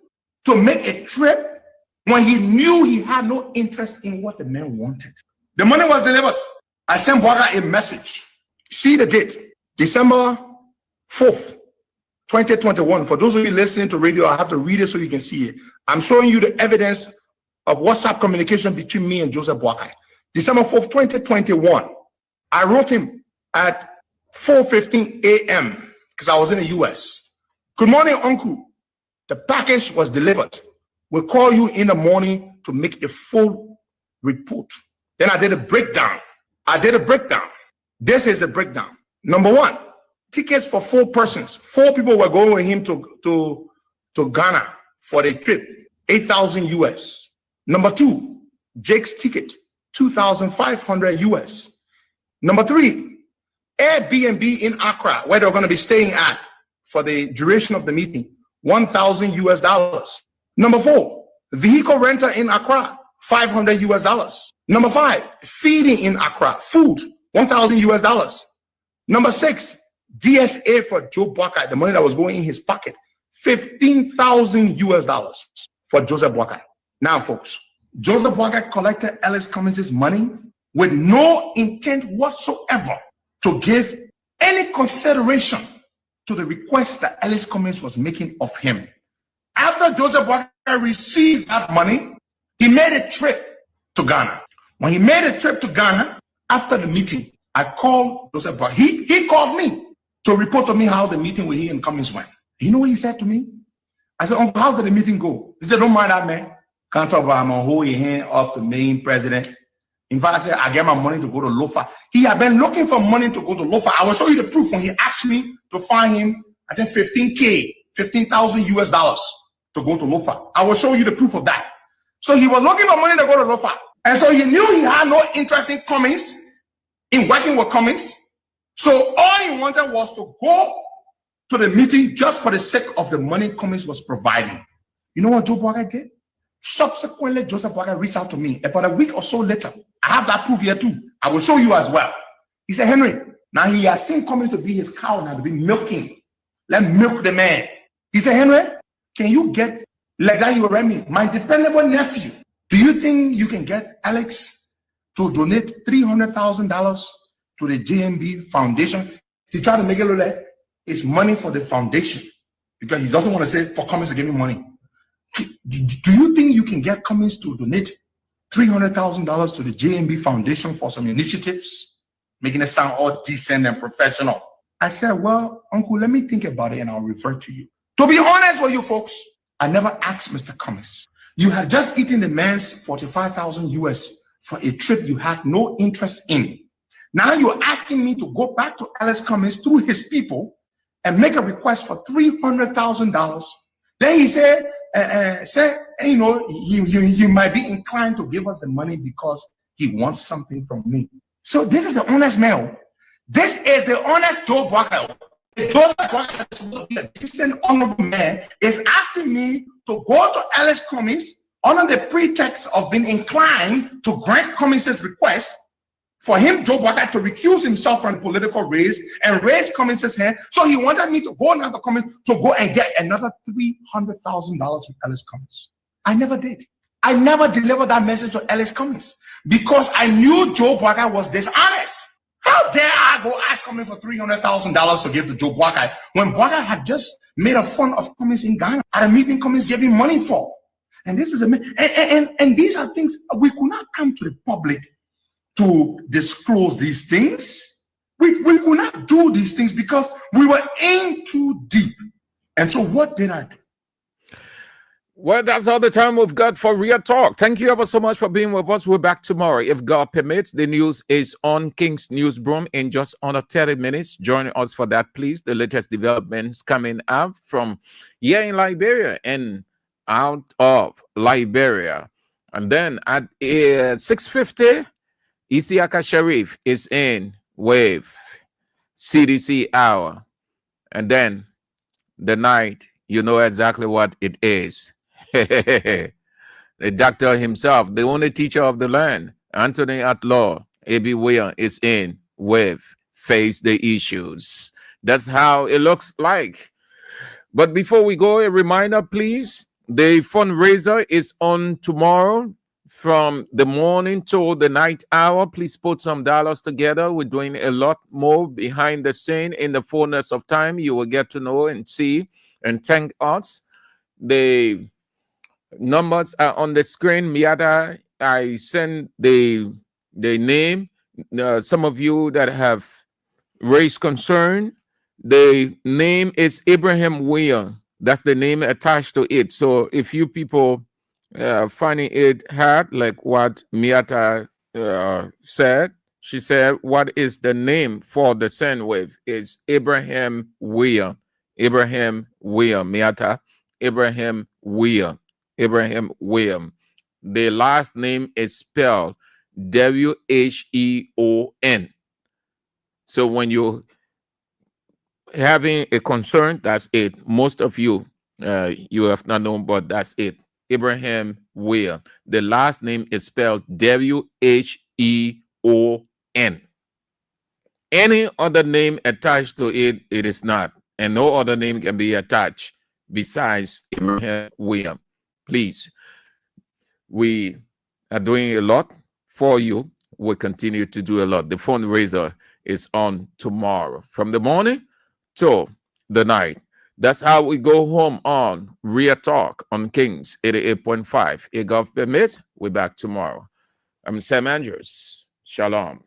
to make a trip when he knew he had no interest in what the man wanted. The money was delivered. I sent Boakai a message. See the date, December 4th, 2021. For those of you listening to radio, I have to read it so you can see it. I'm showing you the evidence of WhatsApp communication between me and Joseph Boakai. December 4th, 2021. I wrote him at 4:15 a.m. because I was in the US. Good morning, Uncle. The package was delivered. We'll call you in the morning to make a full report. Then I did a breakdown. This is the breakdown. Number one, tickets for 4 persons. 4 people were going with him to Ghana for the trip, 8,000 US. Number 2, Jake's ticket, 2,500 US. Number 3, Airbnb in Accra, where they're going to be staying at for the duration of the meeting, 1,000 US dollars. Number 4, vehicle rental in Accra, 500 US dollars. Number 5, feeding in Accra, food, 1,000 US dollars. Number 6, DSA for Joe Boakai, the money that was going in his pocket, 15,000 US dollars for Joseph Boakai. Now, folks, Joseph Boakai collected Ellis Cummins's money with no intent whatsoever to give any consideration to the request that Ellis Cummins was making of him. After Joseph Boakai received that money, he made a trip to Ghana. When he made a trip to Ghana, after the meeting, I called Joseph Boakai. He called me to report to me how the meeting with he and Cummins went. You know what he said to me? I said, Uncle, how did the meeting go? He said, don't mind that, man. Can't talk about I'm gonna hold your hand off the main president. In fact, I said, I get my money to go to Lofa. He had been looking for money to go to Lofa. I will show you the proof when he asked me to find him, I think 15,000 US dollars to go to Lofa. I will show you the proof of that. So he was looking for money to go to Lofa. And so he knew he had no interest in Cummins, in working with Cummins. So all he wanted was to go to the meeting just for the sake of the money Cummins was providing. You know what Joe Boakai did? Subsequently, Joseph Boakai reached out to me about a week or so later. I have that proof here too. I will show you as well. He said, Henry, now he has seen Cummins to be his cow now, to be milking. Let milk the man. He said, Henry, can you get, like that you were me, my dependable nephew, do you think you can get Alex to donate $300,000 to the JMB Foundation? He tried to make it look like it's money for the foundation because he doesn't want to say for Cummins to give me money. Do you think you can get Cummins to donate $300,000 to the JMB Foundation for some initiatives, making it sound all decent and professional? I said, well, Uncle, let me think about it and I'll refer to you. To be honest with you folks, I never asked Mr. Cummins. You had just eaten the man's 45,000 US for a trip you had no interest in. Now you're asking me to go back to Ellis Cummins through his people and make a request for $300,000. Then he said, you know, he might be inclined to give us the money because he wants something from me. So this is the honest man. This is the honest Joe Boakai. Joseph Boakai is supposed to be a decent, honorable man, is asking me to go to Ellis Cummins under the pretext of being inclined to grant Cummins' request for him, Joe Boakai, to recuse himself from the political race and raise Cummins' hand. So he wanted me to go now to Cummins to go and get another $300,000 from Ellis Cummins. I never did. I never delivered that message to Ellis Cummins because I knew Joe Boakai was dishonest. How dare I go ask Cummins for $300,000 to give to Joe Boakai when Boakai had just made a fun of Cummins in Ghana at a meeting Cummins gave him money for? And this is and these are things we could not come to the public to disclose these things. We could not do these things because we were in too deep. And so what did I do? Well, that's all the time we've got for Real Talk. Thank you ever so much for being with us. We're back tomorrow. If God permits, the news is on King's Newsroom in just under 30 minutes. Join us for that, please. The latest developments coming up from here in Liberia and out of Liberia. And then at 6:50, Isiaka Sharif is in with CDC hour. And then the night, you know exactly what it is. The doctor himself, the only teacher of the land, Anthony at law, A.B. Weah, is in with Face the Issues. That's how it looks like. But before we go, a reminder, please. The fundraiser is on tomorrow from the morning to the night hour. Please put some dollars together. We're doing a lot more behind the scene. In the fullness of time, you will get to know and see and thank us. The numbers are on the screen. Miata, I send the name. Some of you that have raised concern, the name is Abraham Weah. That's the name attached to it. So if you people finding it hard, like what Miata said, she said, what is the name for the sandwave? Is Abraham Weah. Abraham Weah, Miata. Abraham Weah. Abraham Weah. The last name is spelled W-H-E-O-N. So when you having a concern, that's it. Most of you, you have not known, but that's it. Abraham Weah. The last name is spelled W-H-E-O-N. Any other name attached to it, it is not. And no other name can be attached besides Abraham Weah. Please, we are doing a lot for you. We'll continue to do a lot. The fundraiser is on tomorrow from the morning to the night. That's how we go home on Real Talk on Kings 88.5. If God permits, we're back tomorrow. I'm Sam Andrews. Shalom.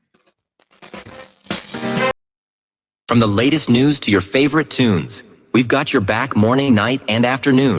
From the latest news to your favorite tunes, we've got your back morning, night, and afternoon.